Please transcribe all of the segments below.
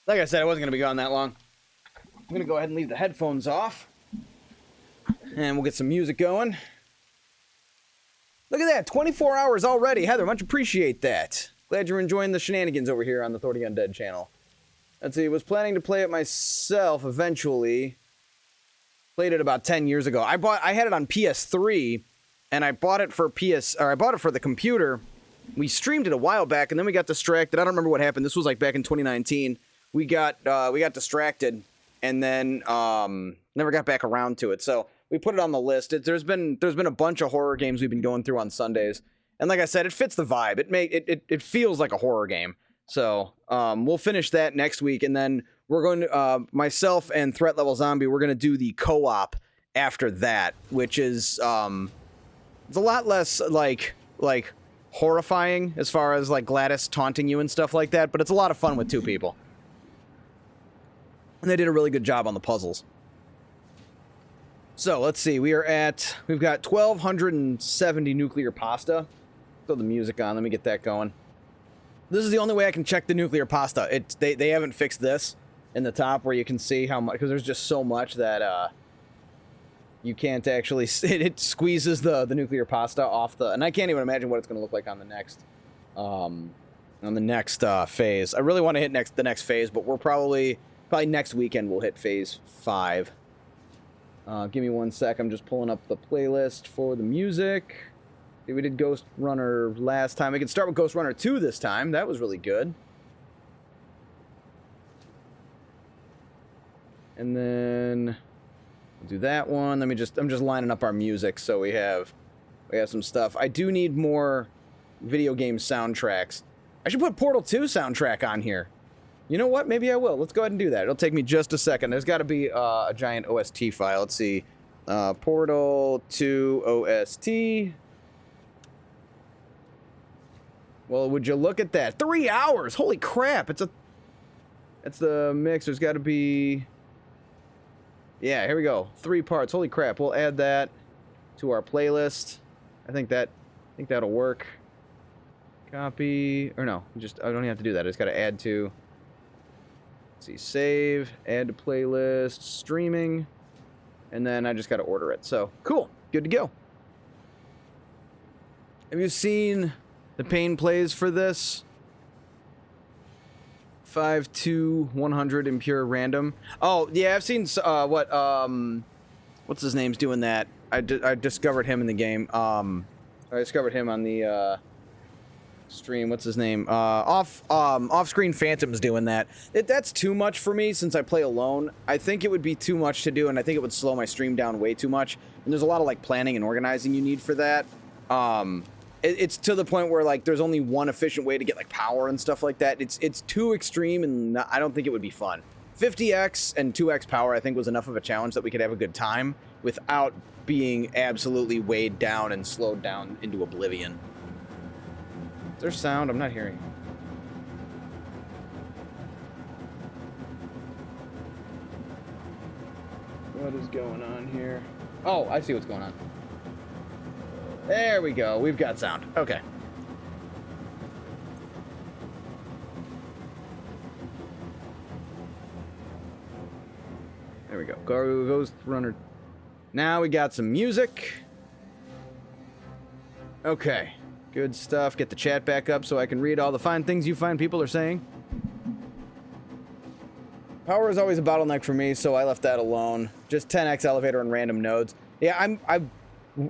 Like I said, I wasn't going to be gone that long. I'm going to go ahead and leave the headphones off. And we'll get some music going. Look at that, 24 hours already. Heather, much appreciate that. Glad you're enjoying the shenanigans over here on the 30 Undead channel. Let's see, was planning to play it myself eventually. Played it about 10 years ago. I had it on PS3, and I bought it for the computer. We streamed it a while back, and then we got distracted. I don't remember what happened. This was like back in 2019. We got distracted, and then never got back around to it. So we put it on the list. There's been a bunch of horror games we've been going through on Sundays, and like I said, it fits the vibe. It feels like a horror game. So we'll finish that next week, and then we're going to myself and Threat Level Zombie. We're going to do the co-op after that, which is it's a lot less like horrifying as far as like Gladys taunting you and stuff like that, but it's a lot of fun with two people. And they did a really good job on the puzzles. So let's see, we've got 1,270 nuclear pasta. Throw the music on, let me get that going. This is the only way I can check the nuclear pasta. They haven't fixed this in the top where you can see how much, because there's just so much that you can't actually see. It squeezes the nuclear pasta off the, and I can't even imagine what it's going to look like on the next phase. I really want to hit the next phase, but we're probably next weekend we'll hit phase 5. Give me 1 sec. I'm just pulling up the playlist for the music. We did Ghost Runner last time. We can start with Ghost Runner 2 this time. That was really good. And then we'll do that one. I'm just lining up our music so we have some stuff. I do need more video game soundtracks. I should put Portal 2 soundtrack on here. You know what? Maybe I will. Let's go ahead and do that. It'll take me just a second. There's got to be a giant OST file. Let's see. Portal 2 OST. Well, would you look at that? 3 hours! Holy crap! It's the mix. There's got to be... Yeah, here we go. 3 parts. Holy crap. We'll add that to our playlist. I think that'll work. Copy. Or no, I don't even have to do that. I just got to add to... Let's see. Save. Add to playlist. Streaming. And then I just got to order it. So, cool. Good to go. Have you seen the Pain plays for this? 5 to 100 in pure random. Oh, yeah, I've seen what's his name's doing that. I discovered him in the game. I discovered him on the stream. What's his name? Off-screen Phantom's doing that. That's too much for me since I play alone. I think it would be too much to do, and I think it would slow my stream down way too much. And there's a lot of like planning and organizing you need for that. It's to the point where like there's only one efficient way to get like power and stuff like that. It's too extreme, and I don't think it would be fun. 50x and 2x power I think was enough of a challenge that we could have a good time without being absolutely weighed down and slowed down into oblivion. Is there sound? I'm not hearing. What is going on here? Oh, I see what's going on. There we go. We've got sound. Okay. There we go. Ghost Runner. Now we got some music. Okay. Good stuff. Get the chat back up so I can read all the fine things you fine people are saying. Power is always a bottleneck for me, so I left that alone. Just 10x elevator and random nodes. Yeah,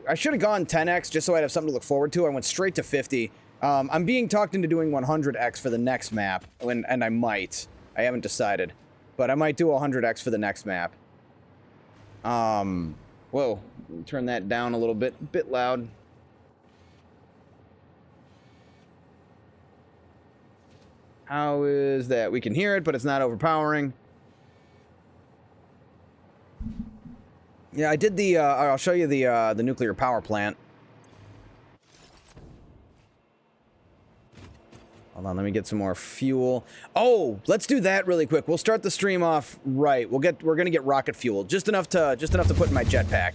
I should have gone 10x just so I'd have something to look forward to. I went straight to 50. I'm being talked into doing 100x for the next map, and I might. I haven't decided. But I might do 100x for the next map. Whoa. Turn that down a little bit loud. How is that? We can hear it, but it's not overpowering. Yeah, I did the, I'll show you the nuclear power plant. Hold on, let me get some more fuel. Oh, let's do that really quick. We'll start the stream off right. We're gonna get rocket fuel. Just enough to put in my jetpack.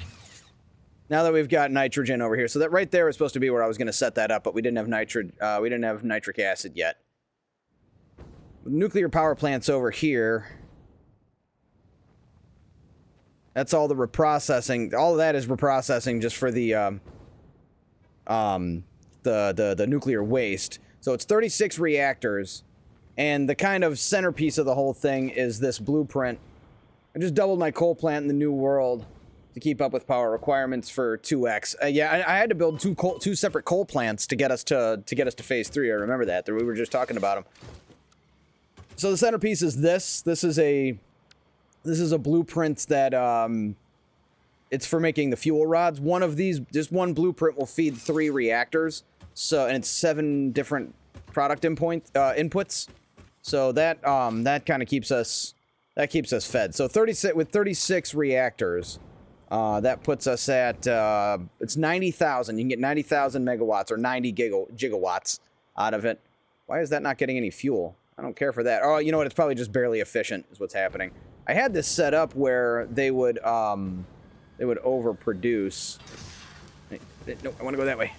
Now that we've got nitrogen over here. So that right there is supposed to be where I was gonna set that up, but we didn't have nitric acid yet. nuclear power plant's over here. That's all the reprocessing. All of that is reprocessing just for the nuclear waste. So it's 36 reactors, and the kind of centerpiece of the whole thing is this blueprint. I just doubled my coal plant in the New World to keep up with power requirements for 2x. Yeah, I had to build two separate coal plants to get us to phase 3. I remember that. We were just talking about them. So the centerpiece is this. This is a blueprint that it's for making the fuel rods. One of these, just one blueprint will feed 3 reactors. So, and it's 7 different product inputs. So that kind of keeps us fed. So 36 reactors, that puts us at it's 90,000. You can get 90,000 megawatts or 90 gigawatts out of it. Why is that not getting any fuel? I don't care for that. Oh, you know what? It's probably just barely efficient is what's happening. I had this set up where they would overproduce. No, I want to go that way.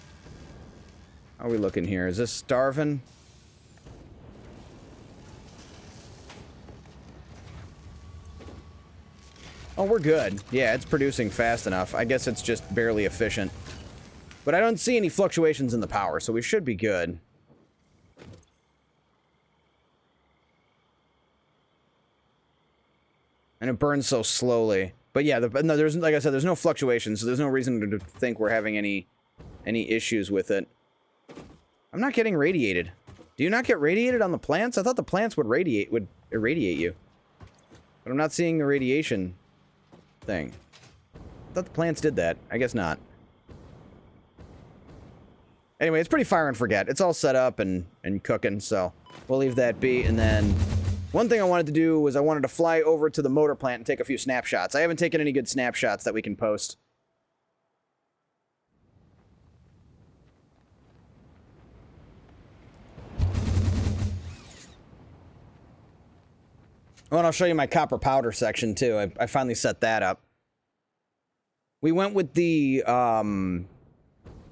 How are we looking here? Is this starving? Oh, we're good. Yeah, it's producing fast enough. I guess it's just barely efficient. But I don't see any fluctuations in the power, so we should be good. And it burns so slowly. But yeah, no, there's, like I said, there's no fluctuations, so there's no reason to think we're having any issues with it. I'm not getting radiated. Do you not get radiated on the plants? I thought the plants would irradiate you. But I'm not seeing the radiation thing. I thought the plants did that. I guess not. Anyway, it's pretty fire and forget. It's all set up and cooking, so we'll leave that be. And then one thing I wanted to do was I wanted to fly over to the motor plant and take a few snapshots. I haven't taken any good snapshots that we can post. Oh, and I'll show you my copper powder section, too. I finally set that up. We went with the,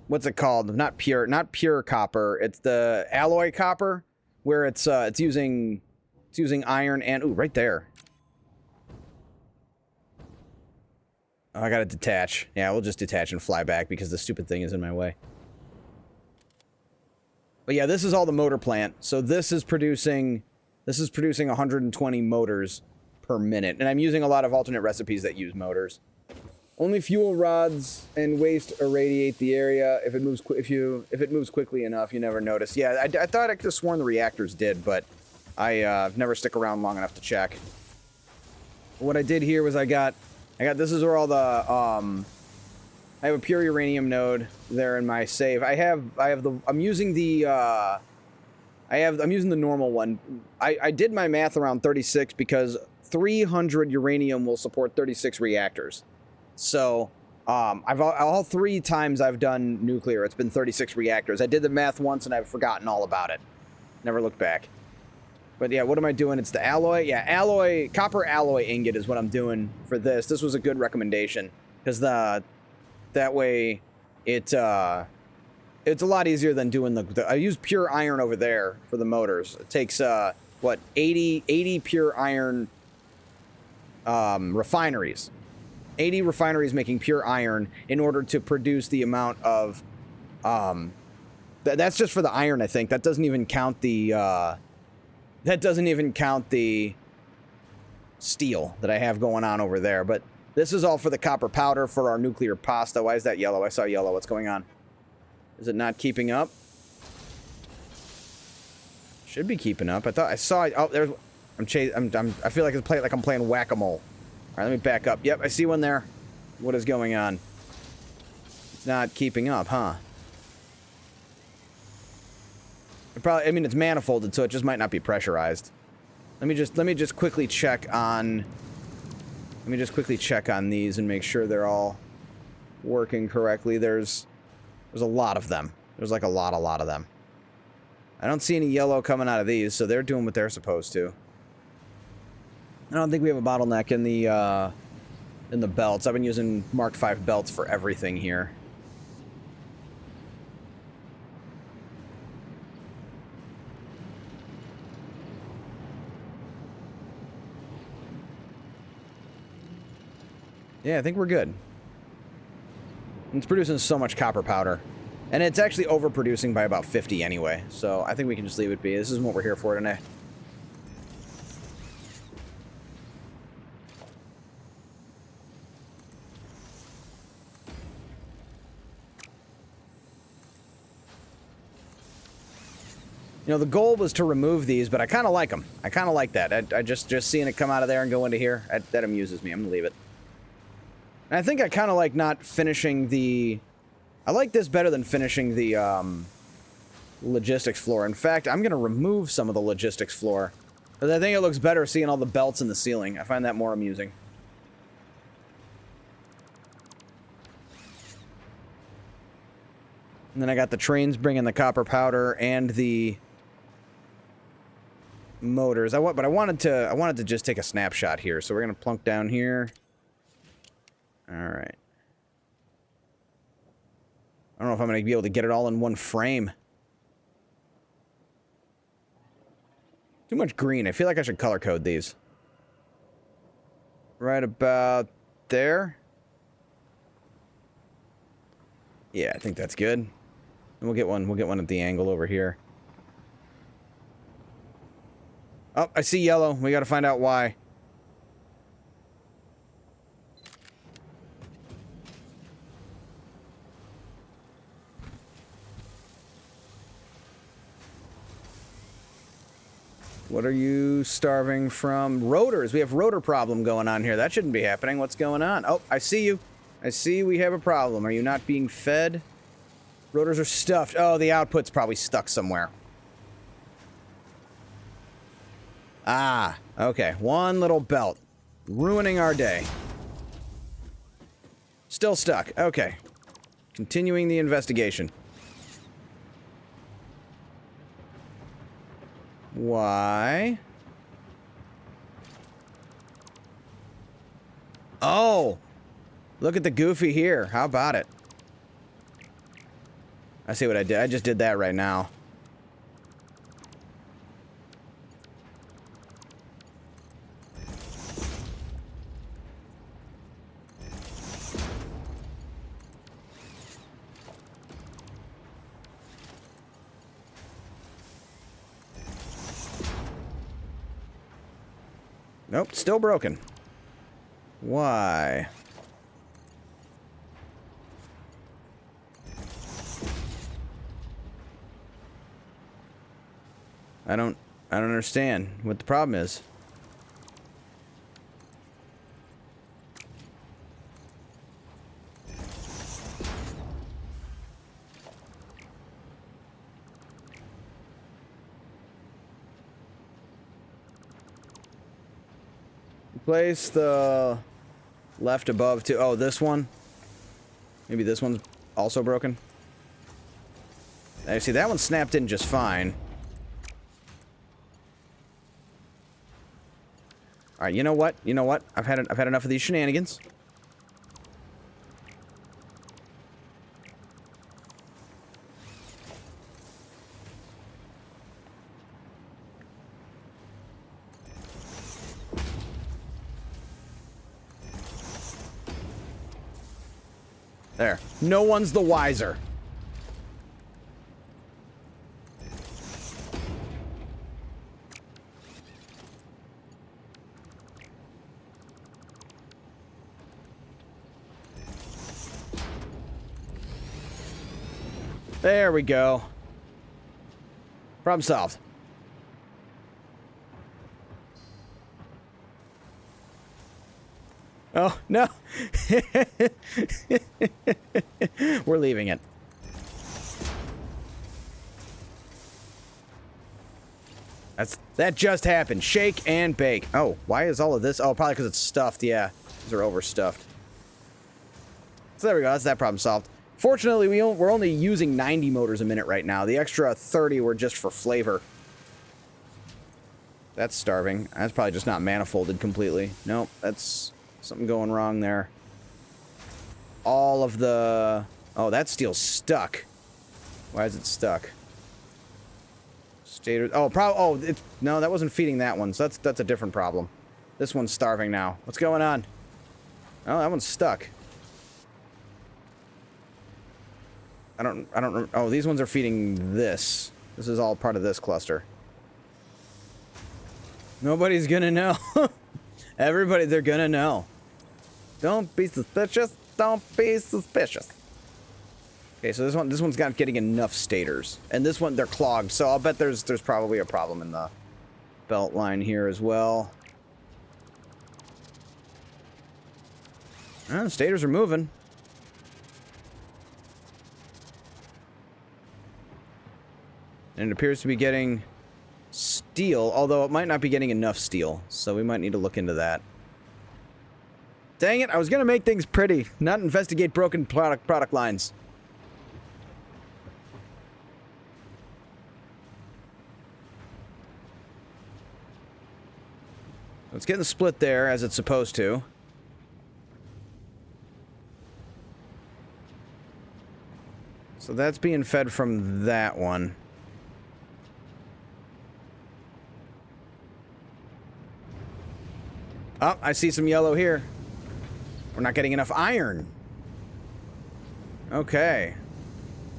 what's it called? Not pure copper. It's the alloy copper, where it's using iron and... Ooh, right there. Oh, I gotta detach. Yeah, we'll just detach and fly back because the stupid thing is in my way. But yeah, this is all the motor plant. So this is producing 120 motors per minute. And I'm using a lot of alternate recipes that use motors. Only fuel rods and waste irradiate the area. If it moves quickly enough, you never notice. Yeah, I thought I could have sworn the reactors did, but I've never stick around long enough to check. What I did here was I got this is where all the I have a pure uranium node there in my save. I'm using the normal one. I did my math around 36 because 300 uranium will support 36 reactors. So, all 3 times I've done nuclear, it's been 36 reactors. I did the math once and I've forgotten all about it. Never looked back. But yeah, what am I doing? It's the alloy. Yeah, copper alloy ingot is what I'm doing for this. This was a good recommendation because that way it's a lot easier than doing I use pure iron over there for the motors. It takes, 80 pure iron refineries. 80 refineries making pure iron in order to produce the amount of... that's just for the iron, I think. That doesn't even count the... steel that I have going on over there. But this is all for the copper powder for our nuclear pasta. Why is that yellow? I saw yellow. What's going on? Is it not keeping up? Should be keeping up. I thought I saw it. Oh, there's... I feel like I'm playing whack-a-mole. All right, let me back up. Yep, I see one there. What is going on? It's not keeping up, huh? I mean, it's manifolded, so it just might not be pressurized. Let me just quickly check on... Let me just quickly check on these and make sure they're all working correctly. There's a lot of them. There's like a lot of them. I don't see any yellow coming out of these, so they're doing what they're supposed to. I don't think we have a bottleneck in the belts. I've been using Mark V belts for everything here. Yeah, I think we're good. It's producing so much copper powder. And it's actually overproducing by about 50 anyway. So I think we can just leave it be. This isn't what we're here for today. You know, the goal was to remove these, but I kind of like them. I kind of like that. I just seeing it come out of there and go into here, that amuses me. I'm going to leave it. And I think I kind of like not finishing the... I like this better than finishing the logistics floor. In fact, I'm going to remove some of the logistics floor. Because I think it looks better seeing all the belts in the ceiling. I find that more amusing. And then I got the trains bringing the copper powder and the motors. I wanted to just take a snapshot here. So we're going to plunk down here. All right. I don't know if I'm going to be able to get it all in one frame. Too much green. I feel like I should color code these. Right about there. Yeah, I think that's good. And we'll get one at the angle over here. Oh, I see yellow. We got to find out why. What are you starving from? Rotors. We have rotor problem going on here. That shouldn't be happening. What's going on? Oh, I see you. I see we have a problem. Are you not being fed? Rotors are stuffed. Oh, the output's probably stuck somewhere. Ah, okay. One little belt. Ruining our day. Still stuck. Okay. Continuing the investigation. Why? Oh! Look at the goofy here. How about it? I see what I did. I just did that right now. Nope, still broken. Why? I don't understand what the problem is. Place the left above to... Oh, this one? Maybe this one's also broken? I see, that one snapped in just fine. Alright, you know what? You know what? I've had enough of these shenanigans. There. No one's the wiser. There we go. Problem solved. Oh, no. We're leaving it. That just happened. Shake and bake. Oh, why is all of this? Oh, probably because it's stuffed. Yeah, these are overstuffed. So there we go. That's that problem solved. Fortunately, we're only using 90 motors a minute right now. The extra 30 were just for flavor. That's starving. That's probably just not manifolded completely. Nope, that's something going wrong there. All of the... Oh, that steel's stuck. Why is it stuck? Stator... Oh, oh, no, that wasn't feeding that one, so that's a different problem. This one's starving now. What's going on? Oh, that one's stuck. I don't, oh, these ones are feeding this. This is all part of this cluster. Nobody's gonna know. Everybody, they're gonna know. Don't be suspicious. Don't be suspicious. Okay, so this one's not getting enough stators. And this one, they're clogged, so I'll bet there's probably a problem in the belt line here as well. Oh, the stators are moving. And it appears to be getting steel, although it might not be getting enough steel, so we might need to look into that. Dang it, I was gonna make things pretty, not investigate broken product lines. It's getting split there, as it's supposed to. So that's being fed from that one. Oh, I see some yellow here. We're not getting enough iron. Okay.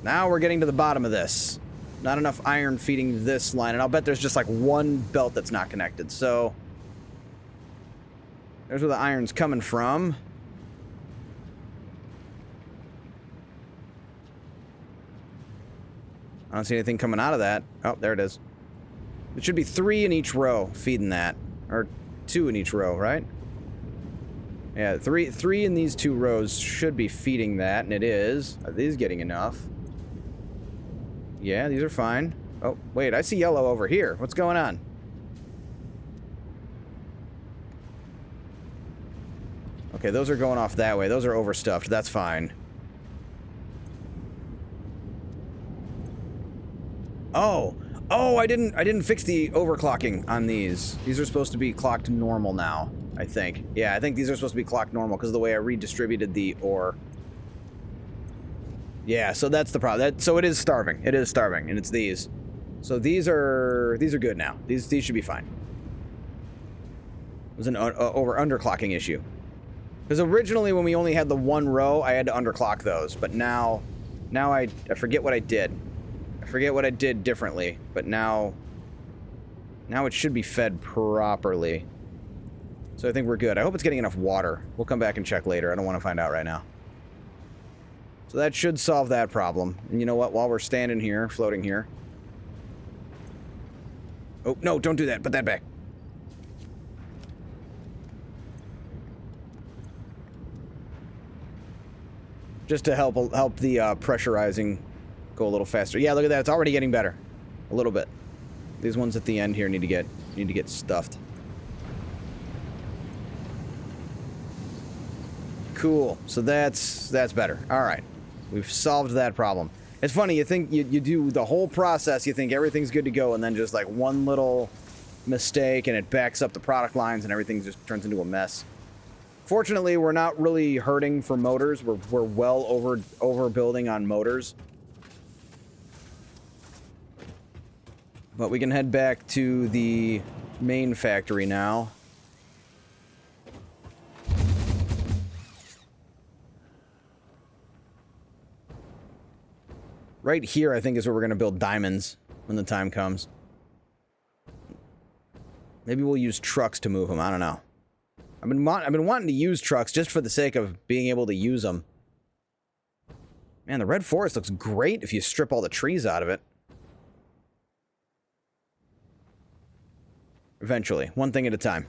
Now we're getting to the bottom of this. Not enough iron feeding this line, and I'll bet there's just like one belt that's not connected. So there's where the iron's coming from. I don't see anything coming out of that. Oh, there it is. It should be 3 in each row feeding that. Or 2 in each row, right? Yeah, three in these 2 rows should be feeding that, and it is. Are these getting enough? Yeah, these are fine. Oh, wait, I see yellow over here. What's going on? Okay, those are going off that way. Those are overstuffed. That's fine. Oh! Oh, I didn't fix the overclocking on these. These are supposed to be clocked normal now, I think. Yeah, I think these are supposed to be clocked normal because of the way I redistributed the ore. Yeah, so that's the problem. So it is starving. It is starving, and it's these. So these are good now. These should be fine. It was an underclocking issue. Because originally when we only had the 1 row, I had to underclock those, but now I forget what I did. I forget what I did differently, but now it should be fed properly. So I think we're good. I hope it's getting enough water. We'll come back and check later. I don't want to find out right now. So that should solve that problem. And you know what? While we're standing here, floating here. Oh, no, don't do that. Put that back. Just to help the pressurizing go a little faster. Yeah, look at that. It's already getting better. A little bit. These ones at the end here need to get stuffed. Cool. So that's better. All right. We've solved that problem. It's funny, you think you do the whole process, you think everything's good to go, and then just like one little mistake and it backs up the product lines and everything just turns into a mess. Fortunately, we're not really hurting for motors. We're well overbuilding on motors. But we can head back to the main factory now. Right here, I think, is where we're going to build diamonds when the time comes. Maybe we'll use trucks to move them. I don't know. I've been wanting to use trucks just for the sake of being able to use them. Man, the red forest looks great if you strip all the trees out of it. Eventually, one thing at a time.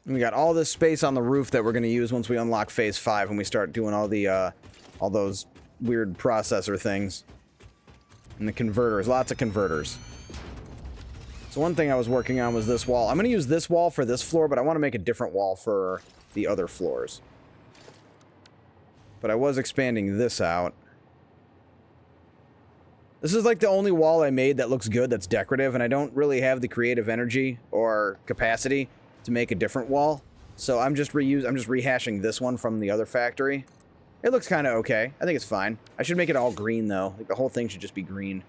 And we got all this space on the roof that we're going to use once we unlock Phase 5 and we start doing all the all those weird processor things. And the converters, lots of converters. So one thing I was working on was this wall. I'm going to use this wall for this floor, but I want to make a different wall for the other floors. But I was expanding this out. This is like the only wall I made that looks good, that's decorative, and I don't really have the creative energy or capacity to make a different wall. So I'm just rehashing this one from the other factory. It looks kind of okay. I think it's fine. I should make it all green, though. Like, the whole thing should just be green.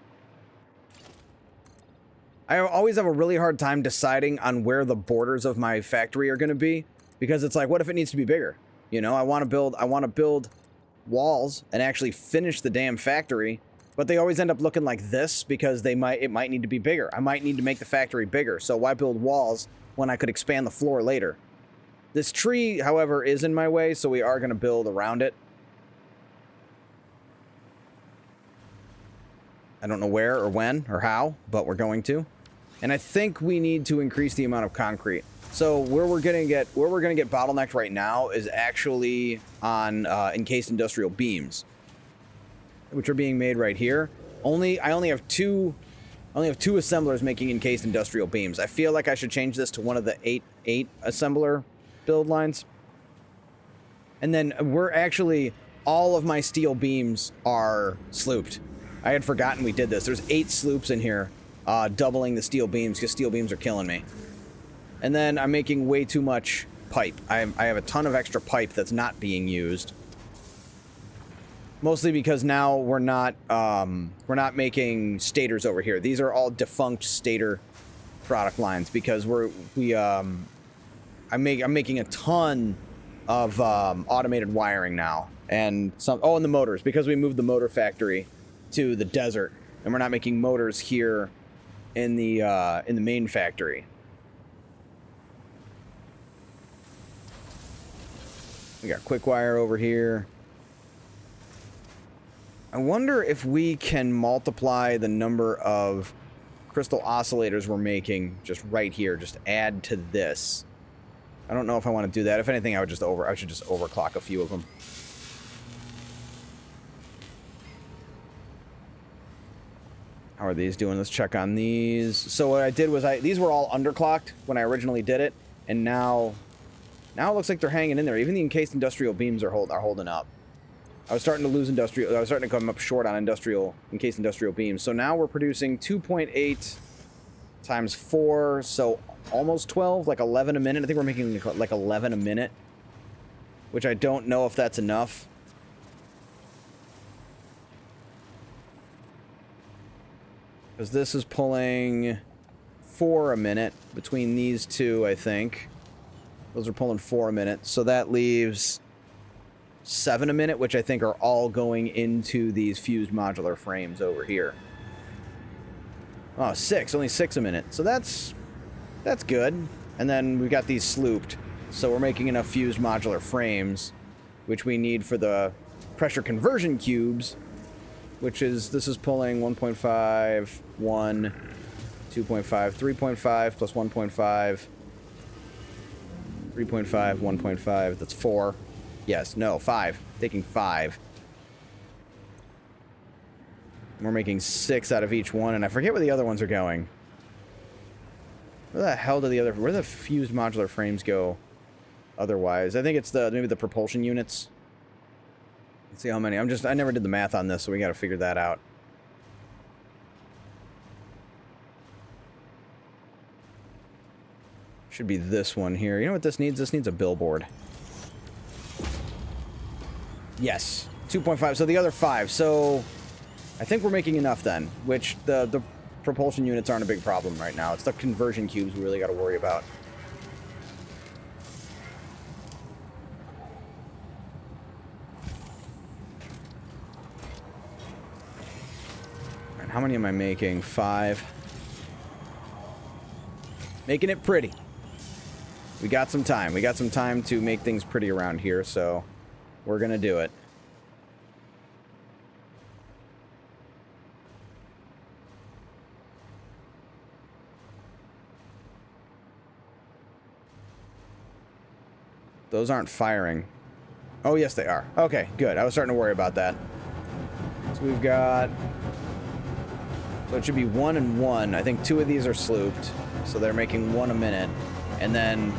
I always have a really hard time deciding on where the borders of my factory are going to be, because it's like, what if it needs to be bigger? You know, I want to build walls and actually finish the damn factory, but they always end up looking like this because it might need to be bigger. I might need to make the factory bigger. So why build walls when I could expand the floor later? This tree, however, is in my way, so we are going to build around it. I don't know where or when or how, but we're going to. And I think we need to increase the amount of concrete. So where we're gonna get bottlenecked right now is actually on encased industrial beams, which are being made right here. I only have two assemblers making encased industrial beams. I feel like I should change this to one of the 8 assembler build lines. And then all of my steel beams are slooped. I had forgotten we did this. There's 8 sloops in here, doubling the steel beams because steel beams are killing me. And then I'm making way too much pipe. I have a ton of extra pipe that's not being used. Mostly because now we're not making stators over here. These are all defunct stator product lines because I'm making a ton of automated wiring now, and and the motors, because we moved the motor factory to the desert, and we're not making motors here in the main factory. We got quick wire over here. I wonder if we can multiply the number of crystal oscillators we're making just right here. Just add to this. I don't know if I want to do that. If anything, I should just overclock a few of them. How are these doing? Let's check on these. So what I did was these were all underclocked when I originally did it, and now it looks like they're hanging in there. Even the encased industrial beams are holding up. I was starting to lose I was starting to come up short on encased industrial beams. So now we're producing 2.8 times 4, so almost 12, like 11 a minute. I think we're making like 11 a minute, which I don't know if that's enough. Because this is pulling 4 a minute between these two, I think. Those are pulling 4 a minute. So that leaves 7 a minute, which I think are all going into these fused modular frames over here. Oh, 6. Only 6 a minute. So that's good. And then we've got these slooped. So we're making enough fused modular frames, which we need for the pressure conversion cubes, this is pulling 1.5, 1, 2.5, 3.5, plus 1.5, 3.5, 1.5, that's 4. Yes, no, 5. Taking 5. We're making 6 out of each one, and I forget where the other ones are going. Where the hell do where the fused modular frames go otherwise? I think it's maybe the propulsion units. Let's see how many. I never did the math on this, so we gotta figure that out. Should be this one here. You know what this needs? This needs a billboard. Yes, 2.5. So the other 5. So I think we're making enough then, which the propulsion units aren't a big problem right now. It's the conversion cubes we really got to worry about. All right, how many am I making? 5. Making it pretty. We got some time. We got some time to make things pretty around here, so we're gonna do it. Those aren't firing. Oh, yes, they are. Okay, good. I was starting to worry about that. So we've got... So it should be 1 and 1. I think 2 of these are slooped. So they're making 1 a minute. And then...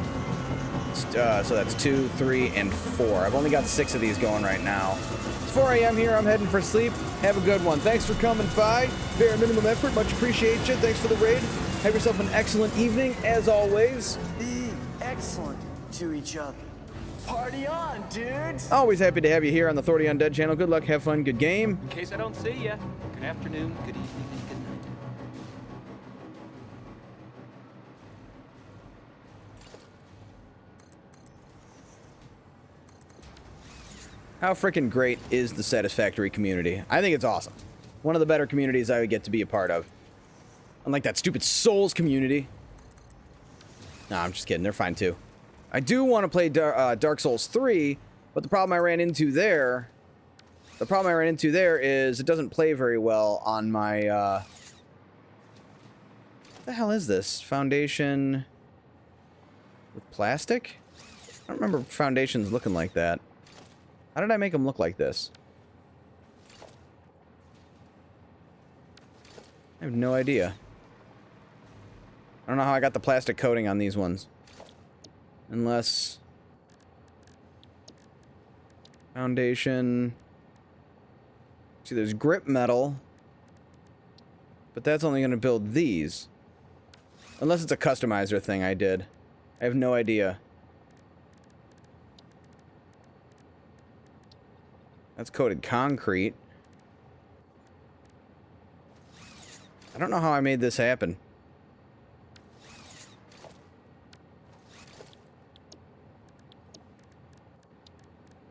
so that's 2, 3, and 4. I've only got 6 of these going right now. It's 4 a.m. here. I'm heading for sleep. Have a good one. Thanks for coming by. Bare minimum effort. Much appreciate you. Thanks for the raid. Have yourself an excellent evening, as always. Be excellent to each other. Party on, dudes! Always happy to have you here on the Authority Undead channel. Good luck, have fun, good game. In case I don't see ya, good afternoon, good evening, and good night. How freaking great is the Satisfactory community? I think it's awesome. One of the better communities I would get to be a part of. Unlike that stupid Souls community. Nah, I'm just kidding. They're fine too. I do want to play Dark Souls 3, but the problem I ran into there... The problem I ran into there is it doesn't play very well on my... What the hell is this? Foundation... with plastic? I don't remember foundations looking like that. How did I make them look like this? I have no idea. I don't know how I got the plastic coating on these ones. Unless... Foundation... See, there's grip metal. But that's only going to build these. Unless it's a customizer thing I did. I have no idea. That's coated concrete. I don't know how I made this happen.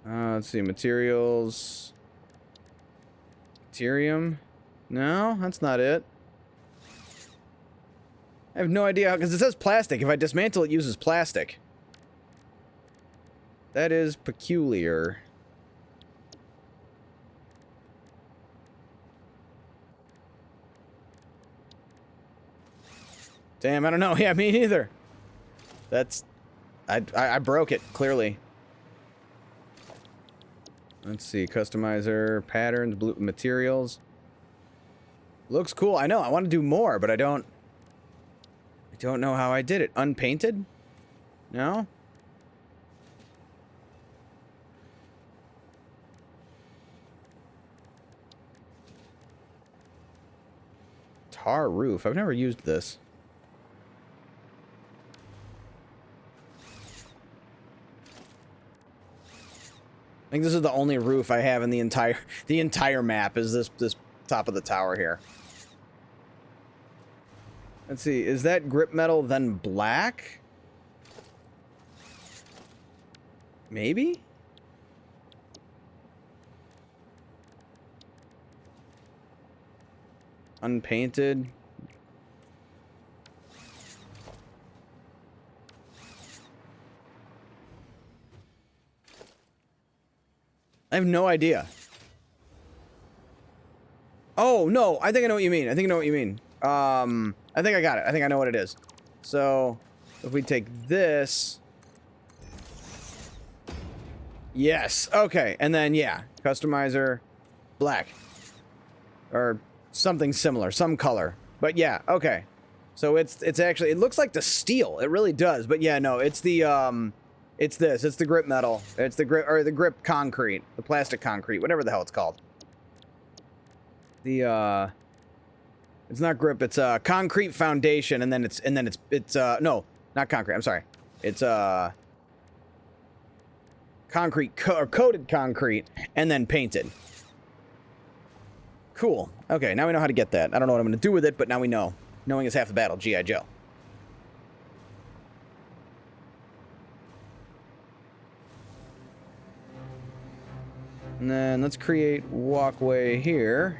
Let's see, materials. Materium? No, that's not it. I have no idea, because it says plastic. If I dismantle, it uses plastic. That is peculiar. Damn, I don't know. Yeah, me neither. That's... I broke it, clearly. Let's see. Customizer, patterns, blue materials. Looks cool. I know. I want to do more, but I don't know how I did it. Unpainted? No? Tar roof. I've never used this. I think this is the only roof I have in the entire map is this top of the tower here. Let's see, is that grip metal then black? Maybe? Unpainted. I have no idea. Oh, no. I think I know what you mean. I think I know what you mean. I think I got it. I think I know what it is. So, if we take this... Yes. Okay. And then, yeah. Customizer. Black. Or something similar. Some color. But yeah. Okay. So, it's actually... It looks like the steel. It really does. But yeah, no. It's the, It's this. It's the grip metal. It's the grip... Or the grip concrete. The plastic concrete. Whatever the hell it's called. The, It's not grip, it's concrete foundation, and then it's no, not concrete, I'm sorry. It's concrete or coated concrete and then painted. Cool. Okay, now we know how to get that. I don't know what I'm going to do with it, but now we know. Knowing is half the battle, G.I. Joe. And then let's create walkway here.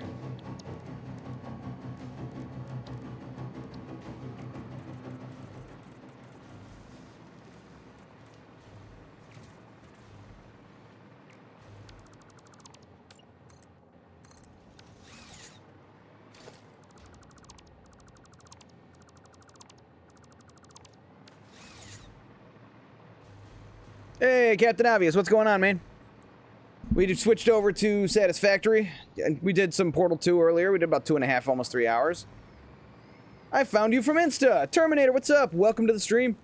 Hey, Captain Obvious, what's going on, man? We just switched over to Satisfactory. We did some Portal 2 earlier. We did about 2.5, almost 3 hours. I found you from Insta. Terminator, what's up? Welcome to the stream.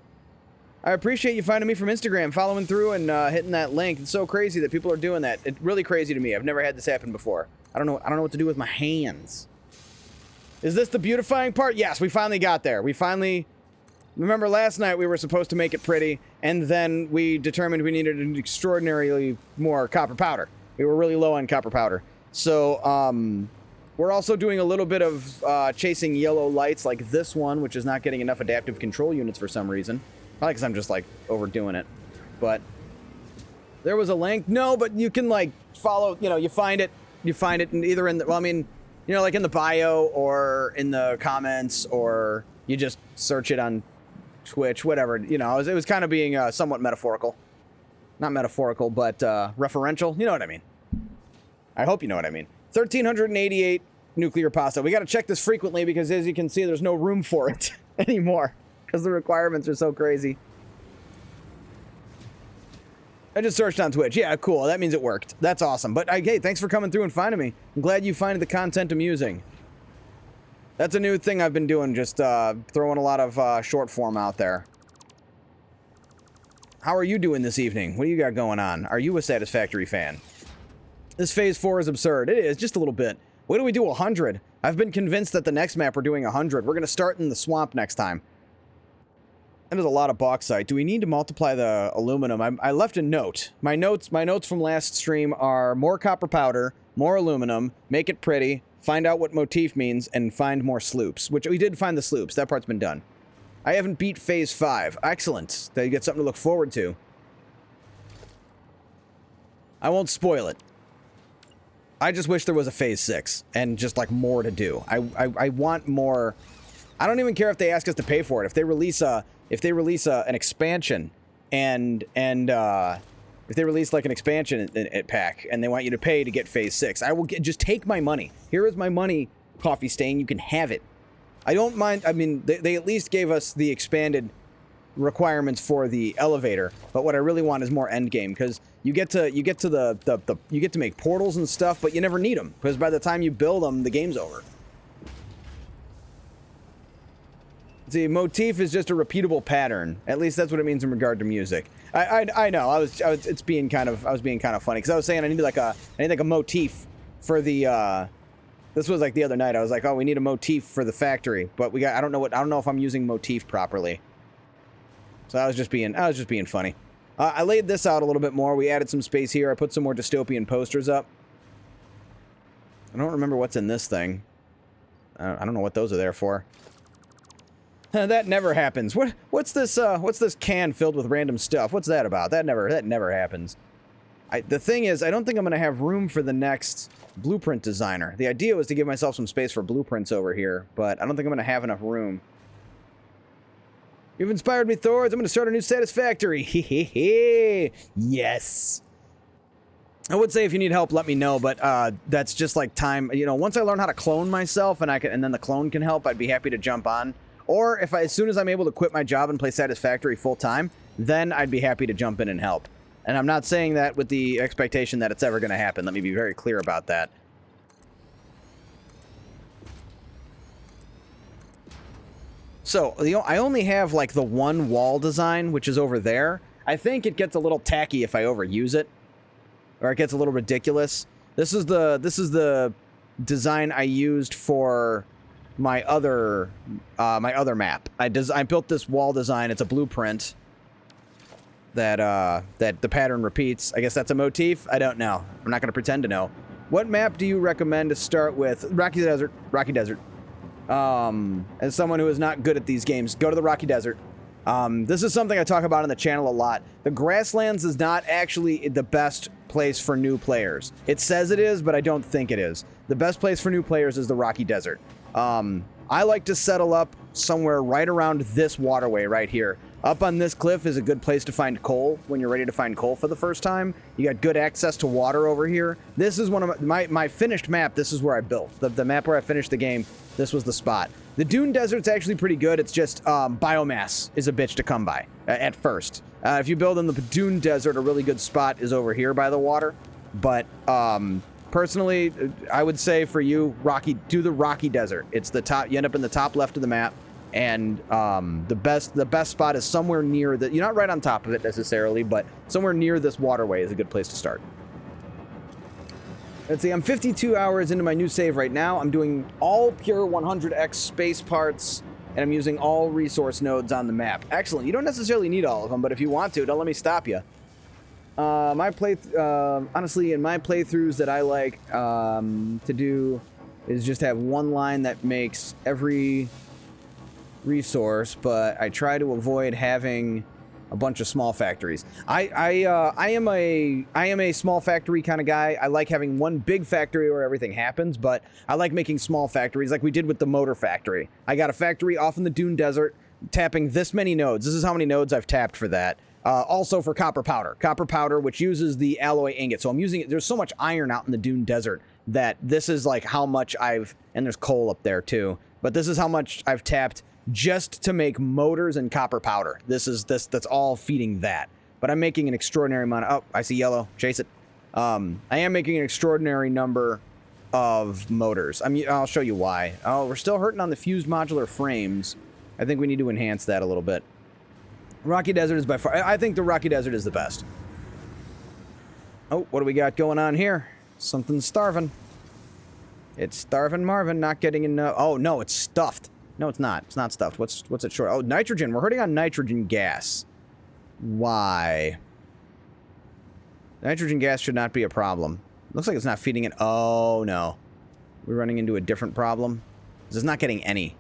I appreciate you finding me from Instagram, following through and hitting that link. It's so crazy that people are doing that. It's really crazy to me. I've never had this happen before. I don't know what to do with my hands. Is this the beautifying part? Yes, we finally got there. We finally... Remember last night we were supposed to make it pretty, and then we determined we needed an extraordinarily more copper powder. We were really low on copper powder. So, we're also doing a little bit of chasing yellow lights like this one, which is not getting enough adaptive control units for some reason. Probably because I'm just, like, overdoing it. But There was a link. No, but you can like follow. You know, you find it in either in the. Well, I mean, you know, like in the bio or in the comments, or you just search it on Twitch, whatever. You know, it was kind of being somewhat metaphorical. Not metaphorical, but referential. You know what I mean. I hope you know what I mean. 1,388 nuclear pasta. We got to check this frequently because, as you can see, there's no room for it anymore because the requirements are so crazy. I just searched on Twitch. Yeah, cool. That means it worked. That's awesome. But, hey, thanks for coming through and finding me. I'm glad you find the content amusing. That's a new thing I've been doing, just throwing a lot of short form out there. How are you doing this evening? What do you got going on? Are you a Satisfactory fan? This Phase 4 is absurd. It is, just a little bit. Wait till we do 100. I've been convinced that the next map we're doing 100. We're going to start in the swamp next time. That is a lot of bauxite. Do we need to multiply the aluminum? I left a note. My notes from last stream are more copper powder, more aluminum, make it pretty, find out what motif means, and find more sloops. Which we did find the sloops. That part's been done. I haven't beat Phase 5. Excellent. Then you get something to look forward to. I won't spoil it. I just wish there was a Phase 6 and just like more to do. I want more. I don't even care if they ask us to pay for it. If they release an expansion and if they release like an expansion pack and they want you to pay to get Phase 6, I will just take my money. Here is my money, Coffee Stain. You can have it. I don't mind. I mean, they at least gave us the expanded requirements for the elevator, but what I really want is more end game, because you get to make portals and stuff, but you never need them because by the time you build them, the game's over. See, motif is just a repeatable pattern. At least that's what it means in regard to music. I know. I was being kind of funny because I was saying I need like a motif for the. This was like the other night. I was like, oh, we need a motif for the factory, but I don't know if I'm using motif properly. So I was just being funny. I laid this out a little bit more. We added some space here. I put some more dystopian posters up. I don't remember what's in this thing. I don't know what those are there for. That never happens. What's this can filled with random stuff? What's that about? That never happens. The thing is, I don't think I'm going to have room for the next blueprint designer. The idea was to give myself some space for blueprints over here, but I don't think I'm going to have enough room. You've inspired me, Thords. I'm going to start a new Satisfactory. Yes. I would say if you need help, let me know, but that's just like time. You know, once I learn how to clone myself and then the clone can help, I'd be happy to jump on. Or as soon as I'm able to quit my job and play Satisfactory full time, then I'd be happy to jump in and help. And I'm not saying that with the expectation that it's ever going to happen. Let me be very clear about that. So, I only have, like, the one wall design, which is over there. I think it gets a little tacky if I overuse it. Or it gets a little ridiculous. This is the design I used for my other map. I built this wall design. It's a blueprint that the pattern repeats. I guess that's a motif. I don't know. I'm not going to pretend to know. What map do you recommend to start with? Rocky Desert. Rocky Desert. As someone who is not good at these games, go to the Rocky Desert. This is something I talk about on the channel a lot. The Grasslands is not actually the best place for new players. It says it is, but I don't think it is. The best place for new players is the Rocky Desert. I like to settle up somewhere right around this waterway right here. Up on this cliff is a good place to find coal when you're ready to find coal for the first time. You got good access to water over here. This is one of my finished map. This is where I built. The map where I finished the game, this was the spot. The Dune Desert's actually pretty good. It's just biomass is a bitch to come by at first. If you build in the Dune Desert, a really good spot is over here by the water. But personally, I would say for you, do the Rocky Desert. It's the top. You end up in the top left of the map. And the best spot is somewhere near you're not right on top of it necessarily, but somewhere near this waterway is a good place to start. Let's see, I'm 52 hours into my new save right now. I'm doing all pure 100x space parts, and I'm using all resource nodes on the map. Excellent. You don't necessarily need all of them, but if you want to, don't let me stop you. Honestly, in my playthroughs that I like to do is just have one line that makes every resource, but I try to avoid having a bunch of small factories. I am a small factory kind of guy. I like having one big factory where everything happens, but I like making small factories like we did with the motor factory. I got a factory off in the Dune Desert, tapping this many nodes. This is how many nodes I've tapped for that. Also for copper powder, which uses the alloy ingot. So I'm using it. There's so much iron out in the Dune Desert that this is like how much and there's coal up there too, but this is how much I've tapped just to make motors and copper powder. That's all feeding that. But I'm making an extraordinary amount of, oh, I see yellow, chase it. I am making an extraordinary number of motors. I'll show you why. Oh, we're still hurting on the fused modular frames. I think we need to enhance that a little bit. Rocky Desert is by far, I think the Rocky Desert is the best. Oh, what do we got going on here? Something's starving. It's starving Marvin, not getting enough. Oh, no, it's stuffed. No, it's not. It's not stuffed. What's it short? Oh, nitrogen. We're hurting on nitrogen gas. Why? Nitrogen gas should not be a problem. Looks like it's not feeding it. Oh, no. We're running into a different problem. This is not getting any.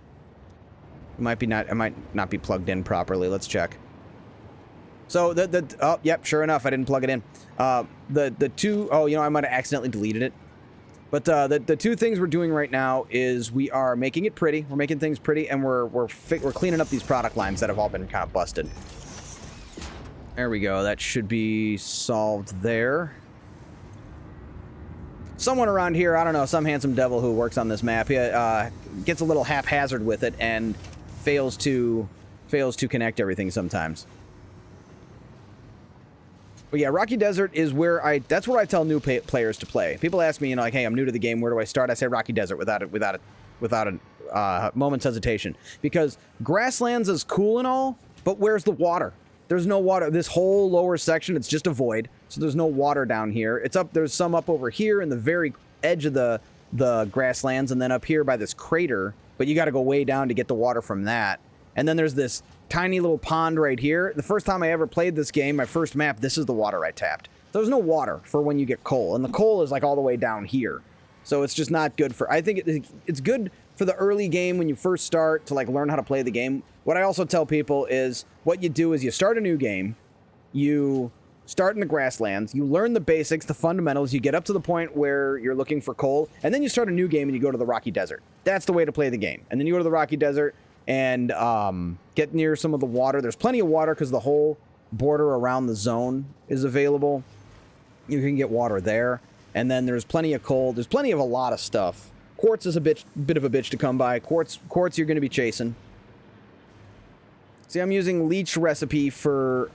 It might not be plugged in properly. Let's check. So oh, yep, sure enough, I didn't plug it in. The two, oh, I might have accidentally deleted it. But the two things we're doing right now is we are making it pretty. We're making things pretty, and we're cleaning up these product lines that have all been kind of busted. There we go. That should be solved there. Someone around here, I don't know, some handsome devil who works on this map, he gets a little haphazard with it and fails to connect everything sometimes. But yeah, Rocky Desert is where that's where I tell new players to play. People ask me, like, hey, I'm new to the game, where do I start? I say Rocky Desert without a moment's hesitation. Because Grasslands is cool and all, but where's the water? There's no water. This whole lower section, it's just a void, so there's no water down here. There's some up over here in the very edge of the Grasslands, and then up here by this crater, but you got to go way down to get the water from that. And then there's this tiny little pond right here. The first time I ever played this game, my first map, this is the water I tapped. There's no water for when you get coal, and the coal is like all the way down here. So it's just not good for, I think it's good for the early game when you first start to like learn how to play the game. What I also tell people is what you do is you start a new game, you start in the Grasslands, you learn the basics, the fundamentals, you get up to the point where you're looking for coal, and then you start a new game and you go to the Rocky Desert. That's the way to play the game. And then you go to the Rocky Desert and get near some of the water. There's plenty of water because the whole border around the zone is available. You can get water there. And then there's plenty of coal. There's plenty of a lot of stuff. Quartz is a bit of a bitch to come by. Quartz you're going to be chasing. See, I'm using leech recipe for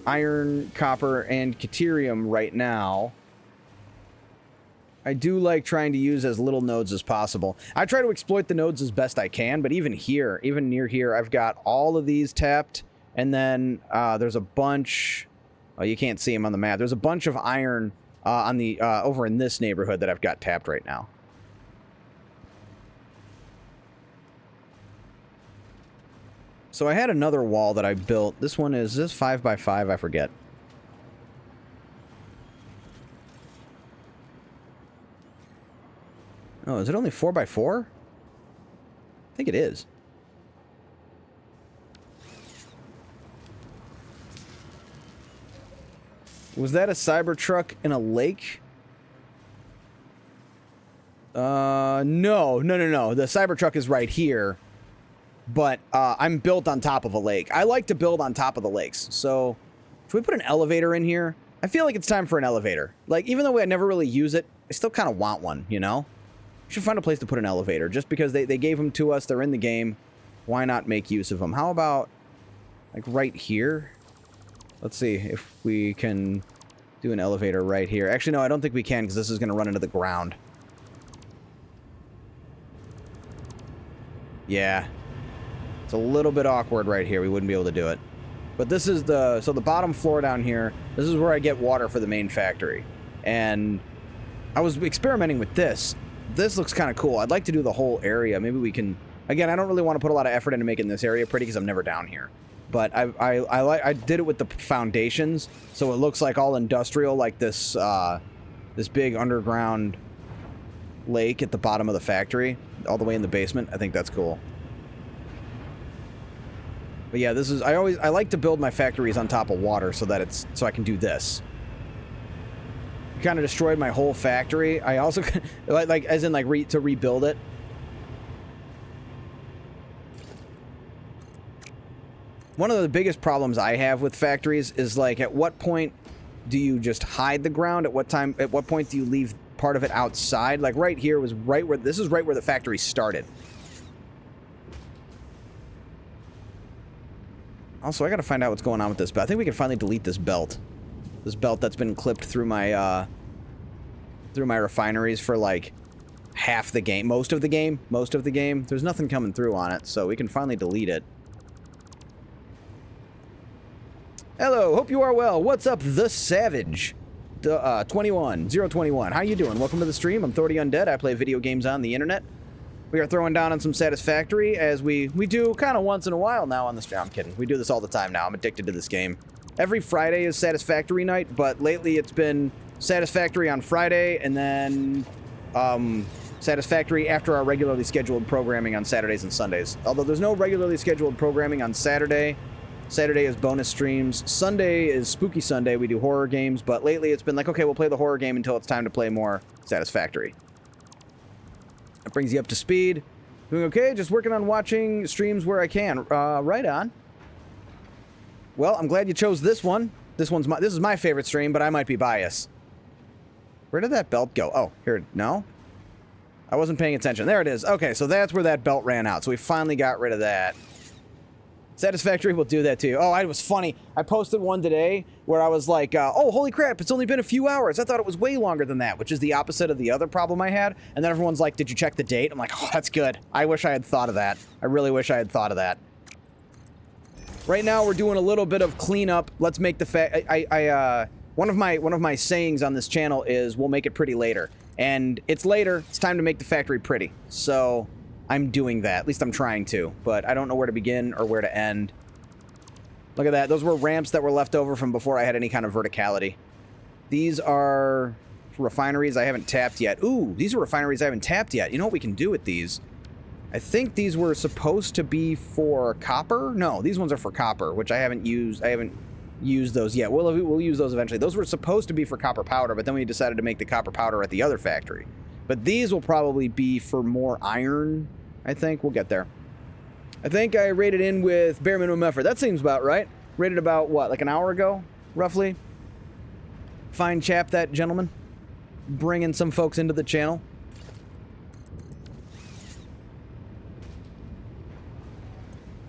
iron, copper, and deuterium right now. I do like trying to use as little nodes as possible. I try to exploit the nodes as best I can, but even here, even near here, I've got all of these tapped, and then there's a bunch. Oh, you can't see them on the map. There's a bunch of iron on the over in this neighborhood that I've got tapped right now. So I had another wall that I built. This one is this 5x5? I forget. Oh, is it only 4x4? I think it is. Was that a Cybertruck in a lake? No. The Cybertruck is right here. But I'm built on top of a lake. I like to build on top of the lakes. So, should we put an elevator in here? I feel like it's time for an elevator. Like, even though I never really use it, I still kind of want one, you know? We should find a place to put an elevator. Just because they gave them to us, they're in the game. Why not make use of them? How about, like, right here? Let's see if we can do an elevator right here. Actually, no, I don't think we can because this is going to run into the ground. Yeah. It's a little bit awkward right here. We wouldn't be able to do it. But this is the bottom floor down here. This is where I get water for the main factory. And I was experimenting with this. This looks kind of cool. I'd like to do the whole area. Maybe we can... Again, I don't really want to put a lot of effort into making this area pretty because I'm never down here. But I did it with the foundations, so it looks like all industrial, like this this big underground lake at the bottom of the factory, all the way in the basement. I think that's cool. But yeah, this is, I like to build my factories on top of water so that so I can do this. Kind of destroyed my whole factory. I also, like as in like to rebuild it. One of the biggest problems I have with factories is like, at what point do you just hide the ground? At what point do you leave part of it outside? Like right here was this is right where the factory started. Also, I gotta find out what's going on with this belt. I think we can finally delete this belt. This belt that's been clipped through my refineries for like half the game. Most of the game. There's nothing coming through on it, so we can finally delete it. Hello, hope you are well. What's up, The Savage? 021. How you doing? Welcome to the stream. I'm Thordy Undead. I play video games on the internet. We are throwing down on some Satisfactory, as we do kind of once in a while now on the stream. I'm kidding. We do this all the time now. I'm addicted to this game. Every Friday is Satisfactory night, but lately it's been Satisfactory on Friday, and then Satisfactory after our regularly scheduled programming on Saturdays and Sundays. Although there's no regularly scheduled programming on Saturday. Saturday is bonus streams. Sunday is Spooky Sunday. We do horror games, but lately it's been like, okay, we'll play the horror game until it's time to play more Satisfactory. That brings you up to speed. Doing okay, just working on watching streams where I can. Right on. Well, I'm glad you chose this one. This is my favorite stream, but I might be biased. Where did that belt go? Oh, here. No? I wasn't paying attention. There it is. Okay, so that's where that belt ran out. So we finally got rid of that. Satisfactory will do that to you. Oh, it was funny. I posted one today where I was like, oh, holy crap, it's only been a few hours. I thought it was way longer than that, which is the opposite of the other problem I had. And then everyone's like, did you check the date? I'm like, oh, that's good. I wish I had thought of that. I really wish I had thought of that. Right now, we're doing a little bit of cleanup. Let's make the one of my sayings on this channel is, we'll make it pretty later. And it's later. It's time to make the factory pretty. So I'm doing that. At least I'm trying to. But I don't know where to begin or where to end. Look at that. Those were ramps that were left over from before I had any kind of verticality. These are refineries I haven't tapped yet. Ooh, these are refineries I haven't tapped yet. You know what we can do with these? I think these were supposed to be for copper. No, these ones are for copper, which I haven't used. I haven't used those yet. We'll use those eventually. Those were supposed to be for copper powder, but then we decided to make the copper powder at the other factory. But these will probably be for more iron, I think. We'll get there. I think I rated in with bare minimum effort. That seems about right. Rated about, what, like an hour ago, roughly? Fine chap, that gentleman. Bringing some folks into the channel.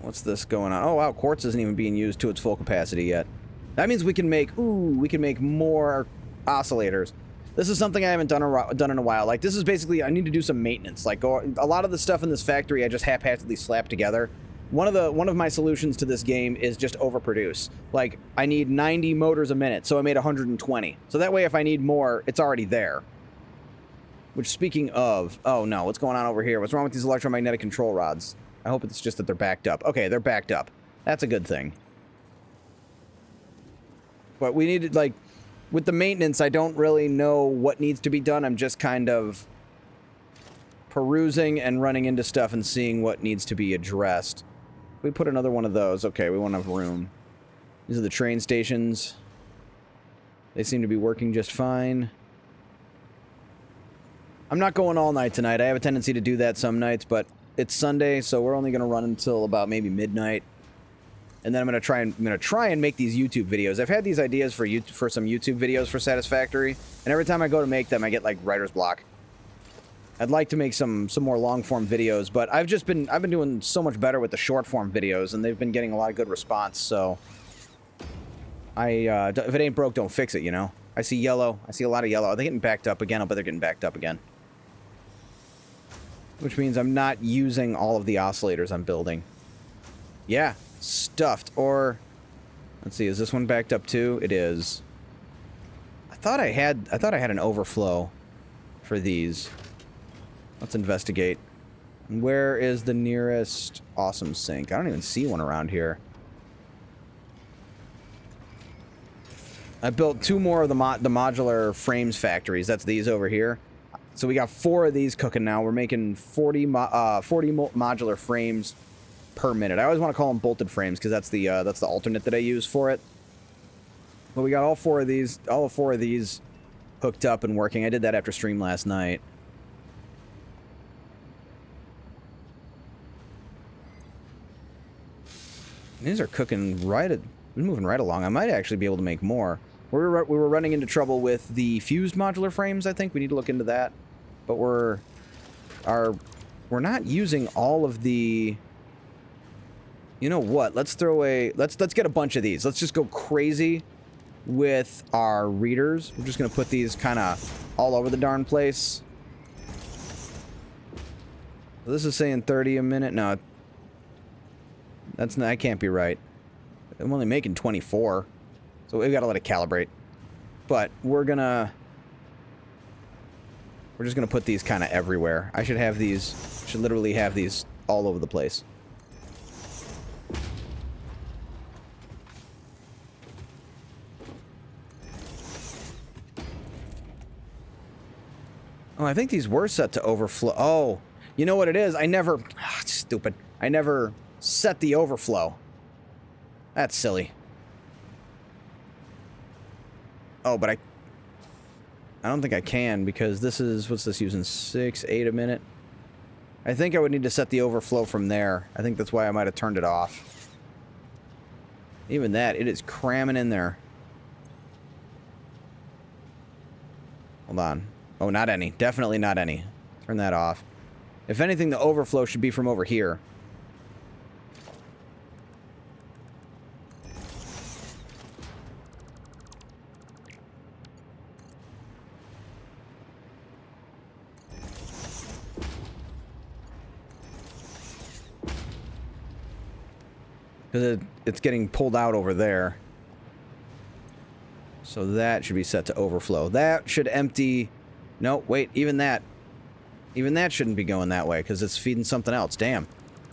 What's this going on? Oh, wow, quartz isn't even being used to its full capacity yet. That means we can make, we can make more oscillators. This is something I haven't done in a while. Like, this is basically, I need to do some maintenance. Like, a lot of the stuff in this factory I just haphazardly slapped together. One of my solutions to this game is just overproduce. Like, I need 90 motors a minute, so I made 120. So that way, if I need more, it's already there. Which, speaking of, oh no, what's going on over here? What's wrong with these electromagnetic control rods? I hope it's just that they're backed up. Okay, they're backed up. That's a good thing. But we needed, like, with the maintenance, I don't really know what needs to be done. I'm just kind of perusing and running into stuff and seeing what needs to be addressed. We put another one of those. Okay, we won't have room. These are the train stations. They seem to be working just fine. I'm not going all night tonight. I have a tendency to do that some nights, but it's Sunday, so we're only going to run until about maybe midnight. And then I'm going to try and make these YouTube videos. I've had these ideas for some YouTube videos for Satisfactory, and every time I go to make them, I get like writer's block. I'd like to make some more long form videos, but I've been doing so much better with the short form videos, and they've been getting a lot of good response. So if it ain't broke, don't fix it. You know. I see yellow. I see a lot of yellow. Are they getting backed up again? I bet they're getting backed up again. Which means I'm not using all of the oscillators I'm building. Yeah, stuffed. Or, let's see, is this one backed up too? It is. I thought I had an overflow for these. Let's investigate. Where is the nearest awesome sink? I don't even see one around here. I built 2 more of the modular frames factories. That's these over here. So we got 4 of these cooking now. We're making 40 modular frames per minute. I always want to call them bolted frames because that's the alternate that I use for it. But we got all four of these hooked up and working. I did that after stream last night. These are cooking right moving right along. I might actually be able to make more. We were running into trouble with the fused modular frames, I think. We need to look into that. But we're not using all of the... You know what? Let's get a bunch of these. Let's just go crazy with our readers. We're just going to put these kind of all over the darn place. So this is saying 30 a minute. No, that can't be right. I'm only making 24. So we've got to let it calibrate. But we're just going to put these kind of everywhere. I should literally have these all over the place. Oh, I think these were set to overflow. Oh, you know what it is? Stupid. I never set the overflow. That's silly. Oh, but I don't think I can because this is, what's this using? 6, 8 a minute? I think I would need to set the overflow from there. I think that's why I might have turned it off. Even that, it is cramming in there. Hold on. Oh, not any. Definitely not any. Turn that off. If anything, the overflow should be from over here. Because it's getting pulled out over there. So that should be set to overflow. That should empty... No, wait, even that shouldn't be going that way, because it's feeding something else. Damn. I'm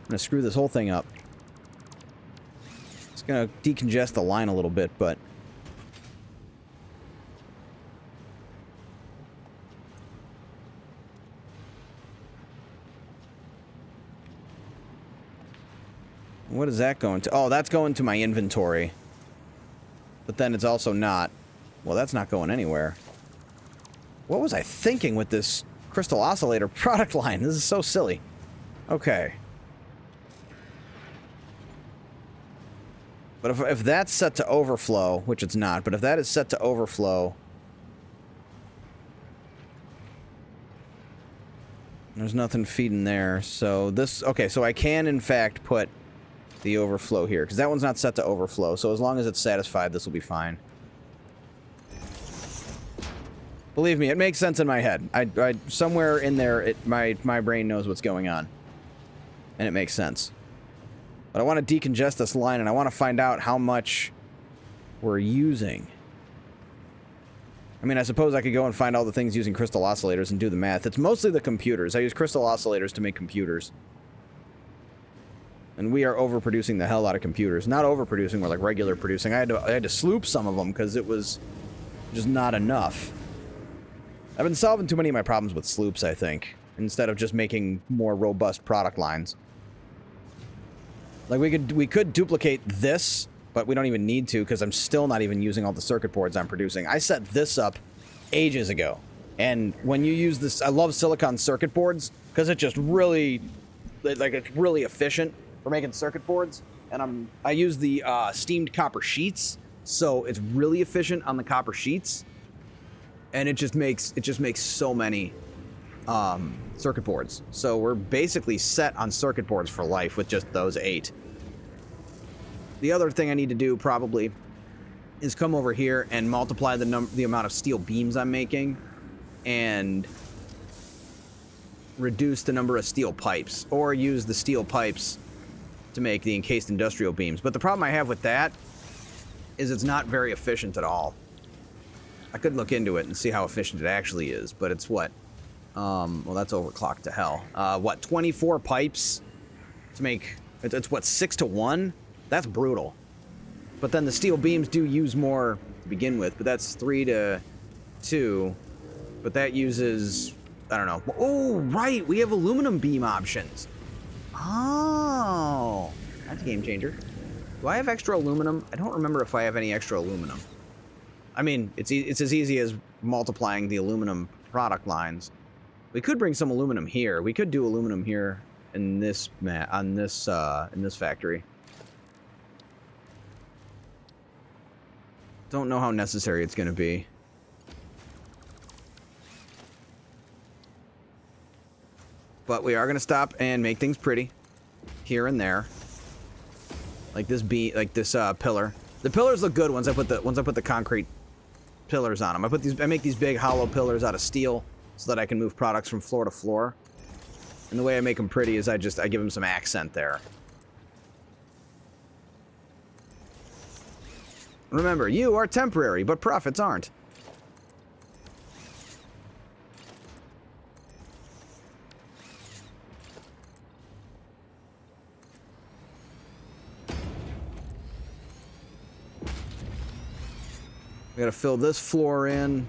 going to screw this whole thing up. It's going to decongest the line a little bit, but... What is that going to? Oh, that's going to my inventory. But then it's also not... Well, that's not going anywhere. What was I thinking with this crystal oscillator product line? This is so silly. Okay. But if that's set to overflow, which it's not, but if that is set to overflow... There's nothing feeding there, so this... Okay, so I can, in fact, put the overflow here, because that one's not set to overflow, so as long as it's satisfied, this will be fine. Believe me, it makes sense in my head. I somewhere in there, my brain knows what's going on. And it makes sense. But I want to decongest this line, and I want to find out how much we're using. I mean, I suppose I could go and find all the things using crystal oscillators and do the math. It's mostly the computers. I use crystal oscillators to make computers. And we are overproducing the hell out of computers. Not overproducing, we're like regular producing. I had to sloop some of them because it was just not enough. I've been solving too many of my problems with sloops, I think, instead of just making more robust product lines. Like, we could duplicate this, but we don't even need to, because I'm still not even using all the circuit boards I'm producing. I set this up ages ago. And when you use this, I love silicon circuit boards, because it just really, like, it's really efficient for making circuit boards. And I use the steamed copper sheets, so it's really efficient on the copper sheets. And it just makes so many circuit boards. So we're basically set on circuit boards for life with just those 8. The other thing I need to do probably is come over here and multiply the amount of steel beams I'm making and reduce the number of steel pipes, or use the steel pipes to make the encased industrial beams. But the problem I have with that is it's not very efficient at all. I could look into it and see how efficient it actually is, but it's what? Well, that's overclocked to hell. What, 24 pipes to make... It's what, 6 to 1? That's brutal. But then the steel beams do use more to begin with, but that's 3 to 2. But that uses... I don't know. Oh, right! We have aluminum beam options. Oh! game changer. Do I have extra aluminum? I don't remember if I have any extra aluminum. I mean, it's as easy as multiplying the aluminum product lines. We could bring some aluminum here. We could do aluminum here in this in this factory. Don't know how necessary it's going to be. But we are going to stop and make things pretty here and there. Like this pillar. The pillars look good once I put the concrete pillars on them. I make these big hollow pillars out of steel so that I can move products from floor to floor. And the way I make them pretty is I give them some accent there. Remember, you are temporary, but profits aren't. We gotta fill this floor in.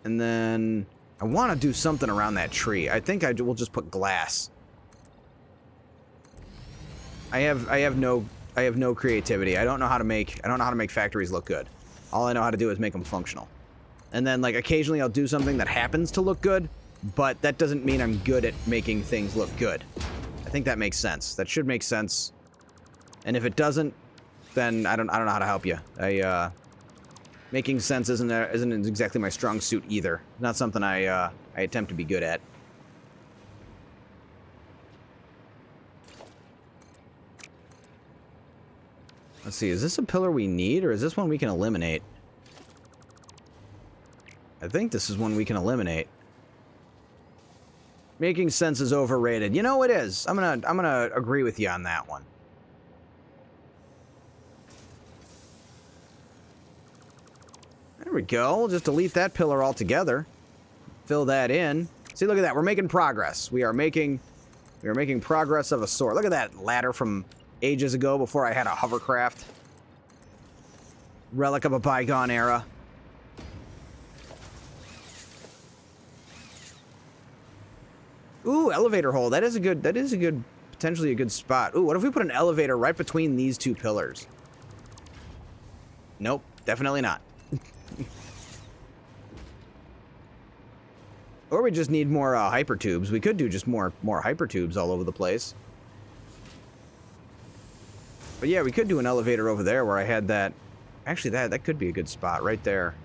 And then I want to do something around that tree. I think we'll just put glass. I have no creativity. I don't know how to make factories look good. All I know how to do is make them functional. And then like occasionally I'll do something that happens to look good, but that doesn't mean I'm good at making things look good. I think that makes sense. That should make sense. And if it doesn't, then I don't know how to help you. Making sense isn't exactly my strong suit either. Not something I attempt to be good at. Let's see, is this a pillar we need, or is this one we can eliminate? I think this is one we can eliminate. Making sense is overrated. You know, it is. I'm gonna agree with you on that one. There we go. We'll just delete that pillar altogether. Fill that in. See, look at that. We're making progress. We are making progress of a sort. Look at that ladder from ages ago before I had a hovercraft. Relic of a bygone era. Ooh, elevator hole. That is a good, potentially a good spot. Ooh, what if we put an elevator right between these two pillars? Nope, definitely not. Or we just need more hypertubes. We could do just more hypertubes all over the place. But yeah, we could do an elevator over there where I had that. Actually, that could be a good spot right there.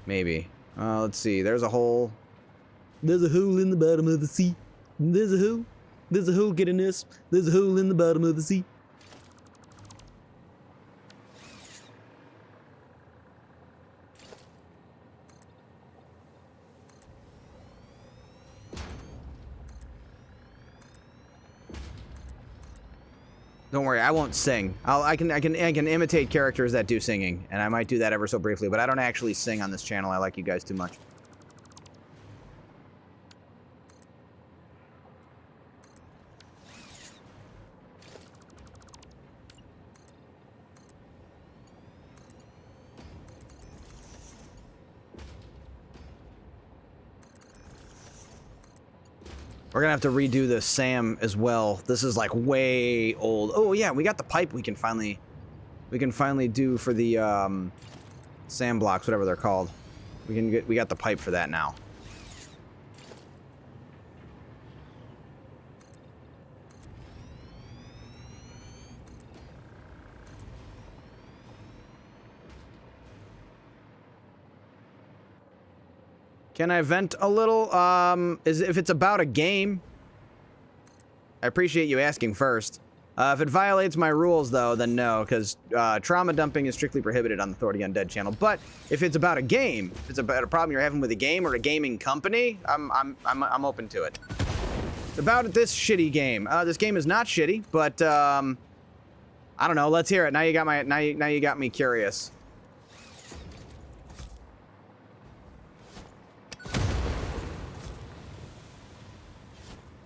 Maybe. Let's see. There's a hole. There's a hole in the bottom of the sea. There's a hole. There's a hole getting this. There's a hole in the bottom of the sea. Don't worry, I won't sing. I can imitate characters that do singing, and I might do that ever so briefly, but I don't actually sing on this channel. I like you guys too much. We're gonna have to redo this SAM as well. This is like way old. Oh yeah, we got the pipe we can finally do for the SAM blocks, whatever they're called. We got the pipe for that now. Can I vent a little? If it's about a game, I appreciate you asking first. If it violates my rules, though, then no, because trauma dumping is strictly prohibited on the Authority Undead channel. But if it's about a game, if it's about a problem you're having with a game or a gaming company, I'm open to it. It's about this shitty game. This game is not shitty, but I don't know. Let's hear it. Now you got my now you got me curious.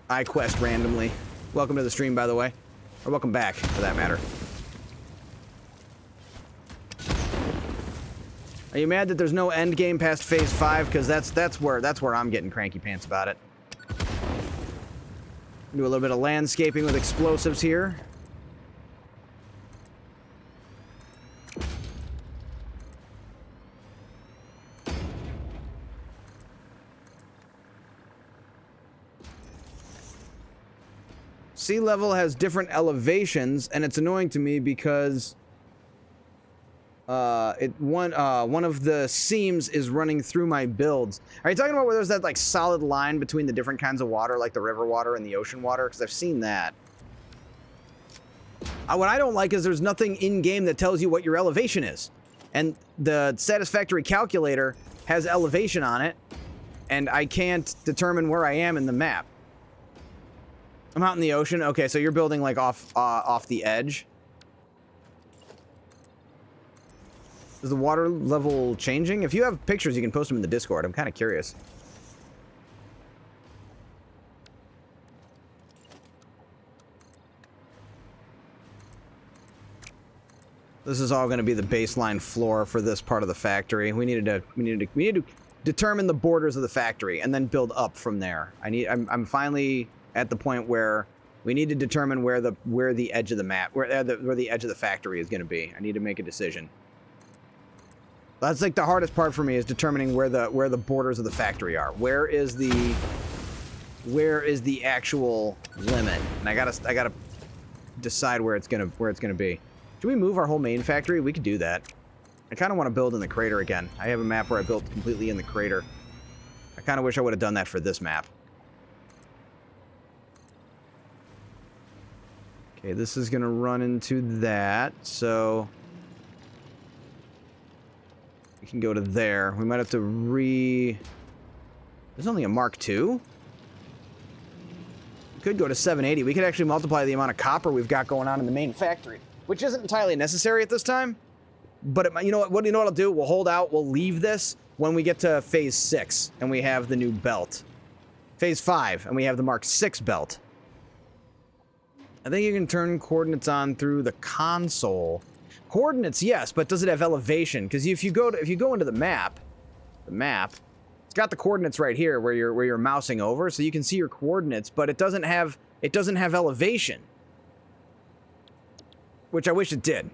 I quest randomly. Welcome to the stream, by the way. Or welcome back, for that matter. Are you mad that there's no end game past phase 5? Because that's where I'm getting cranky pants about it. Do a little bit of landscaping with explosives here. Sea level has different elevations, and it's annoying to me because one of the seams is running through my builds. Are you talking about where there's that like solid line between the different kinds of water, like the river water and the ocean water? Because I've seen that. What I don't like is there's nothing in game that tells you what your elevation is, and the Satisfactory calculator has elevation on it, and I can't determine where I am in the map. I'm out in the ocean. Okay, so you're building like off the edge. Is the water level changing? If you have pictures, you can post them in the Discord. I'm kind of curious. This is all going to be the baseline floor for this part of the factory. We need to determine the borders of the factory and then build up from there. I'm finally at the point where we need to determine where the edge of the map, where the edge of the factory is going to be. I need to make a decision. That's like the hardest part for me, is determining where the borders of the factory are. Where is the actual limit? And I gotta decide where it's gonna be. Should we move our whole main factory? We could do that. I kind of want to build in the crater again. I have a map where I built completely in the crater. I kind of wish I would have done that for this map. Okay, this is gonna run into that, so we can go to there. We might have to There's only a Mark II? We could go to 780. We could actually multiply the amount of copper we've got going on in the main factory, which isn't entirely necessary at this time. But you know what I'll do? We'll hold out. We'll leave this when we get to Phase 6 and we have the new belt. Phase 5 and we have the Mark 6 belt. I think you can turn coordinates on through the console. Coordinates, yes, but does it have elevation? Because if you go into the map, it's got the coordinates right here where you're mousing over, so you can see your coordinates, but it doesn't have elevation, which I wish it did.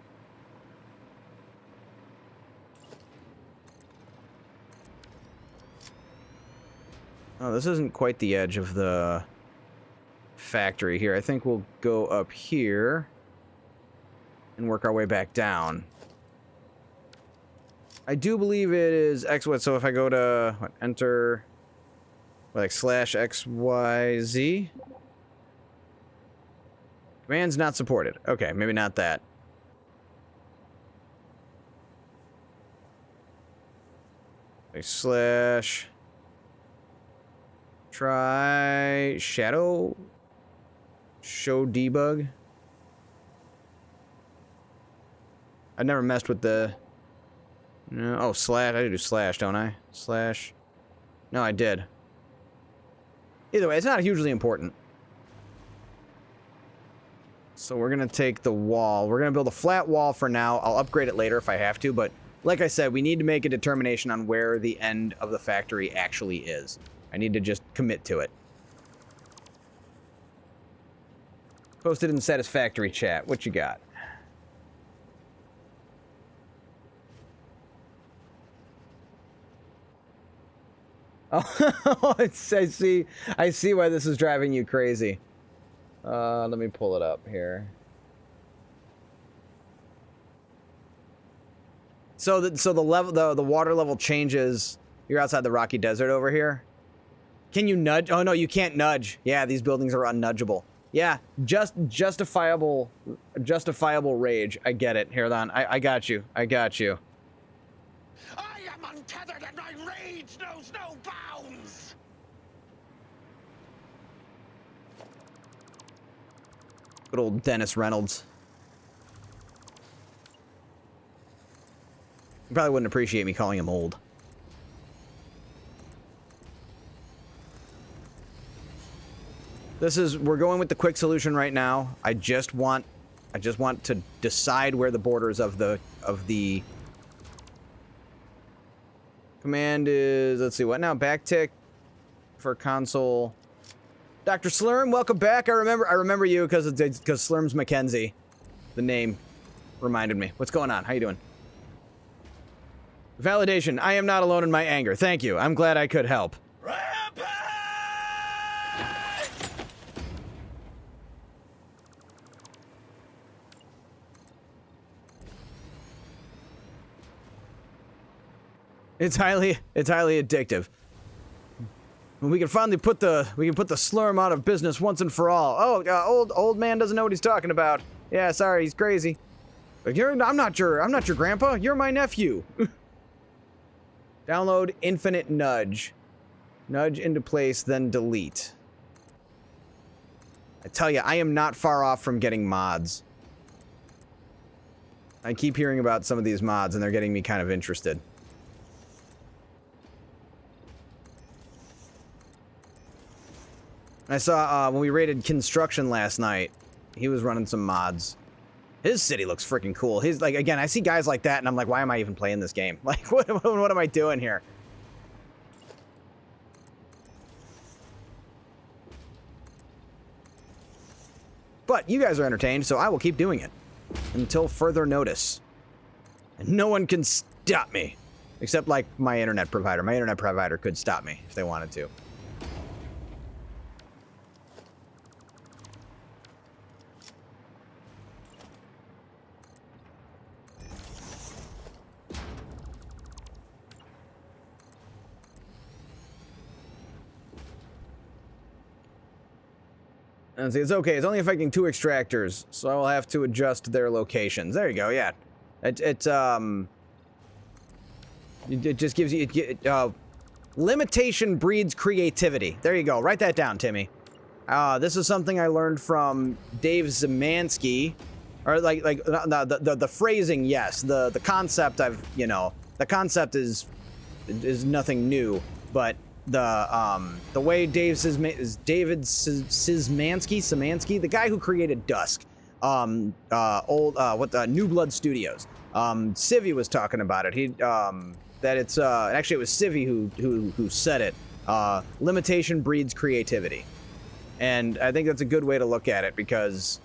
Oh, this isn't quite the edge of the factory here. I think we'll go up here and work our way back down. I do believe it is X, so if I go to enter like /XYZ, command's not supported. Okay, maybe not that. Like try shadow show debug. I never messed with the slash. I do slash, don't I? Slash. No, I did. Either way, it's not hugely important. So we're gonna take the wall. We're gonna build a flat wall for now. I'll upgrade it later if I have to, but like I said, we need to make a determination on where the end of the factory actually is. I need to just commit to it. Post it in the Satisfactory chat. What you got? Oh, I see why this is driving you crazy. Let me pull it up here. So the water level changes. You're outside the rocky desert over here. Can you nudge? Oh no, you can't nudge. Yeah, these buildings are unnudgeable. Yeah, justifiable rage. I get it. Here, on. I got you. I am untethered and my rage knows no bounds! Good old Dennis Reynolds. You probably wouldn't appreciate me calling him old. We're going with the quick solution right now. I just want to decide where the borders of the command is. Let's see, what now? Backtick for console. Dr. Slurm, welcome back. I remember you because Slurm's Mackenzie. The name reminded me. What's going on? How you doing? Validation. I am not alone in my anger. Thank you. I'm glad I could help. It's highly addictive. We can finally put the slurm out of business once and for all. Oh, old man doesn't know what he's talking about. Yeah, sorry, he's crazy. But I'm not your grandpa. You're my nephew. Download Infinite Nudge. Nudge into place, then delete. I tell you, I am not far off from getting mods. I keep hearing about some of these mods, and they're getting me kind of interested. I saw, when we raided Construction last night, he was running some mods. His city looks freaking cool. His, like, again, I see guys like that, and I'm like, why am I even playing this game? Like, what am I doing here? But you guys are entertained, so I will keep doing it. Until further notice. And no one can stop me. Except, like, my internet provider. My internet provider could stop me if they wanted to. And see, it's okay. It's only affecting 2 extractors, so I will have to adjust their locations. There you go. Yeah, it just gives you limitation breeds creativity. There you go. Write that down, Timmy. This is something I learned from Dave Zemansky, or like the phrasing. Yes, the concept. The concept is nothing new, but the way David Szymanski, the guy who created Dusk, New Blood Studios. Civvy was talking about it. Actually it was Civvy who said it. Limitation breeds creativity, and I think that's a good way to look at it, because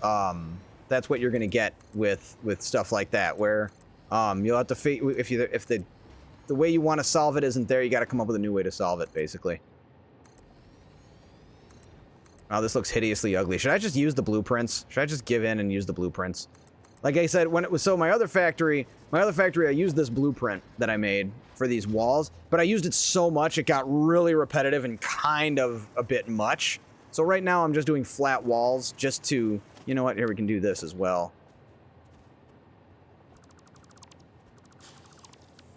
that's what you're going to get with stuff like that, where you'll have to if the way you want to solve it isn't there, you got to come up with a new way to solve it, basically. Oh, this looks hideously ugly. Should I just use the blueprints? Should I just give in and use the blueprints? Like I said, when it was my other factory, I used this blueprint that I made for these walls, but I used it so much it got really repetitive and kind of a bit much. So right now I'm just doing flat walls just to, you know what? Here, we can do this as well.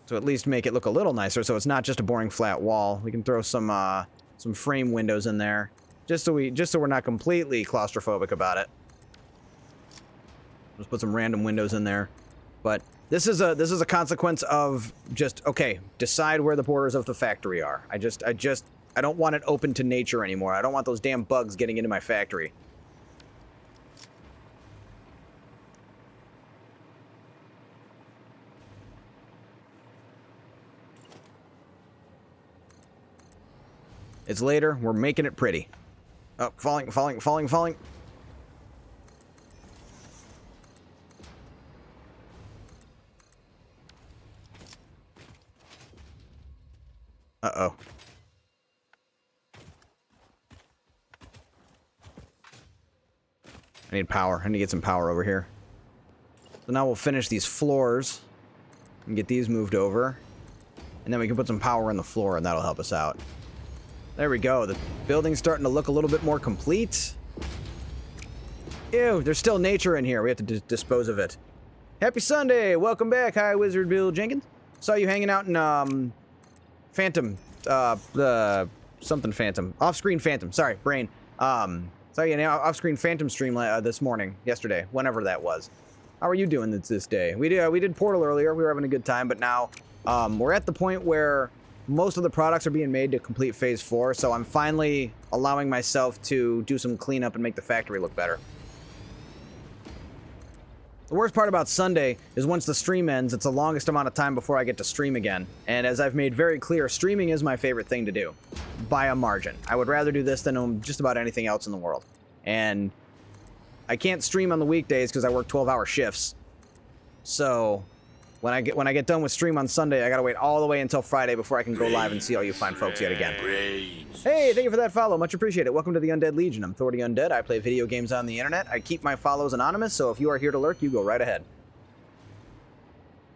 So at least make it look a little nicer, so it's not just a boring flat wall. We can throw some frame windows in there, just so we're not completely claustrophobic about it. Just put some random windows in there. But this is a consequence of just, okay, decide where the borders of the factory are. I don't want it open to nature anymore. I don't want those damn bugs getting into my factory. It's later. We're making it pretty. Oh, falling. Uh-oh. I need power. I need to get some power over here. So now we'll finish these floors and get these moved over. And then we can put some power in the floor, and that'll help us out. There we go. The building's starting to look a little bit more complete. Ew, there's still nature in here. We have to dispose of it. Happy Sunday! Welcome back. Hi, Wizard Bill Jenkins. Saw you hanging out in, Phantom. Something Phantom. Off-screen Phantom. Sorry, brain. Saw you in off-screen Phantom stream yesterday, whenever that was. How are you doing this day? We did Portal earlier. We were having a good time, but now we're at the point where most of the products are being made to complete Phase 4, so I'm finally allowing myself to do some cleanup and make the factory look better. The worst part about Sunday is once the stream ends, it's the longest amount of time before I get to stream again. And as I've made very clear, streaming is my favorite thing to do, by a margin. I would rather do this than just about anything else in the world. And I can't stream on the weekdays because I work 12-hour shifts. So when I get done with stream on Sunday, I gotta wait all the way until Friday before I can go live and see all you fine folks yet again. Hey, thank you for that follow. Much appreciated. Welcome to the Undead Legion. I'm Thor the Undead. I play video games on the internet. I keep my follows anonymous, so if you are here to lurk, you go right ahead.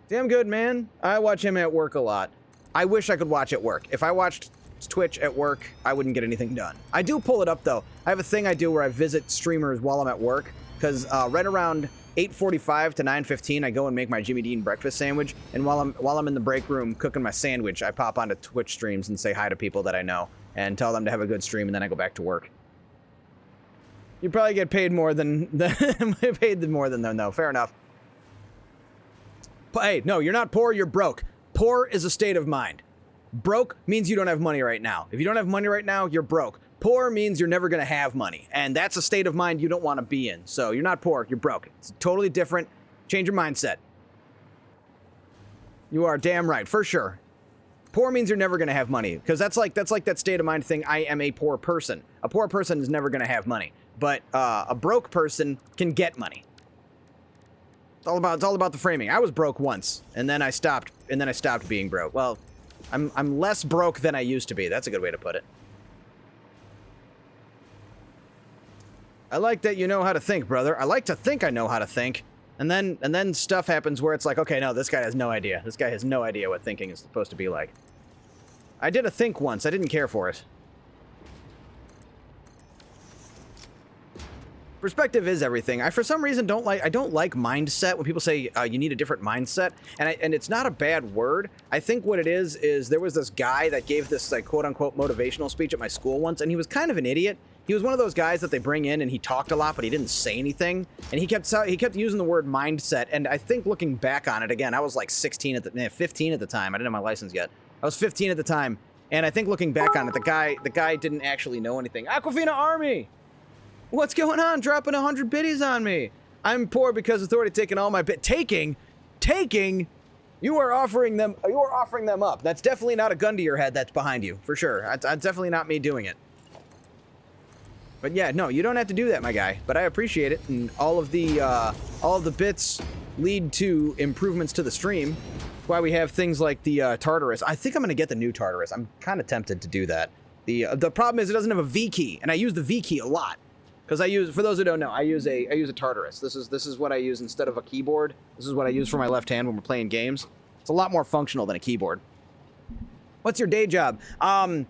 Damn good, man. I watch him at work a lot. I wish I could watch at work. If I watched Twitch at work, I wouldn't get anything done. I do pull it up, though. I have a thing I do where I visit streamers while I'm at work, because right around 8:45 to 9:15, I go and make my Jimmy Dean breakfast sandwich, and while I'm in the break room cooking my sandwich, I pop onto Twitch streams and say hi to people that I know and tell them to have a good stream, and then I go back to work. You probably get paid more than more than them, though. Fair enough. But hey, no, you're not poor, you're broke. Poor is a state of mind. Broke means you don't have money right now. If you don't have money right now, you're broke. Poor means you're never going to have money. And that's a state of mind you don't want to be in. So you're not poor, you're broke. It's totally different. Change your mindset. You are damn right, for sure. Poor means you're never going to have money. Because that's like that state of mind thing, I am a poor person. A poor person is never going to have money. But a broke person can get money. It's all about the framing. I was broke once, and then I stopped being broke. Well, I'm less broke than I used to be. That's a good way to put it. I like that you know how to think, brother. I like to think I know how to think. And then stuff happens where it's like, okay, no, this guy has no idea. This guy has no idea what thinking is supposed to be like. I did a think once. I didn't care for it. Perspective is everything. I, for some reason, don't like mindset when people say you need a different mindset, and it's not a bad word. I think what it is there was this guy that gave this like quote unquote motivational speech at my school once, and he was kind of an idiot. He was one of those guys that they bring in and he talked a lot, but he didn't say anything, and he kept using the word mindset. And I think looking back on it again, I was like 15 at the time. I didn't have my license yet. I was 15 at the time, and I think looking back on it, the guy didn't actually know anything. Aquafina Army. What's going on? Dropping 100 biddies on me. I'm poor because authority taking all my taking. You are offering them up. That's definitely not a gun to your head that's behind you, for sure. That's definitely not me doing it. But yeah, no, you don't have to do that, my guy. But I appreciate it, and all of the bits lead to improvements to the stream. That's why we have things like the Tartarus. I think I'm gonna get the new Tartarus. I'm kind of tempted to do that. The problem is it doesn't have a V key, and I use the V key a lot. Because for those who don't know, I use a Tartarus. This is what I use instead of a keyboard. This is what I use for my left hand when we're playing games. It's a lot more functional than a keyboard. What's your day job? I'm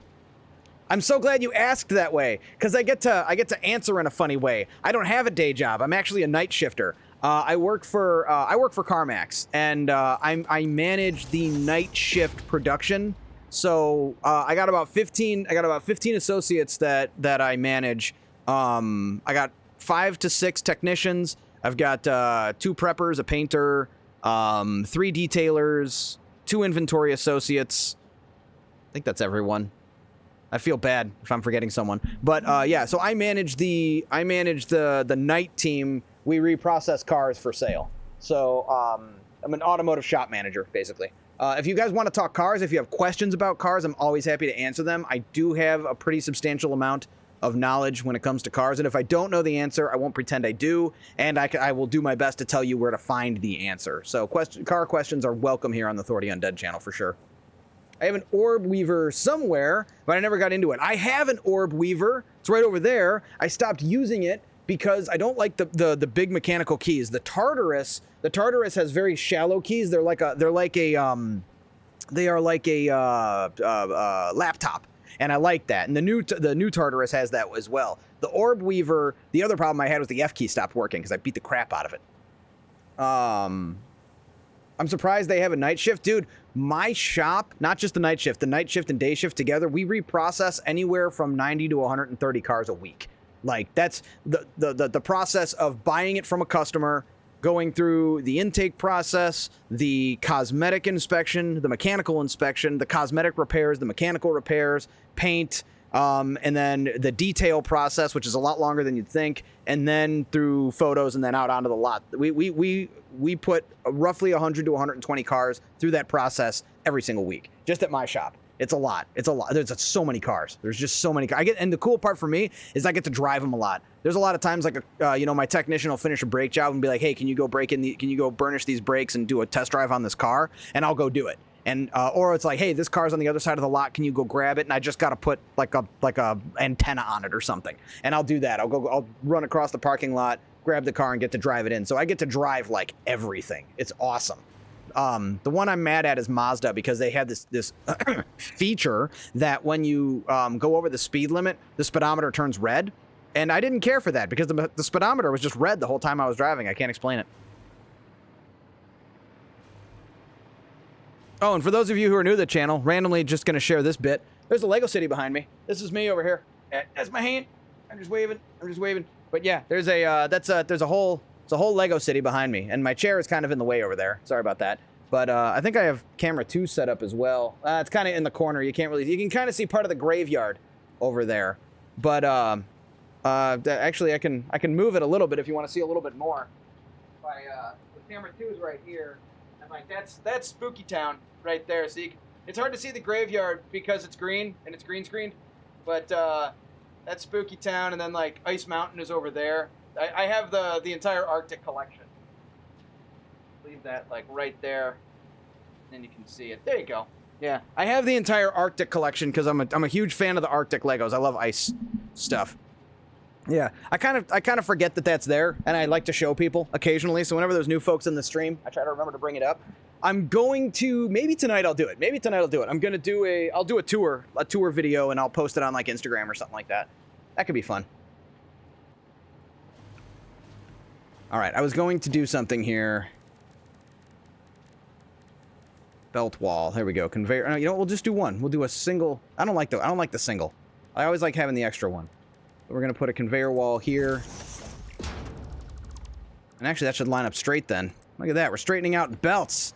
so glad you asked that way, because I get to answer in a funny way. I don't have a day job. I'm actually a night shifter. I work for CarMax, and I manage the night shift production. So I got about 15 associates that I manage. I got 5 to 6 technicians. I've got 2 preppers, a painter, 3 detailers, 2 inventory associates. I think that's everyone. I feel bad if I'm forgetting someone, but yeah. So I manage the night team. We reprocess cars for sale. So I'm an automotive shop manager, basically. If you guys want to talk cars, if you have questions about cars, I'm always happy to answer them. I do have a pretty substantial amount of knowledge when it comes to cars, and if I don't know the answer, I won't pretend I do, and I will do my best to tell you where to find the answer. So car questions are welcome here on the Authority Undead channel for sure. I have an orb weaver somewhere, but I never got into it. I have an orb weaver. It's right over there. I stopped using it because I don't like the big mechanical keys. The Tartarus has very shallow keys. They are like a laptop. And I like that. And the new Tartarus has that as well. The Orb Weaver, the other problem I had was the F key stopped working because I beat the crap out of it. I'm surprised they have a night shift. Dude, my shop, not just the night shift and day shift together, we reprocess anywhere from 90 to 130 cars a week. Like, that's the process of buying it from a customer, going through the intake process, the cosmetic inspection, the mechanical inspection, the cosmetic repairs, the mechanical repairs, paint, and then the detail process, which is a lot longer than you'd think, and then through photos and then out onto the lot. We put roughly 100 to 120 cars through that process every single week, just at my shop. It's a lot. There's so many cars. There's just so many cars. And the cool part for me is I get to drive them a lot. There's a lot of times like my technician will finish a brake job and be like, "Hey, can you go burnish these brakes and do a test drive on this car?" And I'll go do it. And or it's like, "Hey, this car's on the other side of the lot. Can you go grab it?" And I just got to put like a antenna on it or something. And I'll do that. I'll run across the parking lot, grab the car, and get to drive it in. So I get to drive like everything. It's awesome. The one I'm mad at is Mazda because they had this feature that when you go over the speed limit, the speedometer turns red. And I didn't care for that because the speedometer was just red the whole time I was driving. I can't explain it. Oh, and for those of you who are new to the channel, randomly just going to share this bit. There's a Lego City behind me. This is me over here. That's my hand. I'm just waving. But yeah, there's a whole Lego City behind me, and my chair is kind of in the way over there. Sorry about that. But I think I have camera 2 set up as well. It's kind of in the corner. You can kind of see part of the graveyard over there. But actually, I can move it a little bit if you want to see a little bit more. The camera 2 is right here, and like that's Spooky Town right there. So it's hard to see the graveyard because it's green and it's green screened, but that's Spooky Town, and then like Ice Mountain is over there. I have the entire Arctic collection. Leave that like right there, and then you can see it. There you go. Yeah, I have the entire Arctic collection because I'm a huge fan of the Arctic Legos. I love ice stuff. Yeah, I kind of forget that that's there, and I like to show people occasionally. So whenever there's new folks in the stream, I try to remember to bring it up. I'm going to maybe tonight I'll do it. I'm gonna do I'll do a tour video, and I'll post it on like Instagram or something like that. That could be fun. All right, I was going to do something here. Belt wall. There we go. Conveyor. You know, we'll just do one. We'll do a single. I don't like the single. I always like having the extra one. We're going to put a conveyor wall here. And actually, that should line up straight then. Look at that. We're straightening out belts.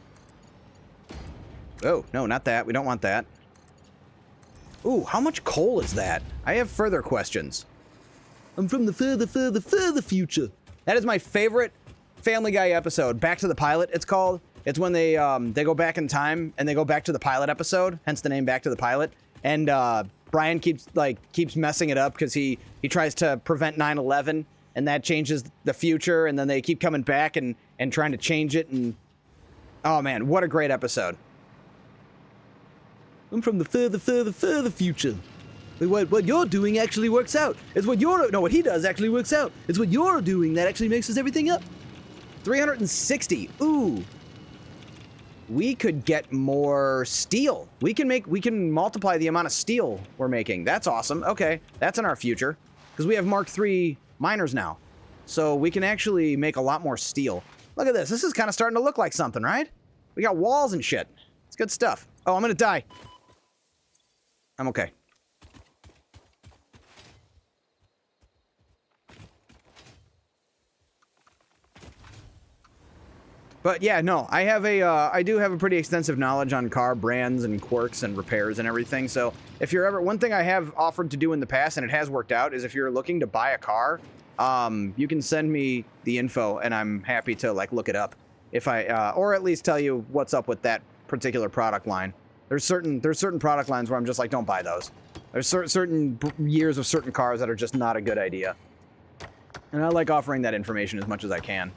Oh, no, not that. We don't want that. Ooh, how much coal is that? I have further questions. I'm from the further future. That is my favorite Family Guy episode. Back to the Pilot, it's called. It's when they go back in time, and they go back to the pilot episode, hence the name Back to the Pilot. And Brian keeps messing it up because he tries to prevent 9/11, and that changes the future, and then they keep coming back and trying to change it, and oh man, what a great episode. I'm from the further future. What you're doing actually works out. What he does actually works out. It's what you're doing that actually mixes everything up. 360. Ooh. We could get more steel. We can multiply the amount of steel we're making. That's awesome. Okay, that's in our future because we have Mark III miners now, so we can actually make a lot more steel. Look at this. This is kind of starting to look like something, right? We got walls and shit. It's good stuff. Oh, I'm gonna die. I'm okay. But yeah, no, I do have a pretty extensive knowledge on car brands and quirks and repairs and everything. So if you're one thing I have offered to do in the past, and it has worked out, is if you're looking to buy a car, you can send me the info, and I'm happy to like look it up if or at least tell you what's up with that particular product line. There's certain product lines where I'm just like, don't buy those. There's certain years of certain cars that are just not a good idea, and I like offering that information as much as I can.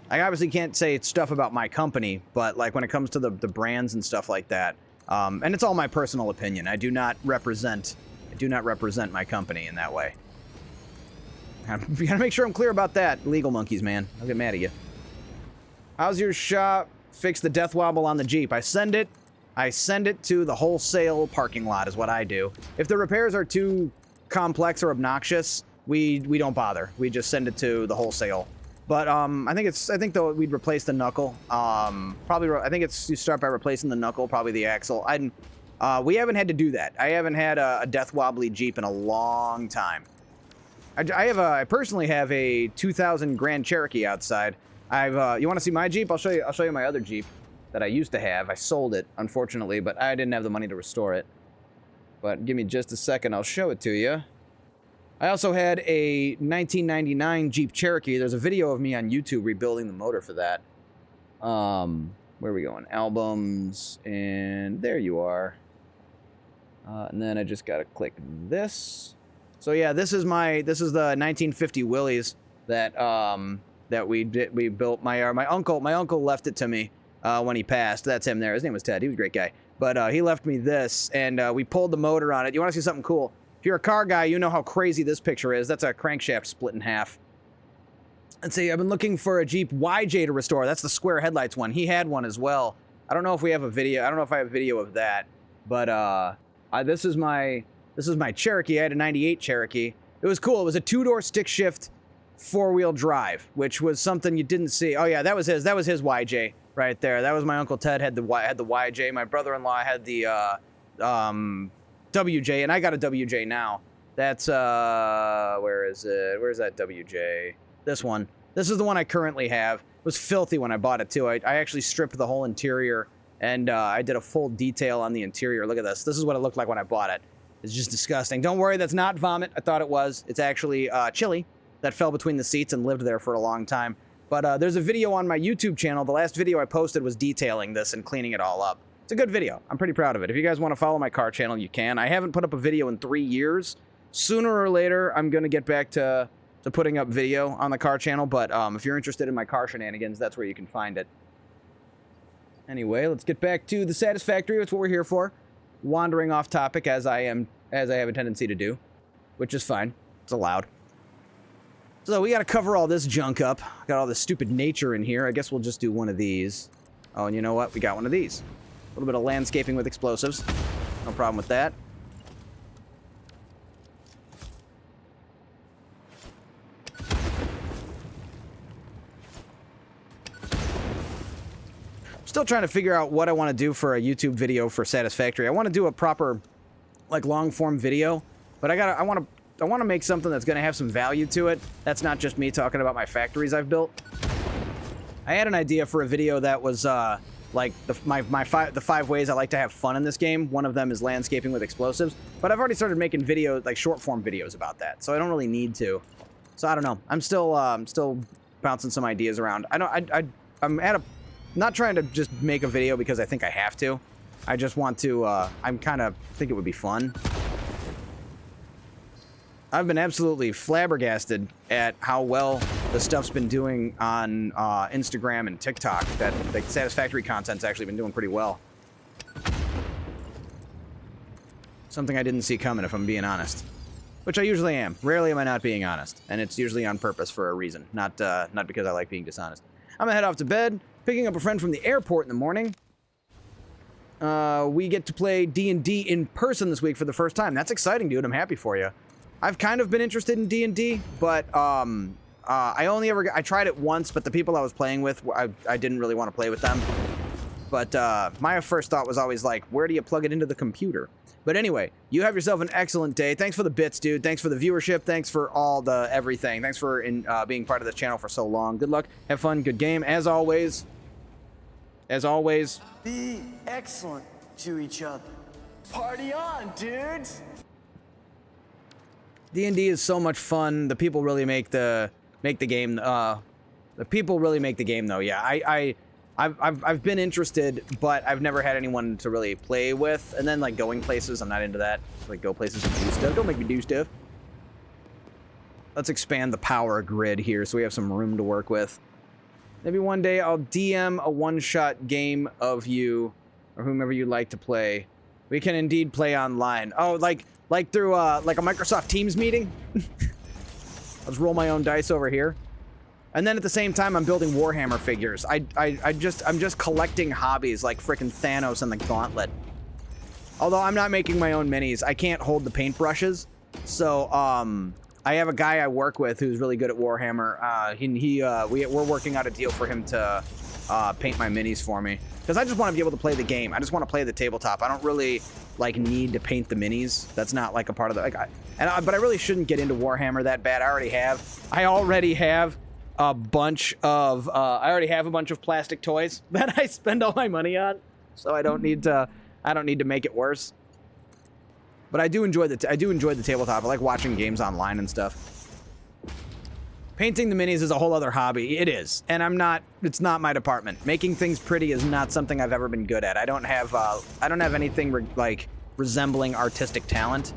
I obviously can't say stuff about my company, but like when it comes to the brands and stuff like that, and it's all my personal opinion. I do not represent my company in that way. You gotta make sure I'm clear about that. Legal monkeys, man. I'll get mad at you. How's your shop fix the death wobble on the Jeep? I send it to the wholesale parking lot is what I do. If the repairs are too complex or obnoxious, we don't bother. We just send it to the wholesale. But I think though we'd replace the knuckle. I think you start by replacing the knuckle, probably the axle. We haven't had to do that. I haven't had a death wobbly Jeep in a long time. I personally have a 2000 Grand Cherokee outside. You want to see my Jeep? I'll show you my other Jeep that I used to have. I sold it, unfortunately, but I didn't have the money to restore it. But give me just a second, I'll show it to you. I also had a 1999 Jeep Cherokee. There's a video of me on YouTube rebuilding the motor for that. Where are we going? Albums, and there you are. And then I just gotta click this. So yeah, this is the 1950 Willys that we built. My uncle left it to me when he passed. That's him there. His name was Ted. He was a great guy. But he left me this, and we pulled the motor on it. You want to see something cool? If you're a car guy, you know how crazy this picture is. That's a crankshaft split in half. Let's see, I've been looking for a Jeep YJ to restore. That's the square headlights one. He had one as well. I don't know if we have a video. I don't know if I have video of that. But this is my Cherokee. I had a 98 Cherokee. It was cool. It was a 2-door stick shift 4-wheel drive, which was something you didn't see. Oh yeah, that was his YJ right there. That was my Uncle Ted had the YJ. My brother-in-law had the WJ, and I got a WJ now. That's where is it? Where's that WJ? This one. This is the one I currently have. It was filthy when I bought it too. I actually stripped the whole interior, and I did a full detail on the interior. Look at this. This is what it looked like when I bought it. It's just disgusting. Don't worry, that's not vomit. I thought it was. It's actually chili that fell between the seats and lived there for a long time. But there's a video on my YouTube channel. The last video I posted was detailing this and cleaning it all up. It's a good video. I'm pretty proud of it. If you guys want to follow my car channel, you can. I haven't put up a video in 3 years. Sooner or later, I'm going to get back to putting up video on the car channel. But if you're interested in my car shenanigans, that's where you can find it. Anyway, let's get back to the Satisfactory. That's what we're here for. Wandering off topic as I have a tendency to do, which is fine. It's allowed. So we got to cover all this junk up. Got all this stupid nature in here. I guess we'll just do one of these. Oh, and you know what? We got one of these. A little bit of landscaping with explosives. No problem with that. Still trying to figure out what I want to do for a YouTube video for Satisfactory. I want to do a proper, like, long-form video, but I want to make something that's going to have some value to it. That's not just me talking about my factories I've built. I had an idea for a video that was like the 5 ways I like to have fun in this game. One of them is landscaping with explosives, but I've already started making videos, like short-form videos about that, so I don't really need to. So I don't know. I'm still bouncing some ideas around. I'm at a not trying to just make a video because I think I have to. I just want to, I'm kind of think it would be fun. I've been absolutely flabbergasted at how well the stuff's been doing on Instagram and TikTok. That the Satisfactory content's actually been doing pretty well. Something I didn't see coming, if I'm being honest. Which I usually am. Rarely am I not being honest. And it's usually on purpose for a reason. Not because I like being dishonest. I'm gonna head off to bed. Picking up a friend from the airport in the morning. We get to play D&D in person this week for the first time. That's exciting, dude. I'm happy for you. I've kind of been interested in D&D, but I tried it once, but the people I was playing with, I didn't really want to play with them. But my first thought was always like, where do you plug it into the computer? But anyway, you have yourself an excellent day. Thanks for the bits, dude. Thanks for the viewership. Thanks for all the everything. Thanks for being part of this channel for so long. Good luck. Have fun. Good game. As always, be excellent to each other. Party on, dudes! D&D is so much fun. The people really make the game. The people really make the game, though. Yeah, I've been interested, but I've never had anyone to really play with. And then like going places, I'm not into that. Like go places and do stuff. Don't make me do stuff. Let's expand the power grid here so we have some room to work with. Maybe one day I'll DM a one-shot game of you or whomever you'd like to play. We can indeed play online. Oh, like through like a Microsoft Teams meeting? I'll just roll my own dice over here. And then at the same time, I'm building Warhammer figures. I'm just collecting hobbies like frickin' Thanos and the Gauntlet. Although I'm not making my own minis. I can't hold the paintbrushes. So, I have a guy I work with who's really good at Warhammer. We're working out a deal for him to paint my minis for me. Because I just want to be able to play the game. I just want to play the tabletop. I don't really like need to paint the minis. That's not like a part of the but I really shouldn't get into Warhammer that bad. I already have a bunch of plastic toys that I spend all my money on. So I don't need to make it worse. But I do enjoy the tabletop. I like watching games online and stuff. Painting the minis is a whole other hobby. It is, and it's not my department. Making things pretty is not something I've ever been good at. I don't have anything like resembling artistic talent.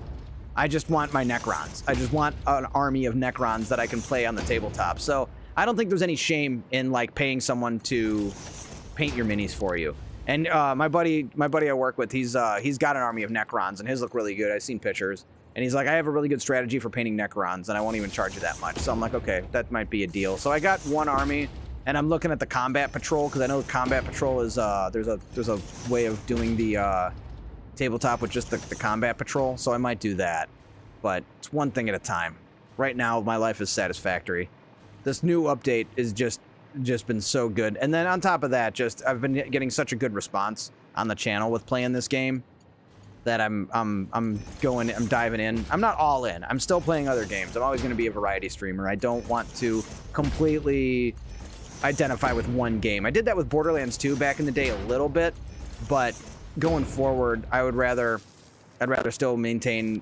I just want my Necrons. I just want an army of Necrons that I can play on the tabletop. So I don't think there's any shame in like paying someone to paint your minis for you. And my buddy I work with, he's got an army of Necrons, and his look really good. I've seen pictures. And he's like, I have a really good strategy for painting Necrons, and I won't even charge you that much. So I'm like, okay, that might be a deal. So I got one army, and I'm looking at the combat patrol, because I know the combat patrol is, there's a way of doing the tabletop with just the combat patrol, so I might do that. But it's one thing at a time. Right now, my life is Satisfactory. This new update is just been so good. And then on top of that, I've been getting such a good response on the channel with playing this game that I'm diving in. I'm not all in. I'm still playing other games. I'm always going to be a variety streamer. I don't want to completely identify with one game. I did that with Borderlands 2 back in the day a little bit, but going forward, I'd rather still maintain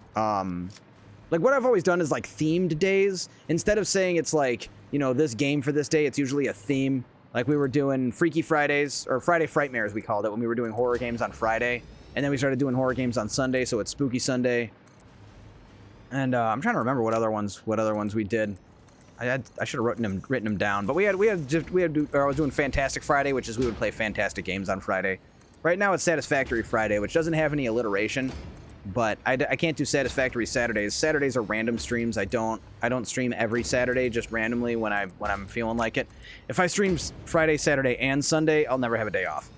like what I've always done is like themed days. Instead of saying it's like, you know, this game for this day, it's usually a theme. Like we were doing Freaky Fridays, or Friday Frightmares we called it, when we were doing horror games on Friday. And then we started doing horror games on Sunday, so it's Spooky Sunday. And I'm trying to remember what other ones we did. I should have written them down. But I was doing Fantastic Friday, which is we would play fantastic games on Friday. Right now it's Satisfactory Friday, which doesn't have any alliteration. But I can't do Satisfactory Saturdays. Saturdays are random streams. I don't stream every Saturday, just randomly when I'm feeling like it. If I stream Friday, Saturday, and Sunday, I'll never have a day off.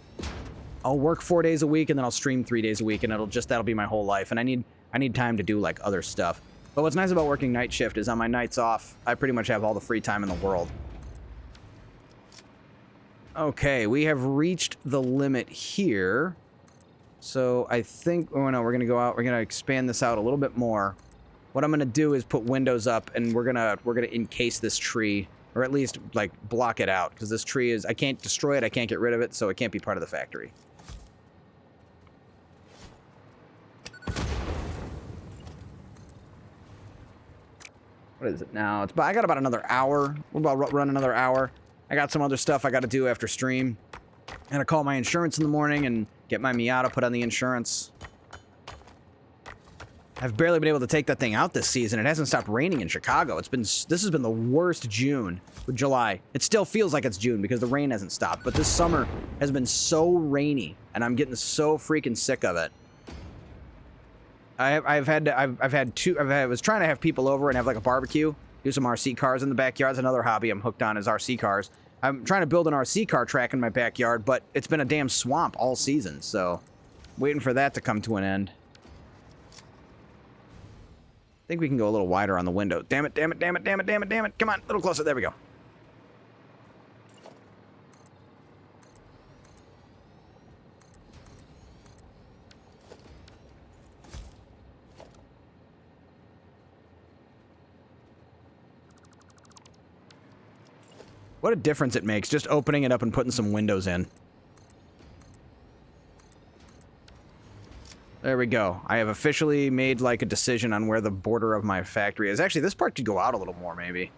I'll work 4 days a week, and then I'll stream 3 days a week, and that'll be my whole life. And I need time to do like other stuff. But what's nice about working night shift is on my nights off, I pretty much have all the free time in the world. Okay, we have reached the limit here. So I think, oh no, we're going to go out, we're going to expand this out a little bit more. What I'm going to do is put windows up, and we're going to encase this tree, or at least like block it out, because this tree is, I can't destroy it, I can't get rid of it, so it can't be part of the factory. What is it now? I got about another hour. We're about run another hour. I got some other stuff I got to do after stream. I gotta call my insurance in the morning and get my Miata put on the insurance. I've barely been able to take that thing out this season. It hasn't stopped raining in Chicago. This has been the worst June with July. It still feels like it's June because the rain hasn't stopped, but this summer has been so rainy, and I'm getting so freaking sick of it. I was trying to have people over and have like a barbecue, do some RC cars in the backyard. That's another hobby I'm hooked on, is RC cars. I'm trying to build an RC car track in my backyard, but it's been a damn swamp all season, so waiting for that to come to an end. I think we can go a little wider on the window. Damn it, damn it, damn it, damn it, damn it, damn it. Come on, a little closer. There we go. What a difference it makes, just opening it up and putting some windows in. There we go. I have officially made, like, a decision on where the border of my factory is. Actually, this part could go out a little more, maybe.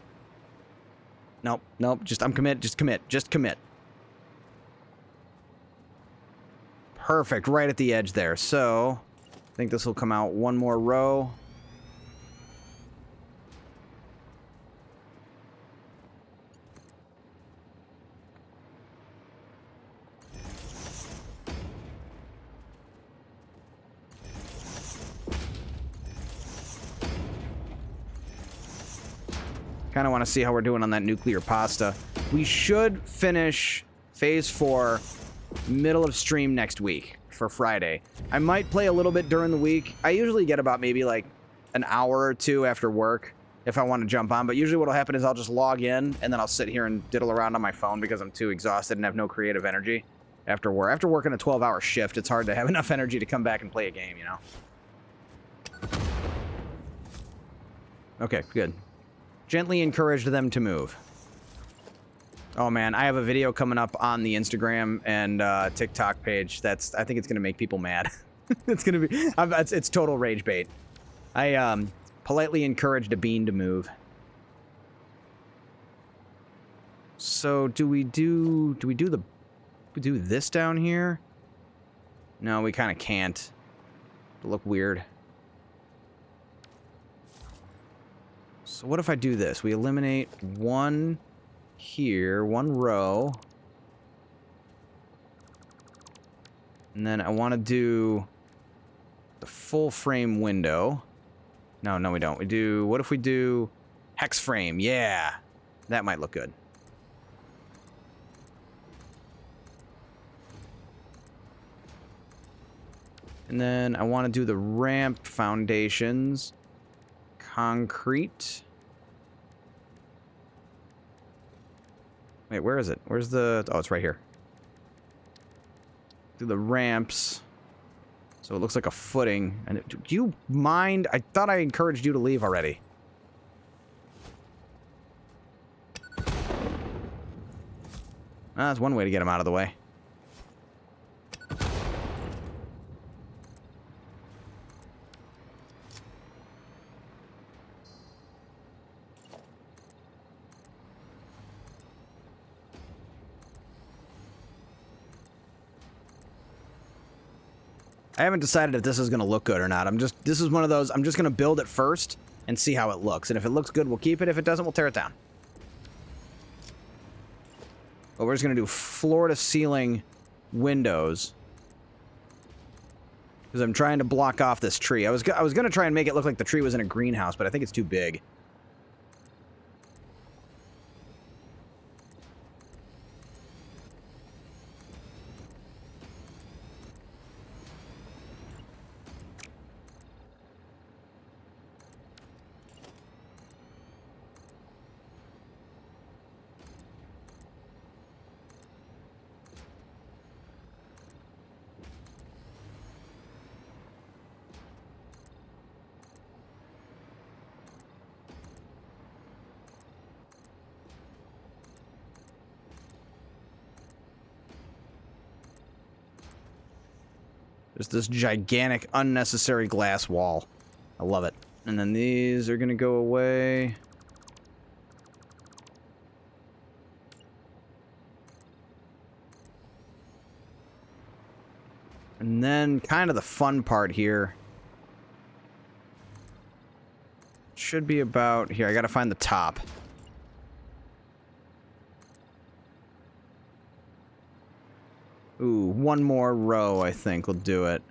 Nope, nope, I'm commit, just commit. Perfect, right at the edge there. So, I think this will come out one more row. Kind of want to see how we're doing on that nuclear pasta. We should finish Phase 4 middle of stream next week for Friday. I might play a little bit during the week. I usually get about maybe like an hour or two after work if I want to jump on. But usually what'll happen is I'll just log in and then I'll sit here and diddle around on my phone because I'm too exhausted and have no creative energy after work. After working a 12-hour shift, it's hard to have enough energy to come back and play a game, you know? Okay, good. Gently encourage them to move. Oh man, I have a video coming up on the Instagram and TikTok page. I think it's gonna make people mad. It's gonna be, it's total rage bait. I politely encouraged a bean to move. So do we do this down here? No, we kind of can't. It'll look weird. So what if I do this? We eliminate one here, one row. And then I want to do the full frame window. No, we don't. We do... What if we do hex frame? Yeah. That might look good. And then I want to do the ramp foundations. Concrete. Wait, where is it? Where's the... Oh, it's right here. Do the ramps. So it looks like a footing. And do you mind? I thought I encouraged you to leave already. That's one way to get him out of the way. I haven't decided if this is going to look good or not. This is one of those, I'm just going to build it first and see how it looks. And if it looks good, we'll keep it. If it doesn't, we'll tear it down. But we're just going to do floor-to-ceiling windows. Because I'm trying to block off this tree. I was going to try and make it look like the tree was in a greenhouse, but I think it's too big. There's this gigantic, unnecessary glass wall. I love it. And then these are going to go away. And then kind of the fun part here. Should be about... Here, I got to find the top. Ooh, one more row, I think, will do it.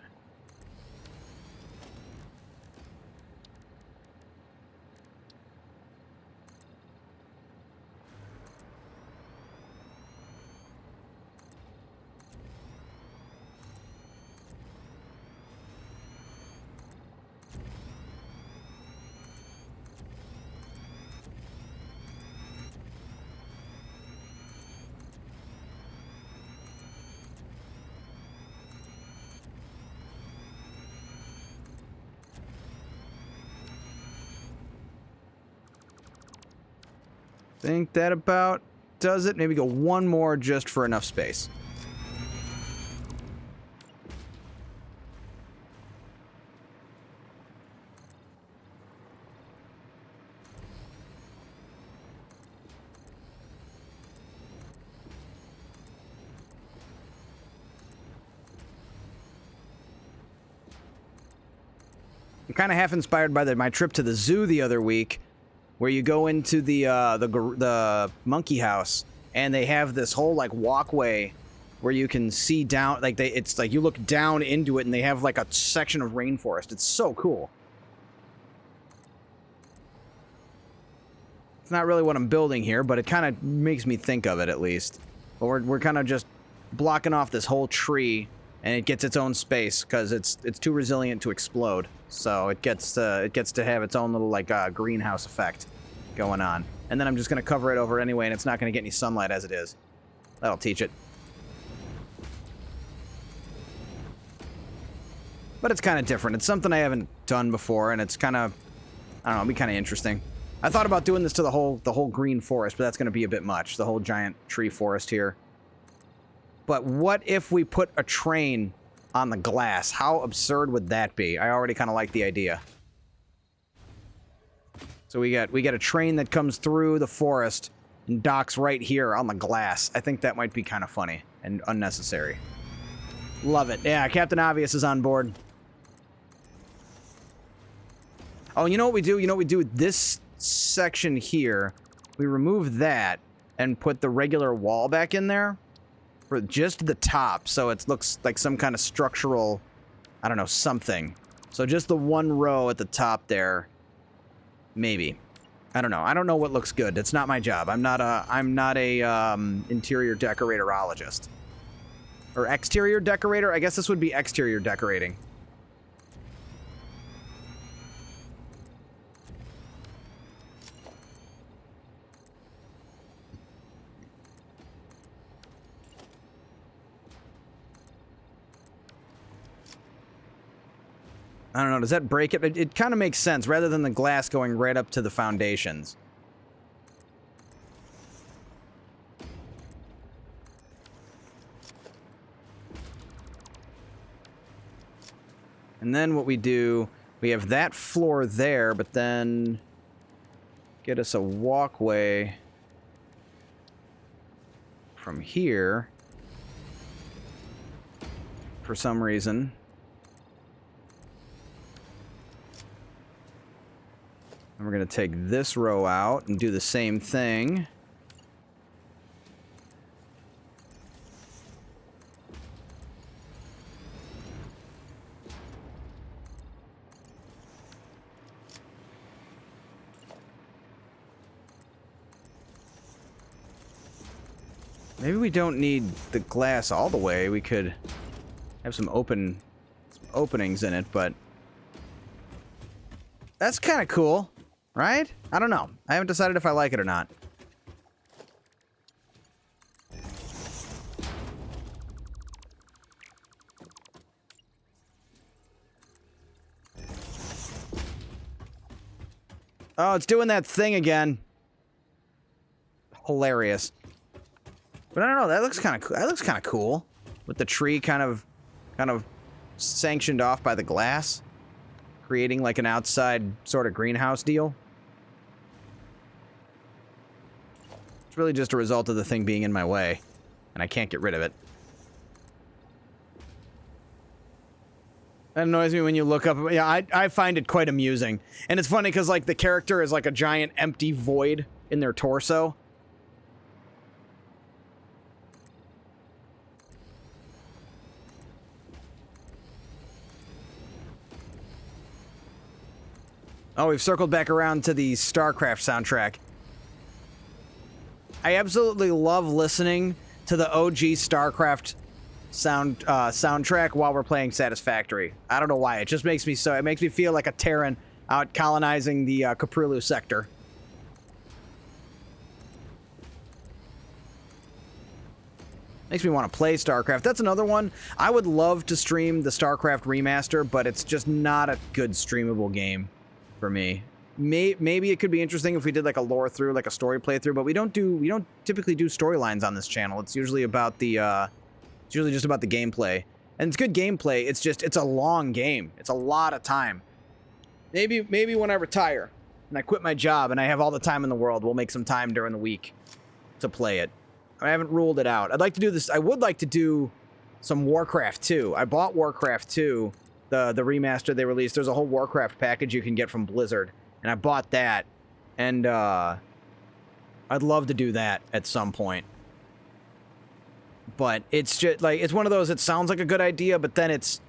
Think that about does it. Maybe go one more just for enough space. I'm kind of half inspired by my trip to the zoo the other week, where you go into the monkey house, and they have this whole like walkway where you can see down, like it's like you look down into it, and they have like a section of rainforest. It's so cool. It's not really what I'm building here, but it kind of makes me think of it at least. But we're kind of just blocking off this whole tree, and it gets its own space because it's too resilient to explode. So it gets to have its own little like greenhouse effect going on. And then I'm just gonna cover it over anyway, and it's not gonna get any sunlight as it is. That'll teach it. But it's kind of different. It's something I haven't done before, and it's kind of, I don't know, it'll be kind of interesting. I thought about doing this to the whole green forest, but that's gonna be a bit much. The whole giant tree forest here. But what if we put a train on the glass? How absurd would that be? I already kind of like the idea. So we got a train that comes through the forest and docks right here on the glass. I think that might be kind of funny and unnecessary. Love it. Yeah, Captain Obvious is on board. Oh, you know what we do? You know what we do with this section here? We remove that and put the regular wall back in there. For just the top, so it looks like some kind of structural, I don't know, something. So just the one row at the top there, Maybe. I don't know. I don't know what looks good. It's not my job. I'm not a interior decoratorologist. Or exterior decorator? I guess this would be exterior decorating. I don't know, does that break it? It kind of makes sense, rather than the glass going right up to the foundations. And then what we do, we have that floor there, but then get us a walkway from here for some reason. And we're going to take this row out and do the same thing. Maybe we don't need the glass all the way. We could have some openings in it, but that's kind of cool, right? I don't know. I haven't decided if I like it or not. Oh, it's doing that thing again. Hilarious. But I don't know, that looks kind of cool. That looks kind of cool, with the tree kind of sanctioned off by the glass, creating like an outside sort of greenhouse deal. It's really just a result of the thing being in my way, and I can't get rid of it. That annoys me when you look up. Yeah, I find it quite amusing, and it's funny because like the character is like a giant empty void in their torso. Oh, we've circled back around to the StarCraft soundtrack. I absolutely love listening to the OG StarCraft soundtrack while we're playing Satisfactory. I don't know why. It just makes me so. It makes me feel like a Terran out colonizing the Caprilu sector. Makes me want to play StarCraft. That's another one. I would love to stream the StarCraft remaster, but it's just not a good streamable game for me. Maybe it could be interesting if we did like a lore through, like a story playthrough, but we don't typically do storylines on this channel. It's usually about the it's usually just about the gameplay. And it's good gameplay. It's just it's a long game. It's a lot of time. Maybe when I retire and I quit my job and I have all the time in the world, we'll make some time during the week to play it. I haven't ruled it out. I'd like to do this. I would like to do some Warcraft 2. I bought Warcraft 2. The remaster they released. There's a whole Warcraft package you can get from Blizzard, and I bought that, and I'd love to do that at some point. But it's just like it's one of those. It sounds like a good idea, but then it's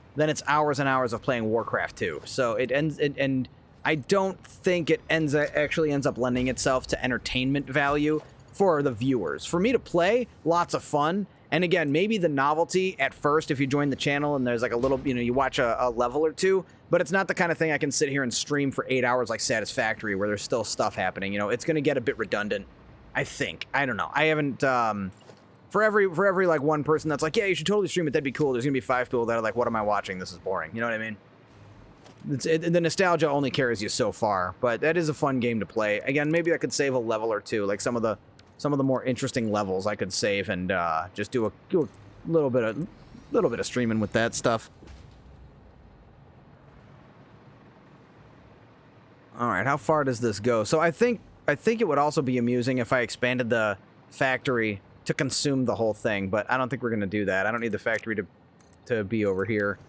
hours and hours of playing Warcraft 2. So it ends, and I don't think it actually ends up lending itself to entertainment value for the viewers. For me to play, lots of fun. And again, maybe the novelty at first if you join the channel and there's like a little, you watch a level or two, but it's not the kind of thing I can sit here and stream for 8 hours like Satisfactory where there's still stuff happening. It's going to get a bit redundant, I think. I don't know. I haven't, for every like one person that's like, yeah, you should totally stream it, that'd be cool. There's going to be 5 people that are like, what am I watching? This is boring. You know what I mean? The nostalgia only carries you so far, but that is a fun game to play. Again, maybe I could save a level or two, like some of the more interesting levels I could save and just do a little bit of streaming with that stuff. All right, how far does this go? So I think it would also be amusing if I expanded the factory to consume the whole thing, but I don't think we're going to do that. I don't need the factory to be over here.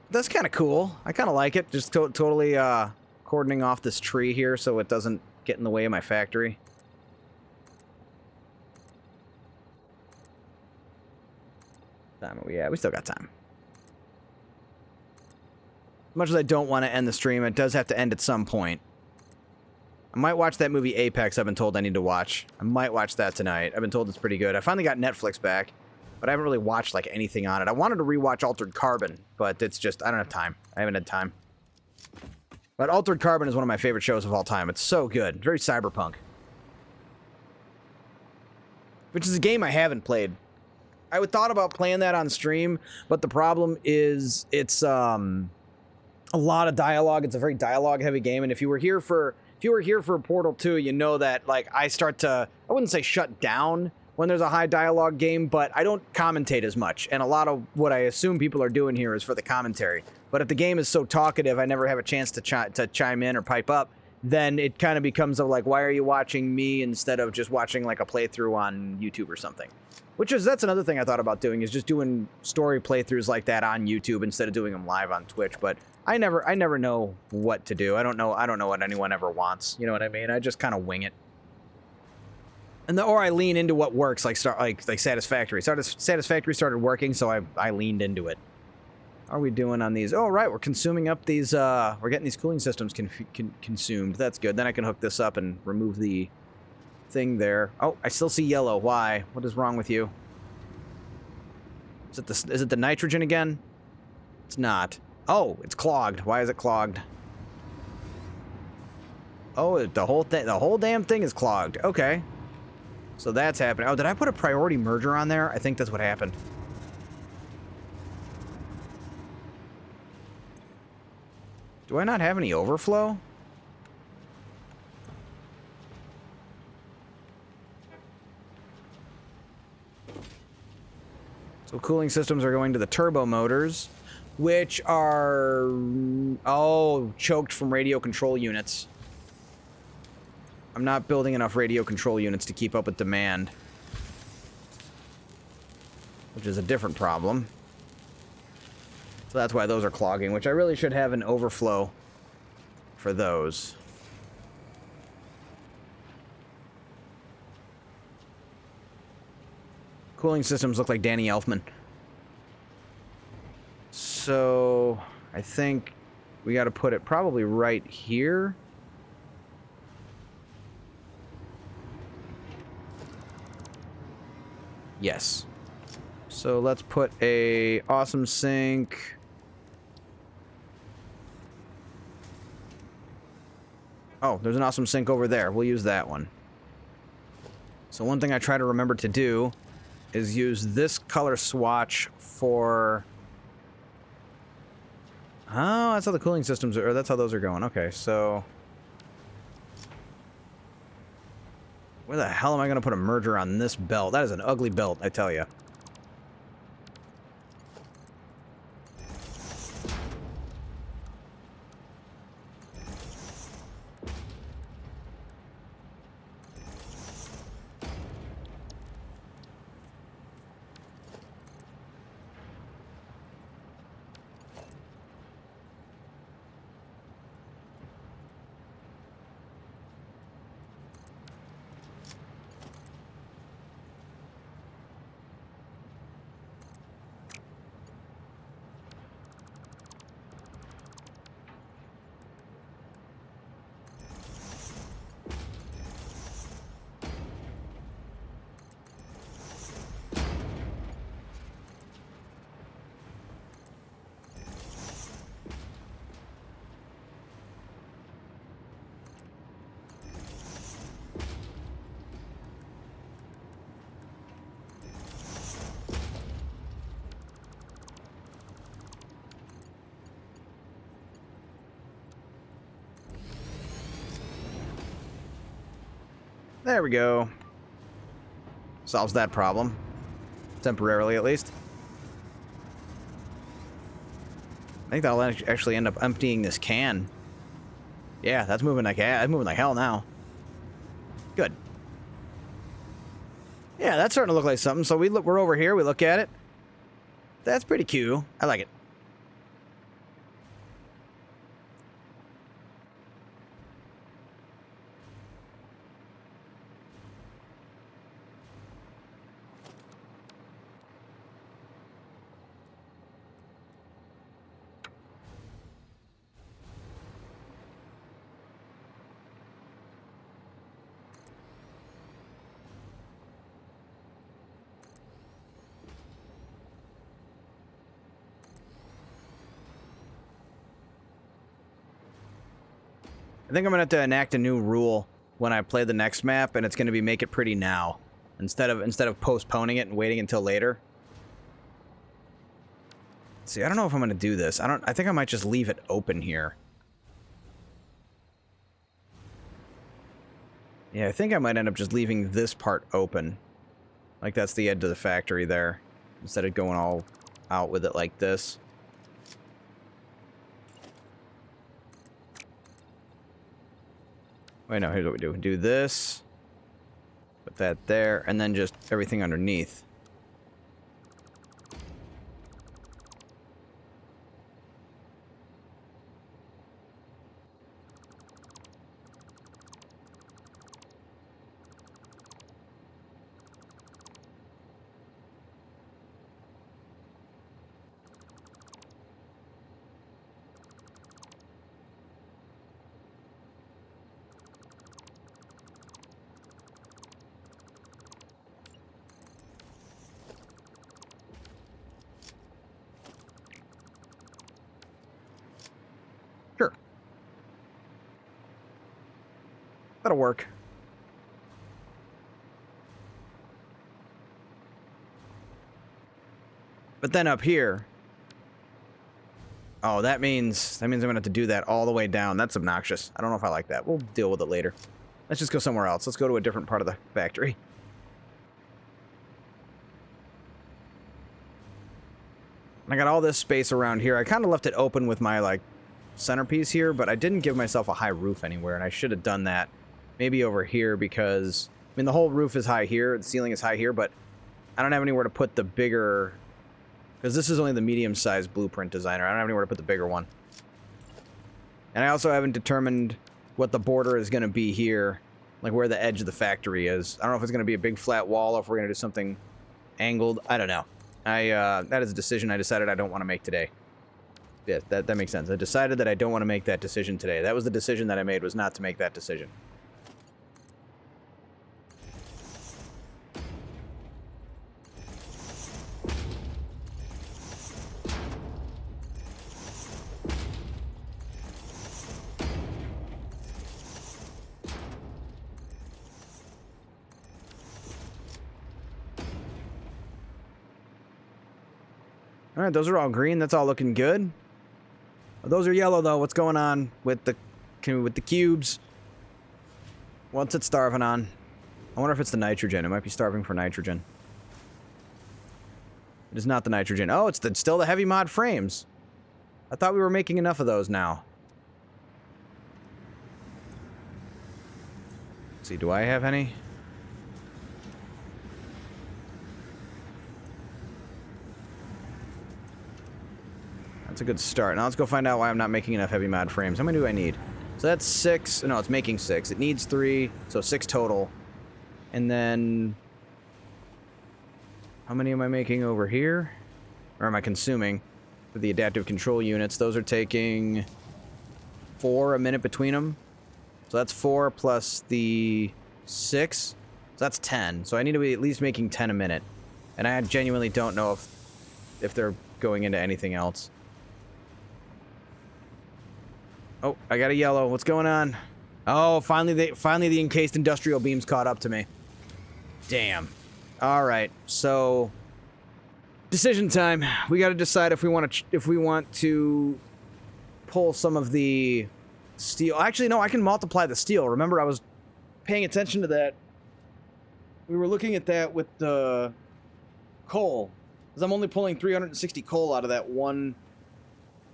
That's kind of cool. I kind of like it. Just totally cordoning off this tree here so it doesn't get in the way of my factory. Time are we at? We still got time. much as I don't want to end the stream, it does have to end at some point. I might watch that movie Apex I've been told I need to watch. I might watch that tonight. I've been told it's pretty good. I finally got Netflix back, but I haven't really watched, like, anything on it. I wanted to rewatch Altered Carbon, but it's just, I don't have time. I haven't had time. But Altered Carbon is one of my favorite shows of all time. It's so good. Very cyberpunk. Which is a game I haven't played. I thought about playing that on stream, but the problem is it's a lot of dialogue. It's a very dialogue-heavy game, and if you were here for Portal 2, you know that, like, I start to, I wouldn't say shut down when there's a high dialogue game, but I don't commentate as much, and a lot of what I assume people are doing here is for the commentary. But if the game is so talkative, I never have a chance to chime in or pipe up, then it kind of becomes of like, why are you watching me instead of just watching like a playthrough on YouTube or something? That's another thing I thought about doing, is just doing story playthroughs like that on YouTube instead of doing them live on Twitch. But I never know what to do. I don't know what anyone ever wants. You know what I mean? I just kind of wing it. Or I lean into what works, like Satisfactory. Satisfactory started working, so I leaned into it. How are we doing on these? Oh, right, we're consuming up these, we're getting these cooling systems consumed. That's good. Then I can hook this up and remove the thing there. Oh, I still see yellow. Why? What is wrong with you? Is it the nitrogen again? It's not. Oh, it's clogged. Why is it clogged? Oh, the whole damn thing is clogged. Okay. So that's happening. Oh, did I put a priority merger on there? I think that's what happened. Do I not have any overflow? So cooling systems are going to the turbo motors, which are, choked from radio control units. I'm not building enough radio control units to keep up with demand, which is a different problem. So that's why those are clogging, which I really should have an overflow for those. Cooling systems look like Danny Elfman. So I think we got to put it probably right here. Yes. So let's put a awesome sink. Oh, there's an awesome sink over there. We'll use that one. So one thing I try to remember to do is use this color swatch for... Oh, that's how the cooling systems are, or that's how those are going. Okay, so... Where the hell am I going to put a merger on this belt? That is an ugly belt, I tell you. There we go. Solves that problem. Temporarily, at least. I think that'll actually end up emptying this can. Yeah, that's moving like hell now. Good. Yeah, that's starting to look like something. So we're over here. We look at it. That's pretty cool. I like it. I think I'm gonna have to enact a new rule when I play the next map, and it's gonna be make it pretty now instead of postponing it and waiting until later. See, I don't know if I'm gonna do this. I think I might just leave it open here. Yeah, I think I might end up just leaving this part open. Like that's the edge of the factory there. Instead of going all out with it like this. Wait, no, here's what we do. Do this. Put that there, and then just everything underneath. Sure. That'll work. But then up here... Oh, that means I'm gonna have to do that all the way down. That's obnoxious. I don't know if I like that. We'll deal with it later. Let's just go somewhere else. Let's go to a different part of the factory. I got all this space around here. I kind of left it open with my, like, centerpiece here, but I didn't give myself a high roof anywhere, and I should have done that maybe over here because, I mean, the whole roof is high here, the ceiling is high here, but I don't have anywhere to put the bigger, because this is only the medium-sized blueprint designer. I don't have anywhere to put the bigger one. And I also haven't determined what the border is going to be here, like where the edge of the factory is. I don't know if it's going to be a big flat wall or if we're going to do something angled. I don't know. That is a decision I decided I don't want to make today. Yeah, that makes sense. I decided that I don't want to make that decision today. That was the decision that I made, was not to make that decision. All right, those are all green. That's all looking good. Those are yellow, though. What's going on with the cubes? What's it starving on? I wonder if it's the nitrogen. It might be starving for nitrogen. It is not the nitrogen. Oh, it's still the heavy mod frames. I thought we were making enough of those now. Let's see, do I have any? That's a good start. Now let's go find out why I'm not making enough heavy mod frames. How many do I need? So that's 6. No, it's making 6. It needs 3, so 6 total. And then... how many am I making over here? Or am I consuming? For the adaptive control units, those are taking 4 a minute between them. So that's 4 plus the 6. So that's 10. So I need to be at least making 10 a minute. And I genuinely don't know if they're going into anything else. Oh, I got a yellow. What's going on? Oh, finally the encased industrial beams caught up to me. Damn. All right. So decision time. We got to decide if we want to pull some of the steel. Actually, no, I can multiply the steel. Remember, I was paying attention to that. We were looking at that with the coal, because I'm only pulling 360 coal out of that one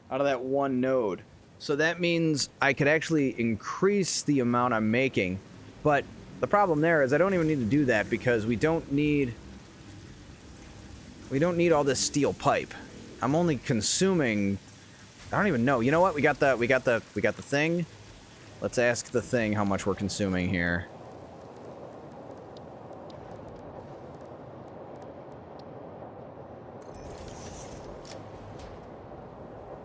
node. So that means I could actually increase the amount I'm making. But the problem there is I don't even need to do that because we don't need all this steel pipe. I'm only consuming, I don't even know. You know what? We got the thing. Let's ask the thing how much we're consuming here.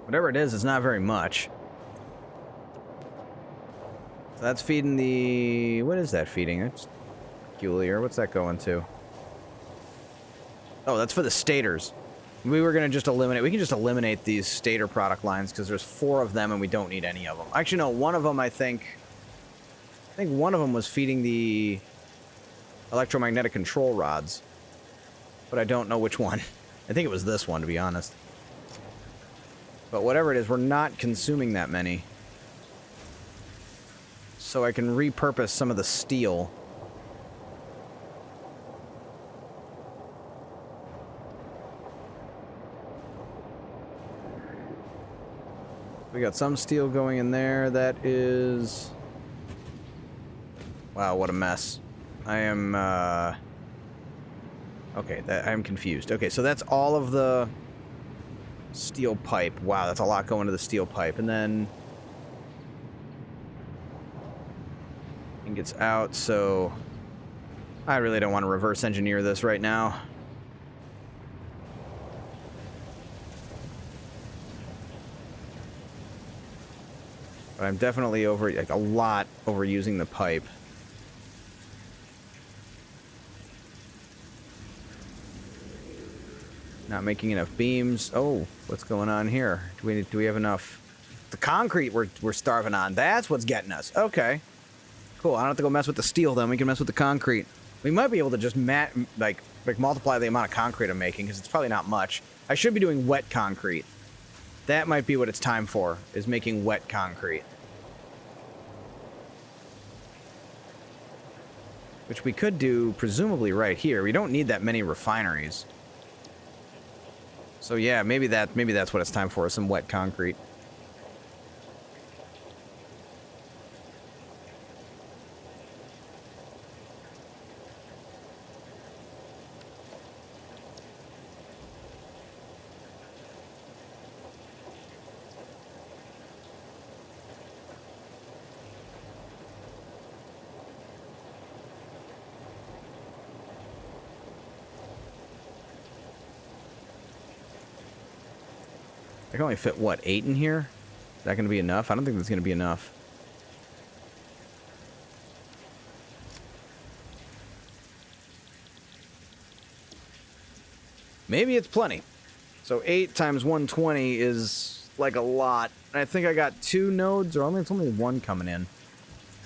Whatever it is, it's not very much. So that's feeding the... what is that feeding? It's peculiar. What's that going to? Oh, that's for the stators. We were going to just eliminate... We can just eliminate these stator product lines because there's 4 of them and we don't need any of them. Actually, no, one of them, I think one of them was feeding the electromagnetic control rods. But I don't know which one. I think it was this one, to be honest. But whatever it is, we're not consuming that many. So I can repurpose some of the steel. We got some steel going in there. That is... Wow, what a mess. I am, Okay, I'm confused. Okay, so that's all of the steel pipe. Wow, that's a lot going to the steel pipe. And then... It gets out, so... I really don't want to reverse engineer this right now. But I'm definitely like, a lot overusing the pipe. Not making enough beams. Oh, what's going on here? Do we have enough? The concrete we're starving on. That's what's getting us. Okay. Cool. I don't have to go mess with the steel then. We can mess with the concrete. We might be able to just like multiply the amount of concrete I'm making because it's probably not much. I should be doing wet concrete. That might be what it's time for, is making wet concrete. Which we could do, presumably, right here. We don't need that many refineries. So yeah, maybe that's what it's time for, some wet concrete. I can only fit, what, 8 in here? Is that going to be enough? I don't think that's going to be enough. Maybe it's plenty. So 8 times 120 is like a lot. I think I got 2 nodes, or it's only 1 coming in.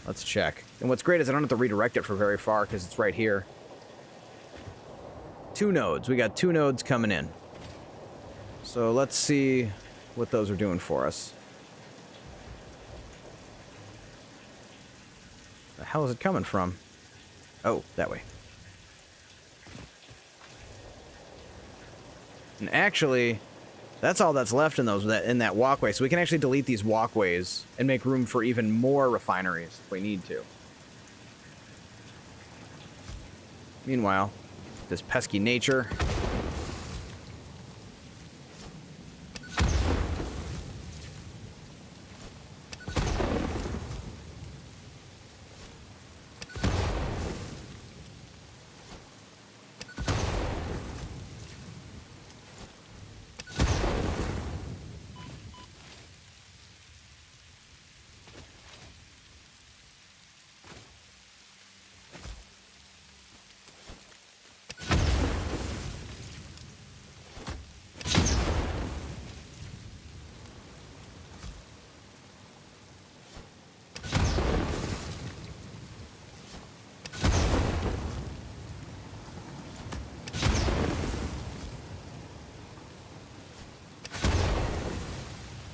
Let's check. And what's great is I don't have to redirect it for very far because it's right here. 2 nodes. We got 2 nodes coming in. So let's see what those are doing for us. The hell is it coming from? Oh, that way. And actually, that's all that's left in in that walkway. So we can actually delete these walkways and make room for even more refineries if we need to. Meanwhile, this pesky nature.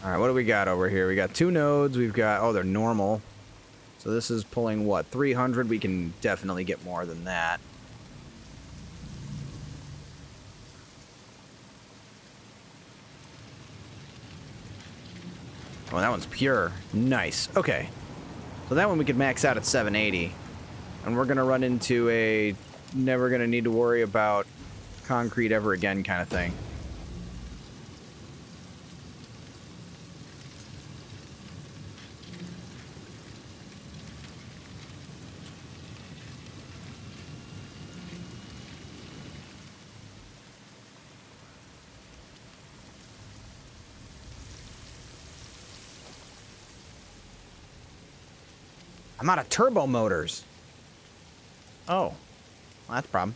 Alright, what do we got over here? We got 2 nodes. We've got... Oh, they're normal. So this is pulling, what, 300? We can definitely get more than that. Oh, that one's pure. Nice. Okay. So that one we could max out at 780. And we're going to run into a never going to need to worry about concrete ever again kind of thing. I'm out of turbo motors. Oh. Well, that's a problem.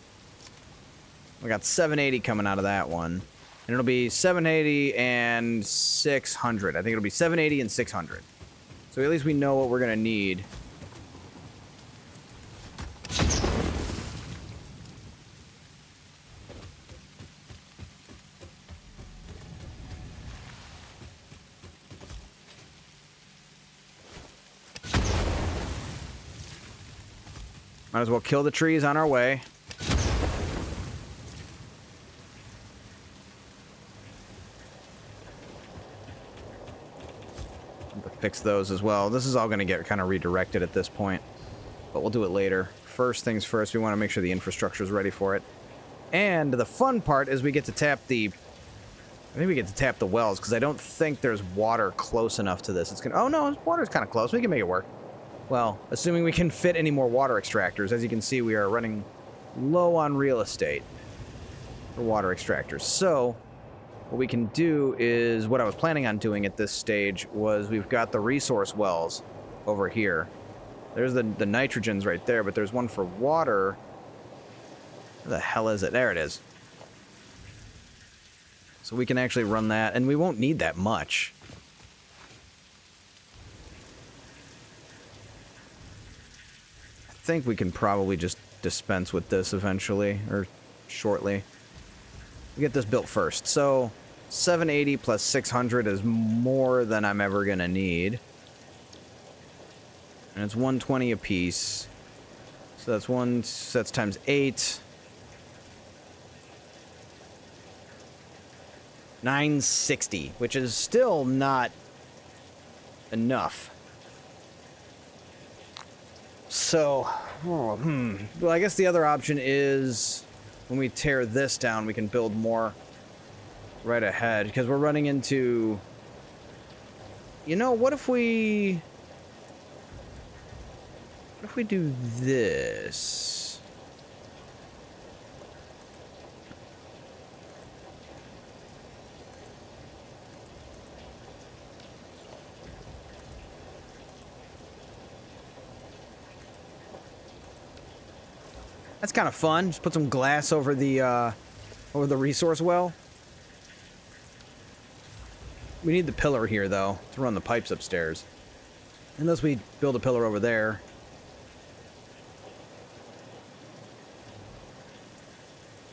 We got 780 coming out of that one. And it'll be 780 and 600. I think it'll be 780 and 600. So at least we know what we're going to need. Might as well kill the trees on our way. Fix those as well. This is all going to get kind of redirected at this point, but we'll do it later. First things first, we want to make sure the infrastructure is ready for it. And the fun part is we get to tap the... I think we get to tap the wells, because I don't think there's water close enough to this. It's gonna... Oh, no, water's kind of close. We can make it work. Well, assuming we can fit any more water extractors. As you can see, we are running low on real estate for water extractors. So, what we can do is, what I was planning on doing at this stage was we've got the resource wells over here. There's the nitrogens right there, but there's one for water. Where the hell is it? There it is. So we can actually run that, and we won't need that much. I think we can probably just dispense with this eventually, or shortly. We get this built first. So 780 plus 600 is more than I'm ever gonna need. And it's 120 a piece. So that's times 8. 960, which is still not enough. So, well, I guess the other option is when we tear this down, we can build more right ahead, because we're running into... You know, what if we do this? That's kind of fun. Just put some glass over the resource well. We need the pillar here, though, to run the pipes upstairs. Unless we build a pillar over there.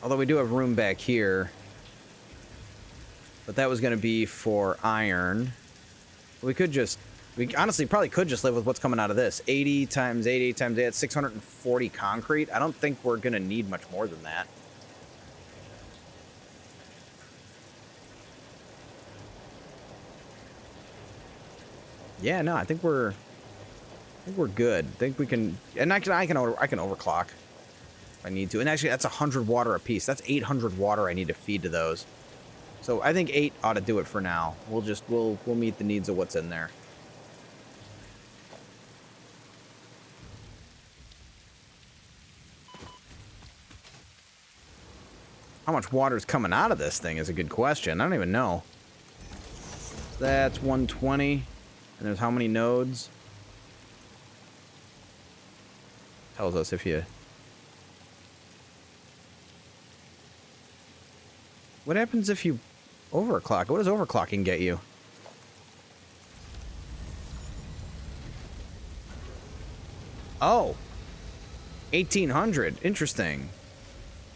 Although we do have room back here. But that was going to be for iron. We could just... We honestly probably could just live with what's coming out of this. 80 times 80 times 8, 640 concrete. I don't think we're going to need much more than that. Yeah, no, I think we're good. I think we can, and I can overclock if I need to. And actually, that's 100 water apiece. That's 800 water I need to feed to those. So I think 8 ought to do it for now. We'll meet the needs of what's in there. How much water is coming out of this thing is a good question. I don't even know. That's 120. And there's how many nodes? Tells us if you... What happens if you overclock? What does overclocking get you? Oh. 1800. Interesting.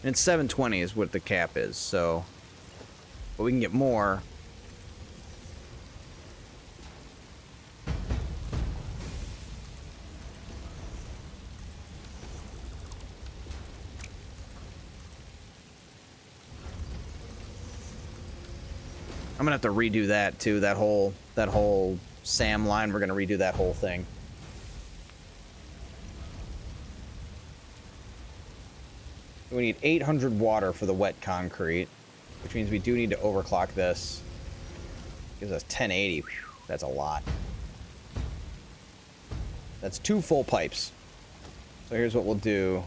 And it's 720 is what the cap is, so... But we can get more. I'm gonna have to redo that too, that whole SAM line. We're gonna redo that whole thing. We need 800 water for the wet concrete, which means we do need to overclock this. Gives us 1080. Whew, that's a lot. That's 2 full pipes. So here's what we'll do.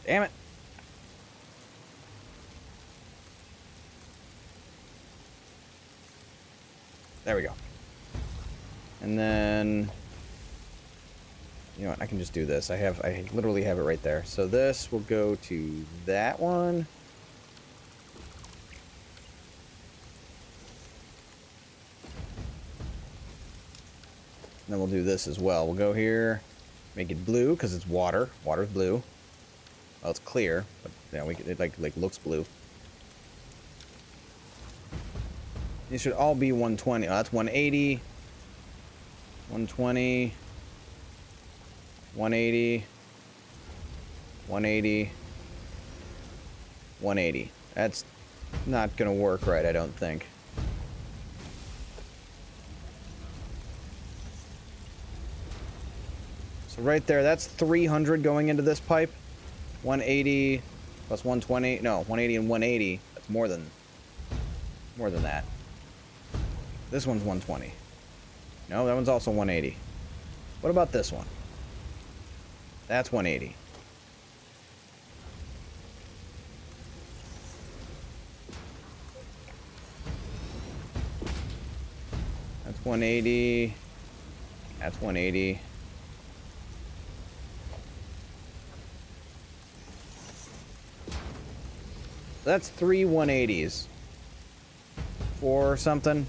Damn it. There we go. And then, you know what, I can just do this. I literally have it right there. So this will go to that one. And then we'll do this as well. We'll go here, make it blue because it's water. Water's blue. Well, it's clear, but yeah, it like looks blue. These should all be 120. Oh, that's 180. 120. 180. 180. 180. That's not gonna work right, I don't think. So right there, that's 300 going into this pipe. 180 plus 120. No, 180 and 180. That's more than that. This one's 120. No, that one's also 180. What about this one? That's 180. That's 180. That's 180. That's 3 180s. 4 something.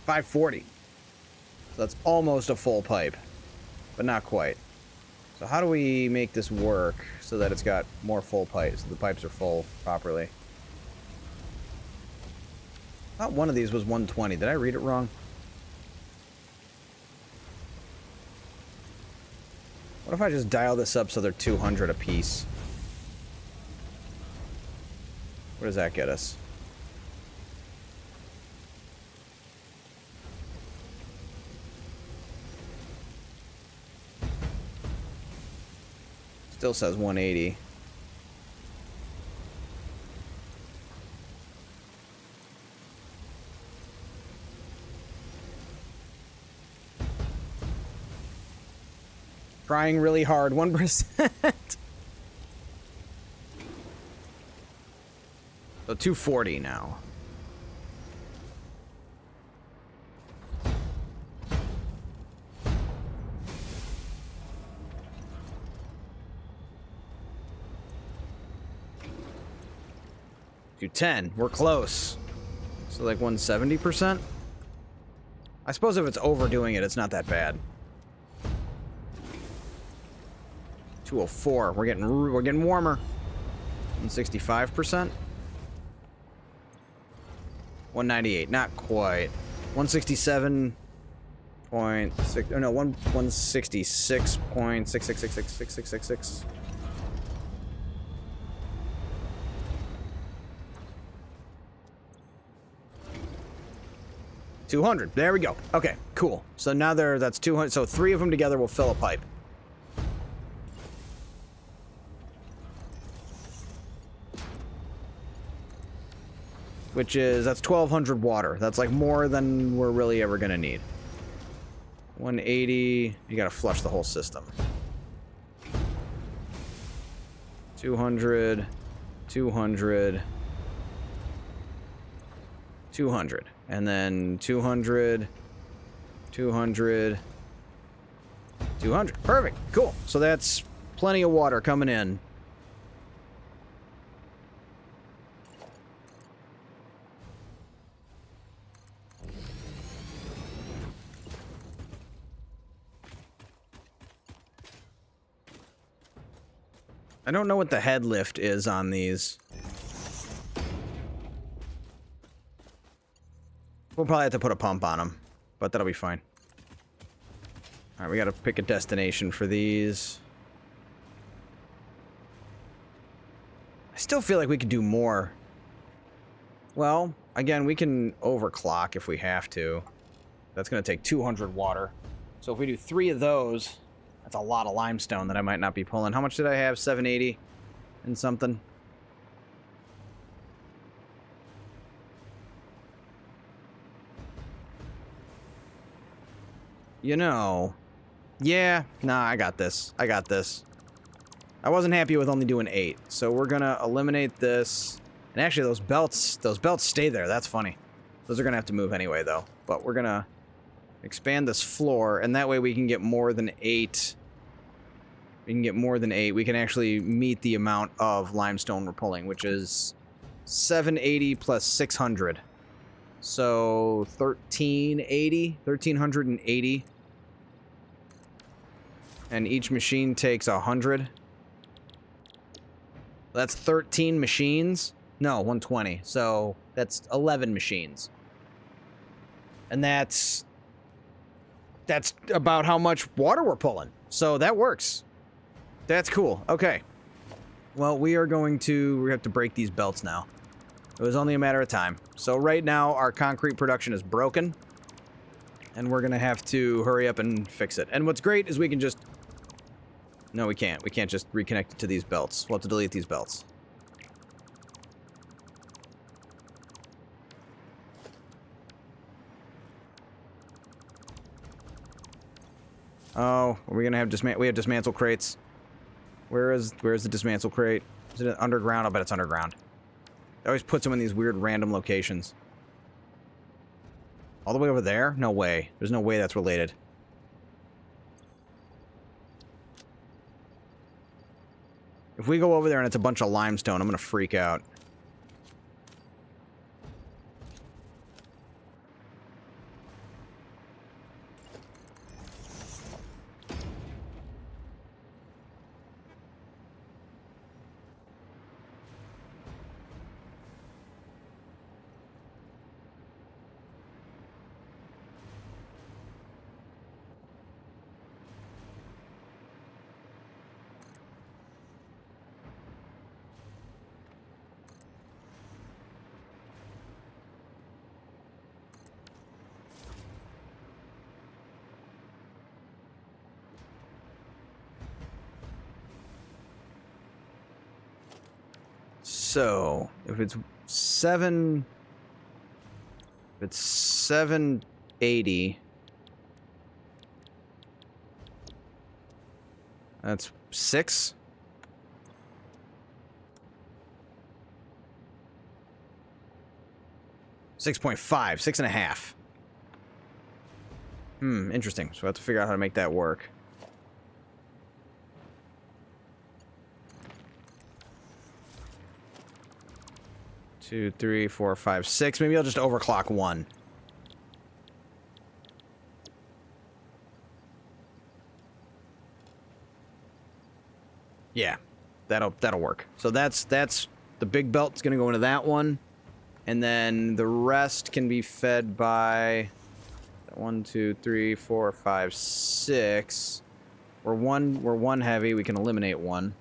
$540. So that's almost a full pipe, but not quite. So how do we make this work so that it's got more full pipes, so the pipes are full properly? I thought one of these was 120. Did I read it wrong? What if I just dial this up so they're 200 apiece? What does that get us? Still says 180. Trying really hard, 1%. So 240 now. To 10. We're close. So like 170%? I suppose if it's overdoing it, it's not that bad. 204. We're getting warmer. 165%. 198. Not quite. 167.6. Oh no, 166.666666666. 200. There we go. Okay, cool. So now that's 200. So 3 of them together will fill a pipe. Which is, that's 1,200 water. That's like more than we're really ever gonna need. 180. You gotta flush the whole system. 200. 200. 200. And then 200. 200. 200. Perfect. Cool. So that's plenty of water coming in. I don't know what the head lift is on these. We'll probably have to put a pump on them, but that'll be fine. Alright, we gotta pick a destination for these. I still feel like we could do more. Well, again, we can overclock if we have to. That's gonna take 200 water. So if we do 3 of those... That's a lot of limestone that I might not be pulling. How much did I have? 780 and something. You know, Yeah, nah, I got this. I got this. I wasn't happy with only doing 8, so we're gonna eliminate this. And actually, those belts stay there. That's funny. Those are gonna have to move anyway, though. But we're gonna expand this floor, and that way we can get more than 8. We can get more than 8. We can actually meet the amount of limestone we're pulling, which is 780 plus 600. So 1380. And each machine takes 100. That's 13 machines. No, 120. So that's 11 machines. And that's about how much water we're pulling. So that works. That's cool. Okay. Well, we have to break these belts now. It was only a matter of time. So right now, our concrete production is broken. And we're going to have to hurry up and fix it. And what's great is we can just... No, we can't. We can't just reconnect it to these belts. We'll have to delete these belts. Oh, are we going to have we have dismantle crates. Where's the dismantle crate? Is it underground? I'll bet it's underground. It always puts them in these weird random locations. All the way over there? No way. There's no way that's related. If we go over there and it's a bunch of limestone, I'm gonna freak out. So, if it's 780, that's 6. $6.5, 6.5. Interesting. So I have to figure out how to make that work. Two, 3, 4, 5, 6. Maybe I'll just overclock 1. Yeah, that'll work. So that's the big belt's gonna go into that one, and then the rest can be fed by 1, 2, 3, 4, 5, 6. We're one heavy. We can eliminate 1.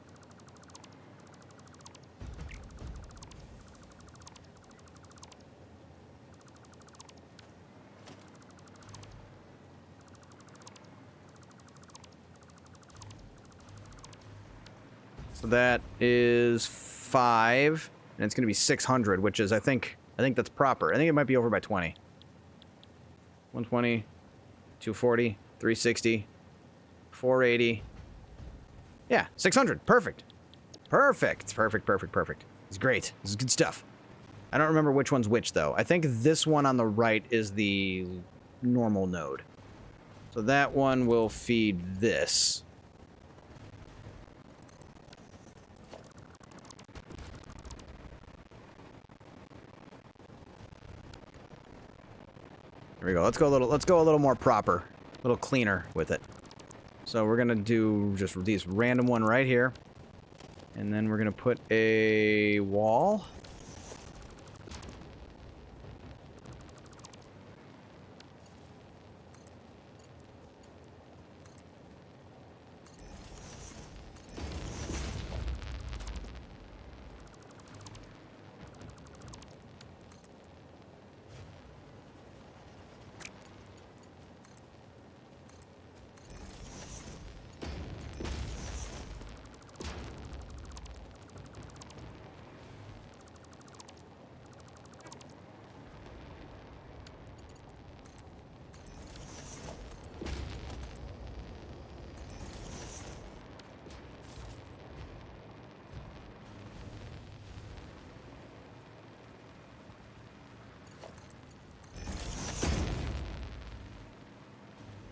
So that is 5, and it's going to be 600, which is, I think that's proper. I think it might be over by 20. 120, 240, 360, 480. Yeah, 600. Perfect. Perfect. It's great. This is good stuff. I don't remember which one's which, though. I think this one on the right is the normal node. So that one will feed this. There we go. Let's go a little more proper, a little cleaner with it. So we're gonna do just these random one right here, and then we're gonna put a wall.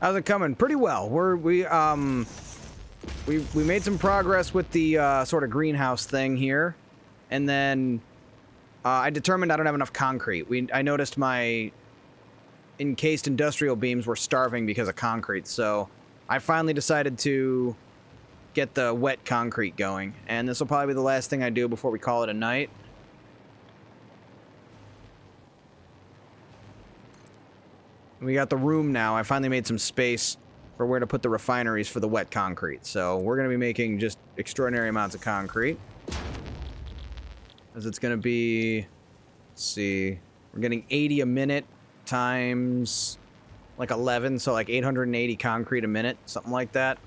How's it coming? Pretty well. We made some progress with the sort of greenhouse thing here, and then I determined I don't have enough concrete. I noticed my encased industrial beams were starving because of concrete, so I finally decided to get the wet concrete going, and this will probably be the last thing I do before we call it a night. We got the room now. I finally made some space for where to put the refineries for the wet concrete. So we're going to be making just extraordinary amounts of concrete. As it's going to be, let's see, we're getting 80 a minute times like 11, so like 880 concrete a minute, something like that.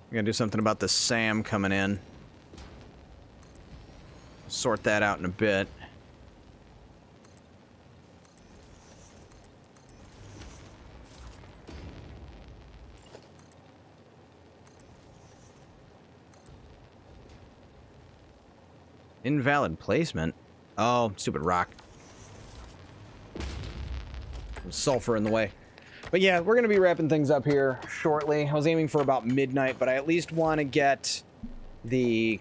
I'm gonna do something about the SAM coming in. Sort that out in a bit. Invalid placement? Oh, stupid rock. Sulfur in the way. But yeah, we're going to be wrapping things up here shortly. I was aiming for about midnight, but I at least want to get the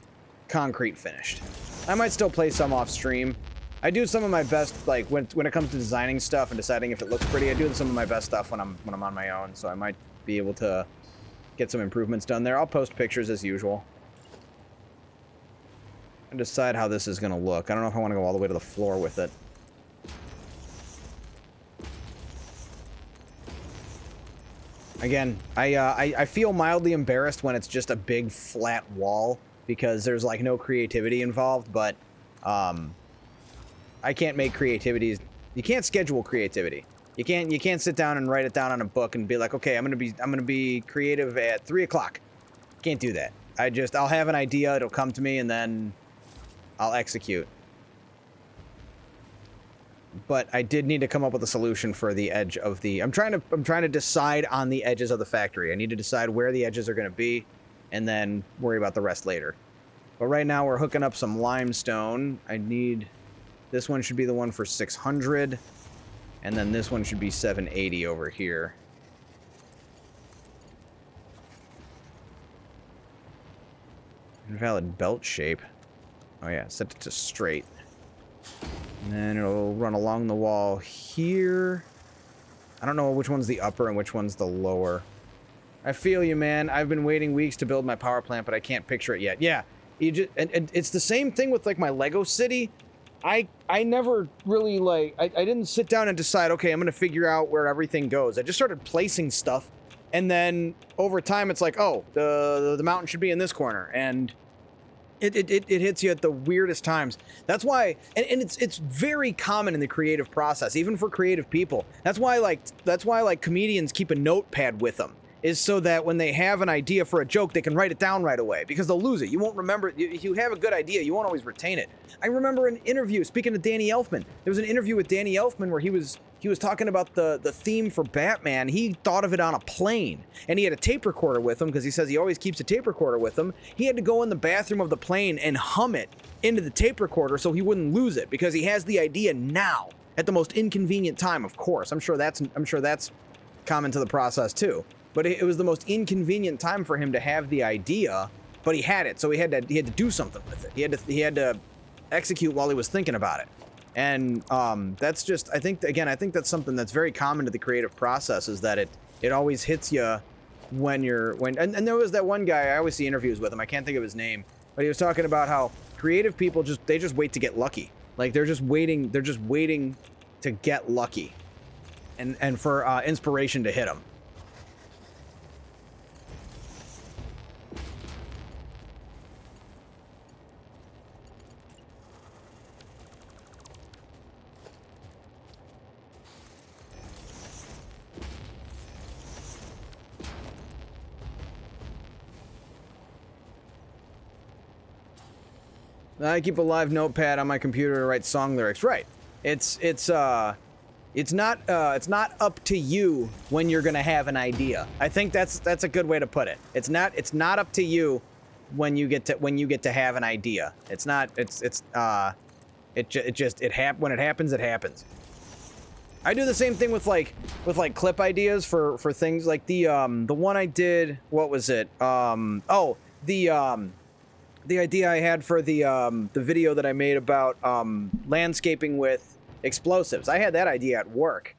concrete finished. I might still play some off stream. I do some of my best, like, when it comes to designing stuff and deciding if it looks pretty, I do some of my best stuff when I'm on my own, so I might be able to get some improvements done there. I'll post pictures as usual. And decide how this is going to look. I don't know if I want to go all the way to the floor with it. Again, I feel mildly embarrassed when it's just a big flat wall because there's like no creativity involved, but I can't make creativities. You can't schedule creativity. You can't sit down and write it down on a book and be like, okay, I'm gonna be creative at 3 o'clock. Can't do that. I'll have an idea, it'll come to me, and then I'll execute. But I did need to come up with a solution for the edge of the... I'm trying to decide on the edges of the factory. I need to decide where the edges are going to be, and then worry about the rest later. But right now we're hooking up some limestone. I need... This one should be the one for 600, and then this one should be 780 over here. Invalid belt shape. Oh yeah, set it to straight. And then it'll run along the wall here. I don't know which one's the upper and which one's the lower. I feel you, man. I've been waiting weeks to build my power plant, but I can't picture it yet. Yeah, and it's the same thing with like my Lego city. I never really like... I didn't sit down and decide, okay, I'm going to figure out where everything goes. I just started placing stuff, and then over time it's like, oh, the mountain should be in this corner, and... It hits you at the weirdest times. That's why, and it's very common in the creative process, even for creative people. That's why comedians keep a notepad with them, is so that when they have an idea for a joke, they can write it down right away, because they'll lose it. You won't remember it. If you have a good idea, you won't always retain it. I remember an interview, speaking of Danny Elfman, there was an interview with Danny Elfman where he was talking about the theme for Batman. He thought of it on a plane, and he had a tape recorder with him, because he says he always keeps a tape recorder with him. He had to go in the bathroom of the plane and hum it into the tape recorder so he wouldn't lose it, because he has the idea now, at the most inconvenient time, of course. I'm sure that's common to the process too. But it was the most inconvenient time for him to have the idea, but he had it, so he had to do something with it. He had to execute while he was thinking about it. And that's just, I think that's something that's very common to the creative process, is that it always hits you when and there was that one guy, I always see interviews with him, I can't think of his name, but he was talking about how creative people just wait to get lucky. Like they're just waiting to get lucky and for inspiration to hit them. I keep a live notepad on my computer to write song lyrics. Right. It's It's not up to you when you're gonna have an idea. I think that's a good way to put it. It's not up to you when you get to have an idea. It's not. When it happens, it happens. I do the same thing with like clip ideas for things like the one I did. What was it? The idea I had for the video that I made about landscaping with explosives. I had that idea at work.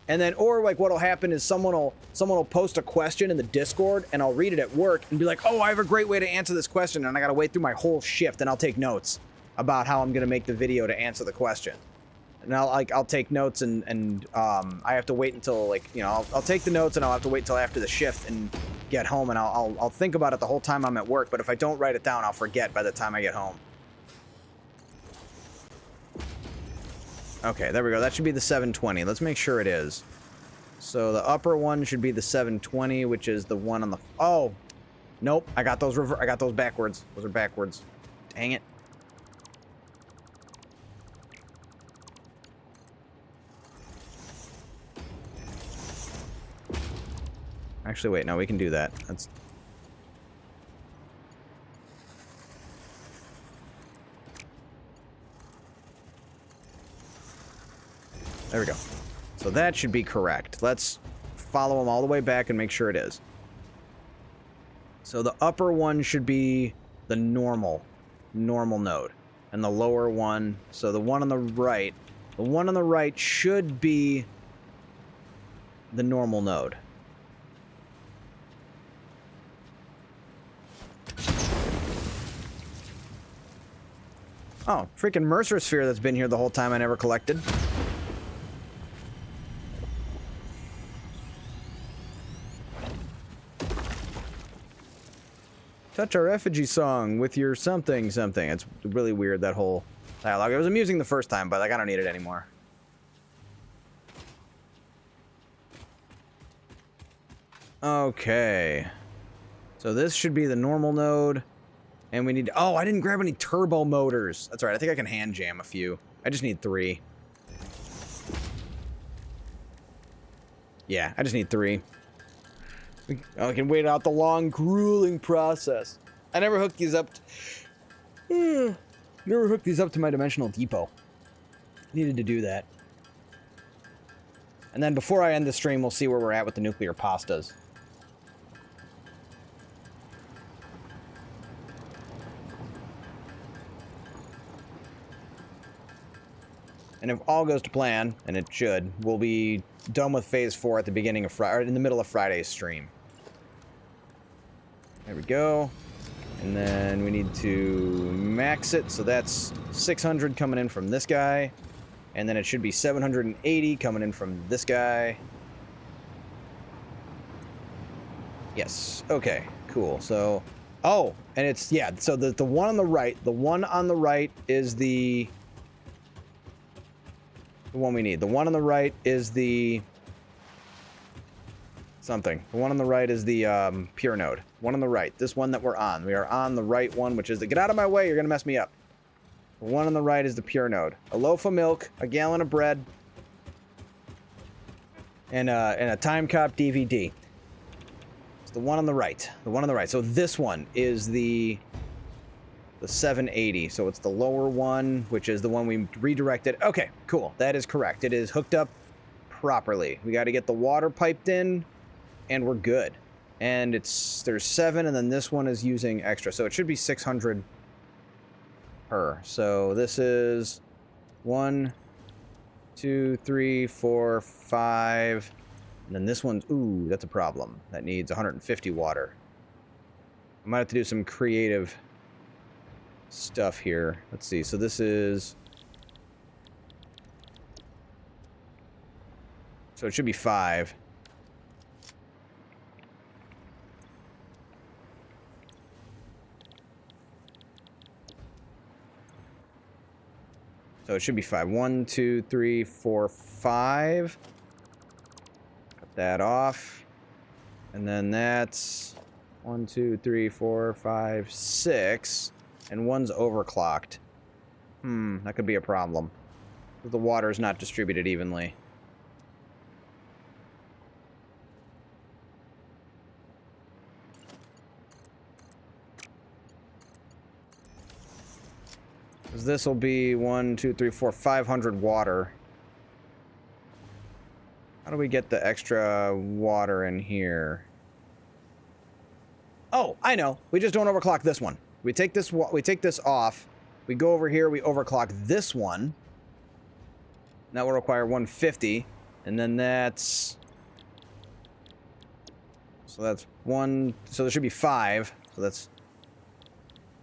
And then, or like what'll happen is someone will post a question in the Discord and I'll read it at work and be like, oh, I have a great way to answer this question, and I gotta wait through my whole shift and I'll take notes about how I'm gonna make the video to answer the question. And I'll take notes and I have to wait until, like, you know, I'll take the notes and I'll have to wait until after the shift and get home, and I'll think about it the whole time I'm at work, but if I don't write it down, I'll forget by the time I get home. Okay, there we go. That should be the 720. Let's make sure it is. So the upper one should be the 720, which is the one on the... Oh! Nope, I got those backwards. Those are backwards. Dang it. Actually, wait, no, we can do that. That's... There we go. So that should be correct. Let's follow them all the way back and make sure it is. So the upper one should be the normal node. And the lower one, so the one on the right should be the normal node. Oh, freaking Mercer Sphere that's been here the whole time I never collected. Touch our effigy song with your something. It's really weird, that whole dialogue. It was amusing the first time, but like I don't need it anymore. Okay. So this should be the normal node. And we need... Oh, I didn't grab any turbo motors. That's right. I think I can hand jam a few. I just need 3. Yeah, I just need 3. I can wait out the long, grueling process. I never hooked these up... Never hooked these up to my dimensional depot. Needed to do that. And then before I end the stream, we'll see where we're at with the nuclear pastas. And if all goes to plan, and it should, we'll be done with Phase 4 at the beginning of Friday, or in the middle of Friday's stream. There we go. And then we need to max it, so that's 600 coming in from this guy. And then it should be 780 coming in from this guy. Yes. Okay, cool. So, oh, and it's, yeah, so the one on the right is the one we need. The one on the right is the something. The one on the right is the pure node. One on the right. This one that we're on. We are on the right one, which is the... Get out of my way, you're gonna mess me up. The one on the right is the pure node. A loaf of milk, a gallon of bread, and a Time Cop DVD. It's the one on the right. The one on the right. So this one is the 780. So it's the lower one, which is the one we redirected. Okay, cool. That is correct. It is hooked up properly. We got to get the water piped in, and we're good. And there's 7, and then this one is using extra. So it should be 600 per. So this is 1, 2, 3, 4, 5. And then this one's, ooh, that's a problem. That needs 150 water. I might have to do some creative stuff here. Let's see. So this is... So it should be 5. So it should be 5. 1, 2, 3, 4, 5. Cut that off. And then that's 1, 2, 3, 4, 5, 6. And one's overclocked. That could be a problem. The water is not distributed evenly. Because this will be 1, 2, 3, 4, 500 water. How do we get the extra water in here? Oh, I know. We just don't overclock this one. We take this off. We go over here, we overclock this one. That will require 150. And then that's... So that's 1... So there should be 5. So that's...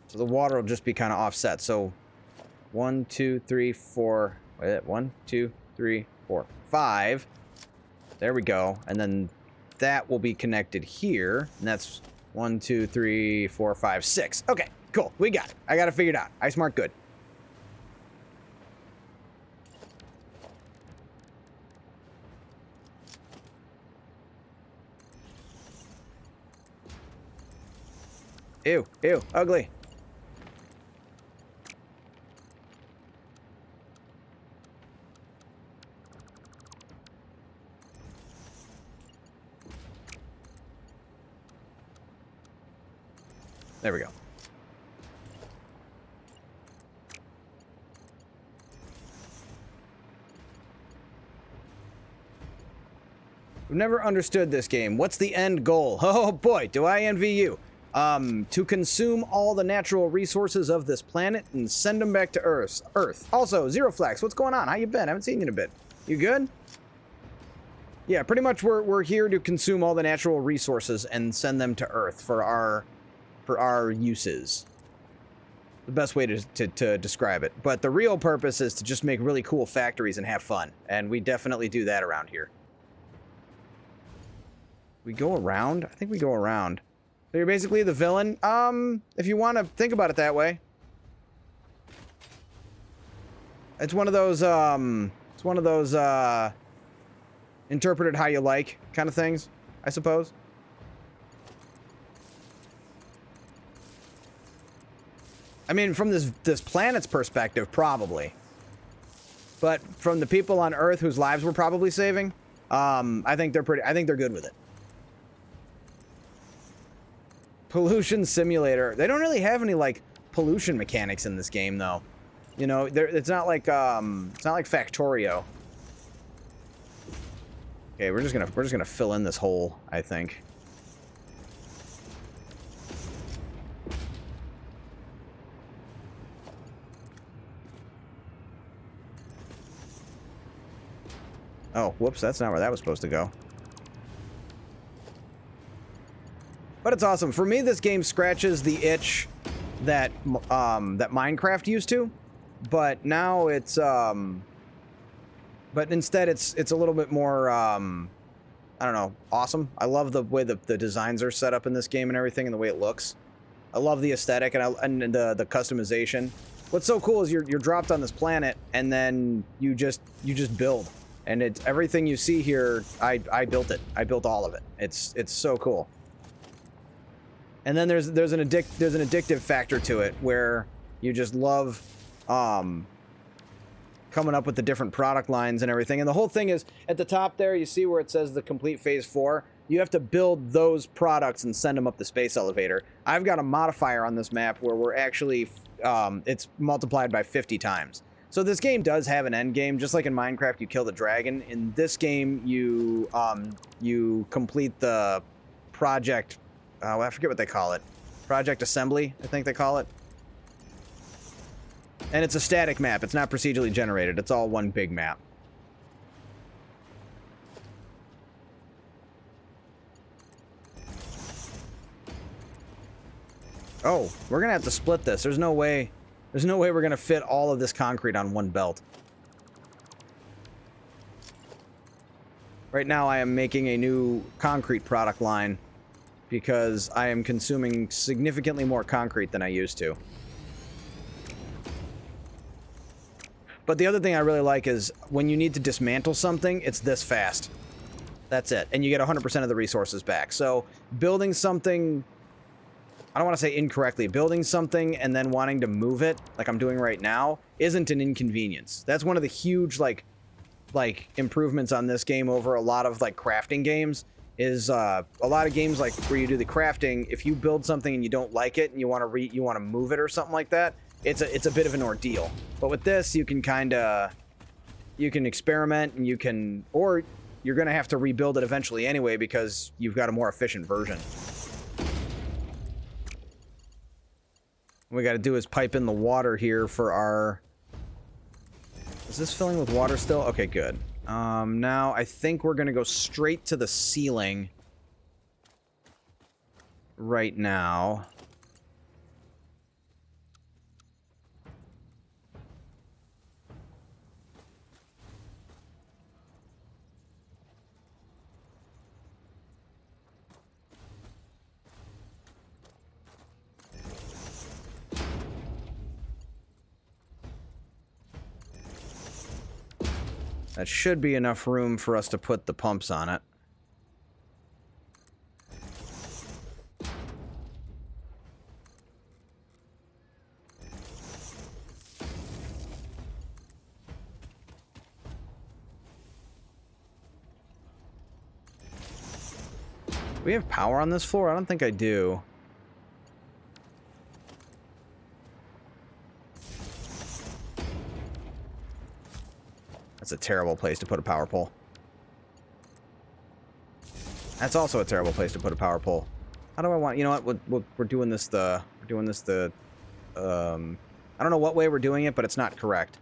So the water will just be kind of offset. So 1, 2, 3, 4... Wait, 1, 2, 3, 4, 5. There we go. And then that will be connected here. And that's 1, 2, 3, 4, 5, 6. Okay, cool. We got it. I got it figured out. iSmart good. Ew, ew, ugly. There we go. I've never understood this game. What's the end goal? Oh boy, do I envy you. To consume all the natural resources of this planet and send them back to Earth. Also, Zero Flex, what's going on? How you been? I haven't seen you in a bit. You good? Yeah, pretty much we're here to consume all the natural resources and send them to Earth for our uses. The best way to describe it. But the real purpose is to just make really cool factories and have fun. And we definitely do that around here. We go around? I think we go around. So you're basically the villain. If you want to think about it that way. It's one of those, interpreted how you like kind of things, I suppose. I mean, from this planet's perspective, probably. But from the people on Earth whose lives we're probably saving, I think they're good with it. Pollution simulator. They don't really have any like pollution mechanics in this game, though. You know, it's not like Factorio. Okay, we're just gonna fill in this hole, I think. Oh, whoops, that's not where that was supposed to go. But it's awesome. For me, this game scratches the itch that that Minecraft used to, but now it's but instead it's a little bit more I don't know, awesome. I love the way the designs are set up in this game and everything, and the way it looks. I love the aesthetic and the customization. What's so cool is you're dropped on this planet and then you just build, and it's everything you see here. I built it. I built all of it. It's so cool. And then there's an addictive factor to it where you just love coming up with the different product lines and everything. And the whole thing is at the top there, you see where it says the complete phase 4. You have to build those products and send them up the space elevator. I've got a modifier on this map where we're actually it's multiplied by 50 times. So this game does have an end game, just like in Minecraft. You kill the dragon. In this game, you complete the project. I forget what they call it. Project Assembly, I think they call it. And it's a static map. It's not procedurally generated. It's all one big map. Oh, we're gonna have to split this. There's no way we're gonna fit all of this concrete on one belt. Right now I am making a new concrete product line because I am consuming significantly more concrete than I used to. But the other thing I really like is when you need to dismantle something, it's this fast. That's it. And you get 100% of the resources back. So building something, I don't want to say incorrectly, building something and then wanting to move it, like I'm doing right now, isn't an inconvenience. That's one of the huge, like improvements on this game over a lot of, like, crafting games. Is a lot of games like where you do the crafting, if you build something and you don't like it and you want to move it or something like that, it's a bit of an ordeal. But with this, you can you can experiment, and you can, or you're going to have to rebuild it eventually anyway because you've got a more efficient version. What we got to do is pipe in the water here for our... Is this filling with water still? Okay, good. Now I think we're going to go straight to the ceiling right now. That should be enough room for us to put the pumps on it. Do we have power on this floor? I don't think I do. That's a terrible place to put a power pole. That's also a terrible place to put a power pole. How do I want... You know what? We're doing this the... We're doing this the... I don't know what way we're doing it, but it's not correct.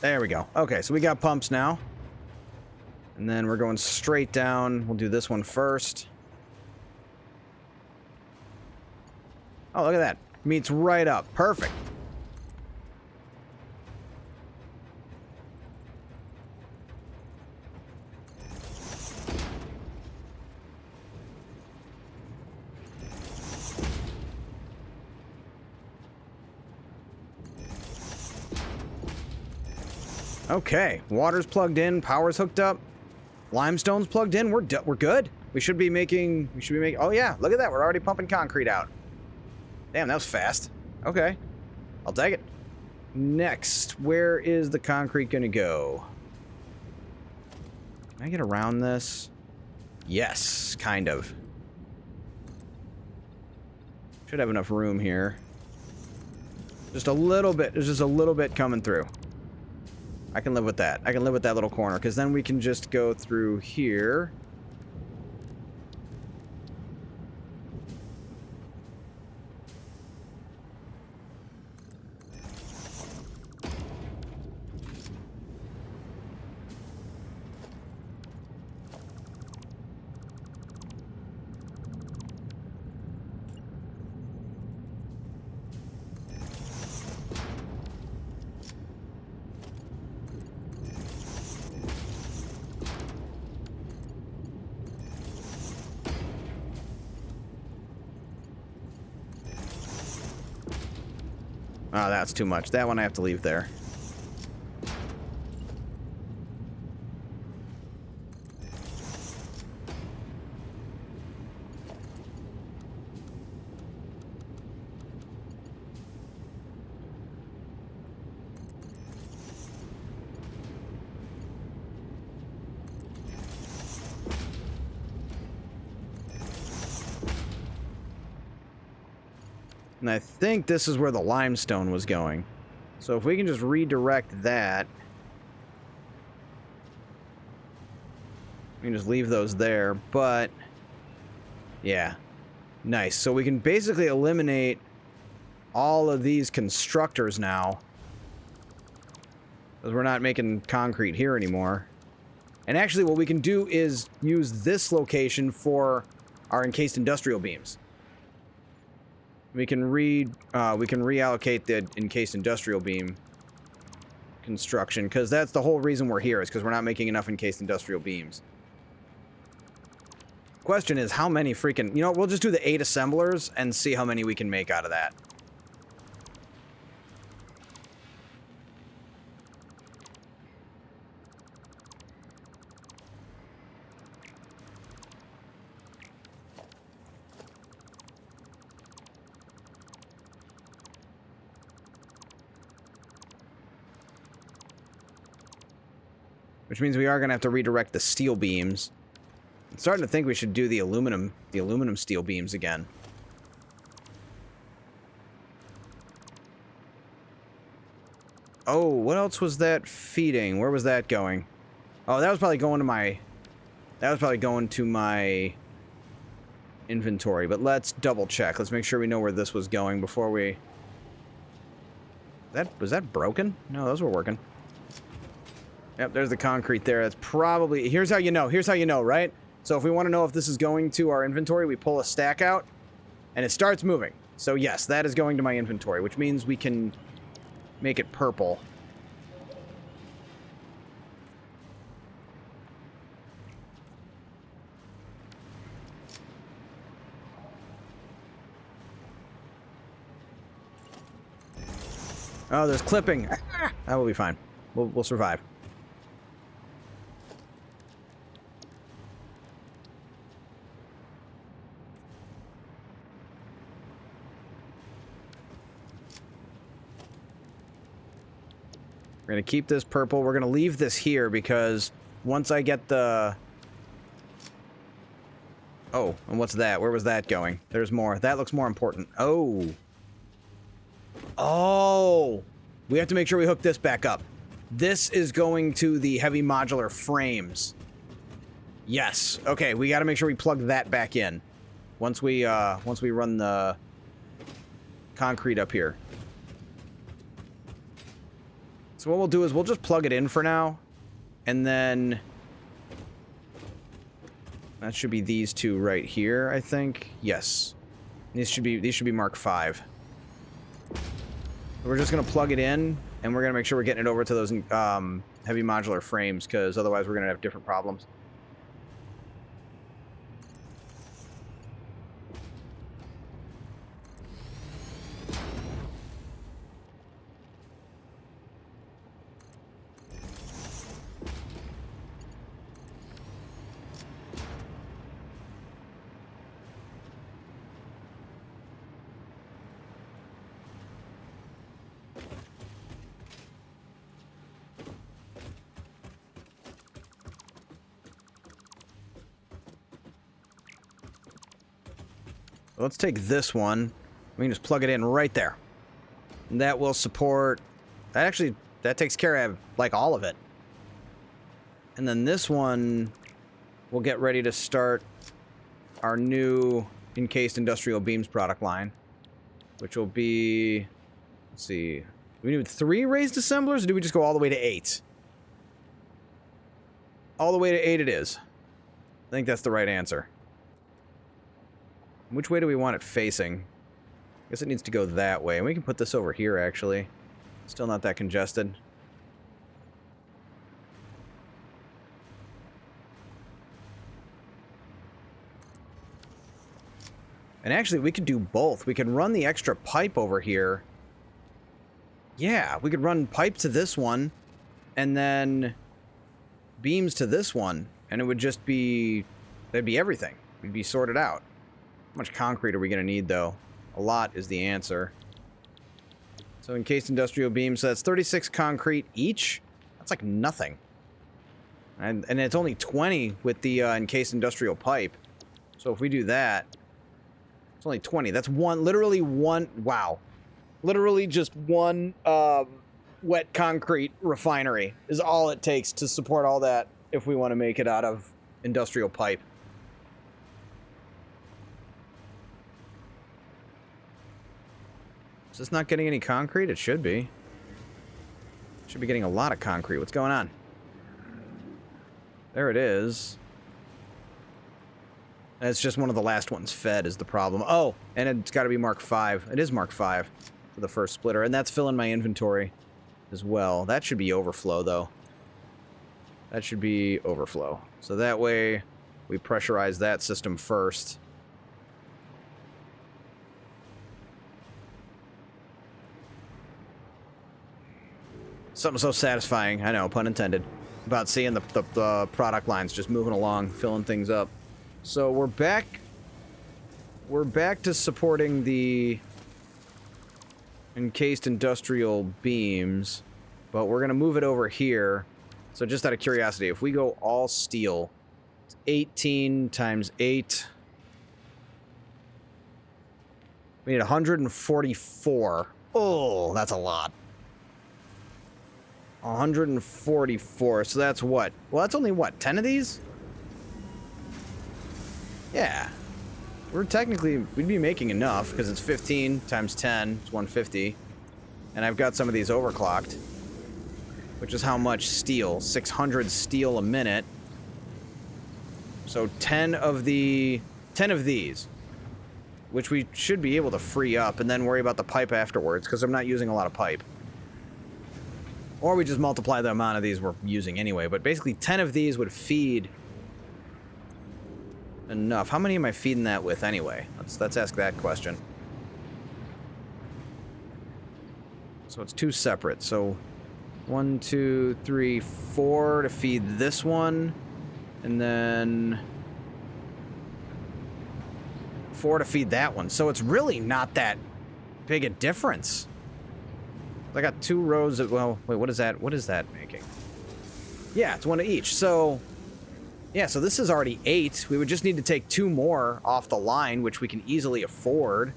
There we go. Okay, so we got pumps now. And then we're going straight down. We'll do this one first. Oh, look at that. Meets right up. Perfect. Okay, water's plugged in, power's hooked up, limestone's plugged in. We're good. We should be making. Oh yeah, look at that. We're already pumping concrete out. Damn, that was fast. Okay, I'll take it. Next, where is the concrete gonna go? Can I get around this? Yes, kind of. Should have enough room here. Just a little bit. There's just a little bit coming through. I can live with that. I can live with that little corner, because then we can just go through here. Oh, that's too much. That one I have to leave there. And I think this is where the limestone was going. So if we can just redirect that. We can just leave those there, but... Yeah. Nice. So we can basically eliminate all of these constructors now. Because we're not making concrete here anymore. And actually what we can do is use this location for our encased industrial beams. We can reallocate the encased industrial beam construction, because that's the whole reason we're here, is because we're not making enough encased industrial beams. Question is, how many freaking... You know, we'll just do the 8 assemblers and see how many we can make out of that. which means we are going to have to redirect the steel beams. I'm starting to think we should do the aluminum steel beams again. Oh, what else was that feeding? Where was that going? Oh, that was probably going to my... That was probably going to my inventory, but let's double check. Let's make sure we know where this was going before we... Was that broken? No, those were working. Yep, there's the concrete there. That's probably... Here's how you know. Here's how you know, right? So if we want to know if this is going to our inventory, we pull a stack out, and it starts moving. So yes, that is going to my inventory, which means we can make it purple. Oh, there's clipping. That will be fine. We'll survive. We're going to keep this purple. We're going to leave this here because once I get the... Oh, and what's that? Where was that going? There's more. That looks more important. Oh. Oh. We have to make sure we hook this back up. This is going to the heavy modular frames. Yes. Okay, we got to make sure we plug that back in. Once we run the concrete up here. So what we'll do is we'll just plug it in for now, and then that should be these two right here, I think. Yes, these should be Mark 5. We're just gonna plug it in, and we're gonna make sure we're getting it over to those heavy modular frames, because otherwise we're gonna have different problems. Let's take this one. We can just plug it in right there. And that will support... That takes care of, like, all of it. And then this one, we'll get ready to start our new encased industrial beams product line, which will be... Let's see. Do we need 3 raised assemblers, or do we just go all the way to 8? All the way to 8 it is. I think that's the right answer. Which way do we want it facing? I guess it needs to go that way. And we can put this over here, actually. Still not that congested. And actually, we could do both. We could run the extra pipe over here. Yeah, we could run pipe to this one, and then beams to this one, and it would just be... That'd be everything. We'd be sorted out. How much concrete are we going to need, though? A lot is the answer. So encased industrial beams, so that's 36 concrete each? That's like nothing. And it's only 20 with the encased industrial pipe. So if we do that, it's only 20. That's literally one, wow. Literally just one wet concrete refinery is all it takes to support all that if we want to make it out of industrial pipe. Is this not getting any concrete? It should be. Should be getting a lot of concrete. What's going on? There it is. It's just one of the last ones fed is the problem. Oh, and it's got to be Mark 5. It is Mark 5 for the first splitter, and that's filling my inventory as well. That should be overflow, though. That should be overflow. So that way, we pressurize that system first. Something so satisfying, I know, pun intended, about seeing the product lines just moving along, filling things up. So we're back to supporting the encased industrial beams, but we're going to move it over here So just out of curiosity, if we go all steel, 18 times 8. We need 144. Oh, that's a lot. 144. So that's what? Well, that's only what? 10 of these? Yeah. We'd be making enough because it's 15 times 10. It's 150. And I've got some of these overclocked. Which is how much steel? 600 steel a minute. So 10 of these, which we should be able to free up and then worry about the pipe afterwards because I'm not using a lot of pipe. Or we just multiply the amount of these we're using anyway, but basically 10 of these would feed enough. How many am I feeding that with anyway? Let's ask that question. So it's 2 separate. So 1, 2, 3, 4 to feed this one. And then 4 to feed that one. So it's really not that big a difference. I got 2 rows of, well, wait, what is that? What is that making? Yeah, it's 1 of each. So, yeah, so this is already 8. We would just need to take 2 more off the line, which we can easily afford.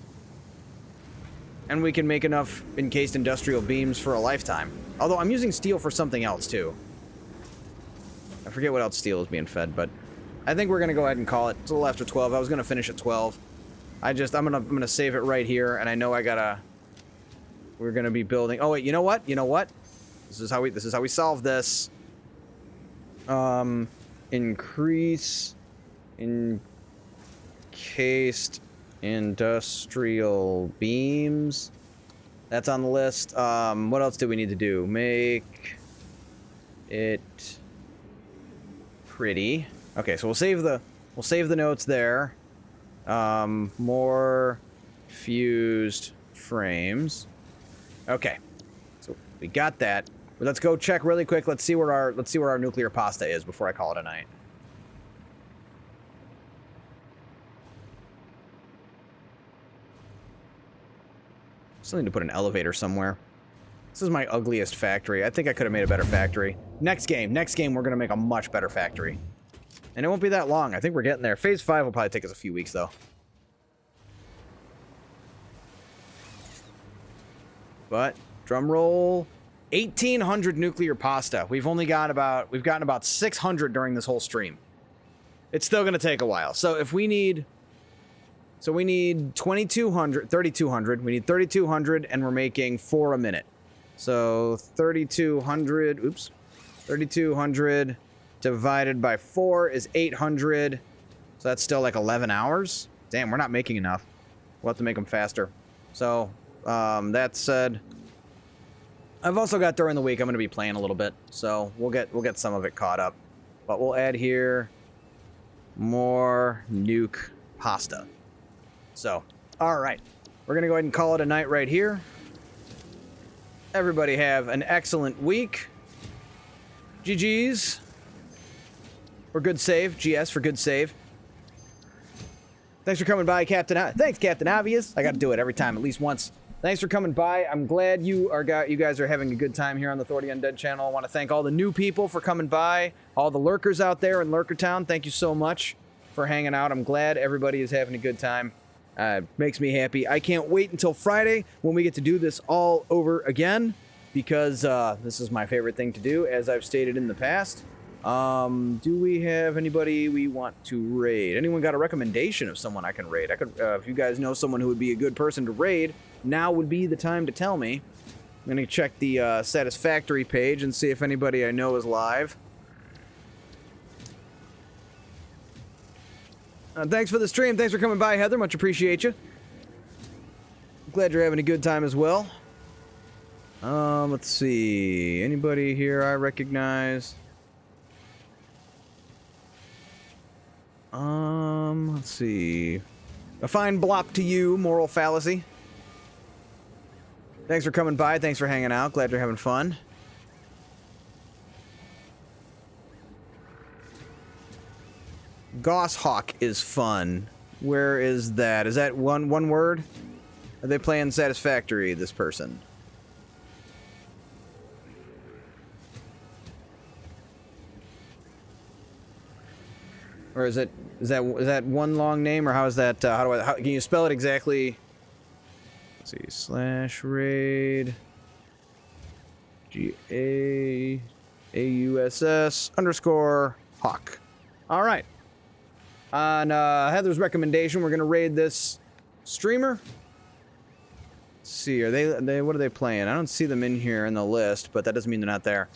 And we can make enough encased industrial beams for a lifetime. Although I'm using steel for something else, too. I forget what else steel is being fed, but I think we're going to go ahead and call it. It's a little after 12. I was going to finish at 12. I'm going to save it right here, and I know we're going to be building. Oh, wait, you know what? You know what? This is how we solve this. Increase encased industrial beams. That's on the list. What else do we need to do? Make it pretty. Okay, so we'll save the notes there. More fused frames. Okay, so we got that. But let's go check really quick. Let's see where our nuclear pasta is before I call it a night. Still need to put an elevator somewhere. This is my ugliest factory. I think I could have made a better factory. Next game, we're going to make a much better factory. And it won't be that long. I think we're getting there. Phase 5 will probably take us a few weeks, though. But, drum roll, 1,800 nuclear pasta. We've gotten about 600 during this whole stream. It's still going to take a while. So if we need... So we need 3,200. We need 3,200, and we're making 4 a minute. So 3,200, oops. 3,200 divided by 4 is 800. So that's still like 11 hours. Damn, we're not making enough. We'll have to make them faster. So, that said, I've also got during the week, I'm going to be playing a little bit. So we'll get some of it caught up. But we'll add here more nuke pasta. So, all right. We're going to go ahead and call it a night right here. Everybody have an excellent week. GG's. For good save. GS for good save. Thanks for coming by, Captain. Thanks, Captain Obvious. I got to do it every time, at least once. Thanks for coming by. I'm glad you guys are having a good time here on the Thor the Undead channel. I want to thank all the new people for coming by. All the lurkers out there in Lurkertown, thank you so much for hanging out. I'm glad everybody is having a good time. Makes me happy. I can't wait until Friday when we get to do this all over again because this is my favorite thing to do, as I've stated in the past. Do we have anybody we want to raid? Anyone got a recommendation of someone I can raid? If you guys know someone who would be a good person to raid, now would be the time to tell me. I'm going to check the Satisfactory page and see if anybody I know is live. Thanks for the stream. Thanks for coming by, Heather. Much appreciate you. Glad you're having a good time as well. Let's see. Anybody here I recognize? Let's see. A fine blop to you, moral fallacy. Thanks for coming by. Thanks for hanging out. Glad you're having fun. Goshawk is fun. Where is that? Is that one word? Are they playing Satisfactory, this person? Or is that one long name, or how is that? How can you spell it exactly? Let's see. /raid GAAUSS_Hawk. All right. On Heather's recommendation, we're gonna raid this streamer. Let's see, are they what are they playing? I don't see them in here in the list, but that doesn't mean they're not there.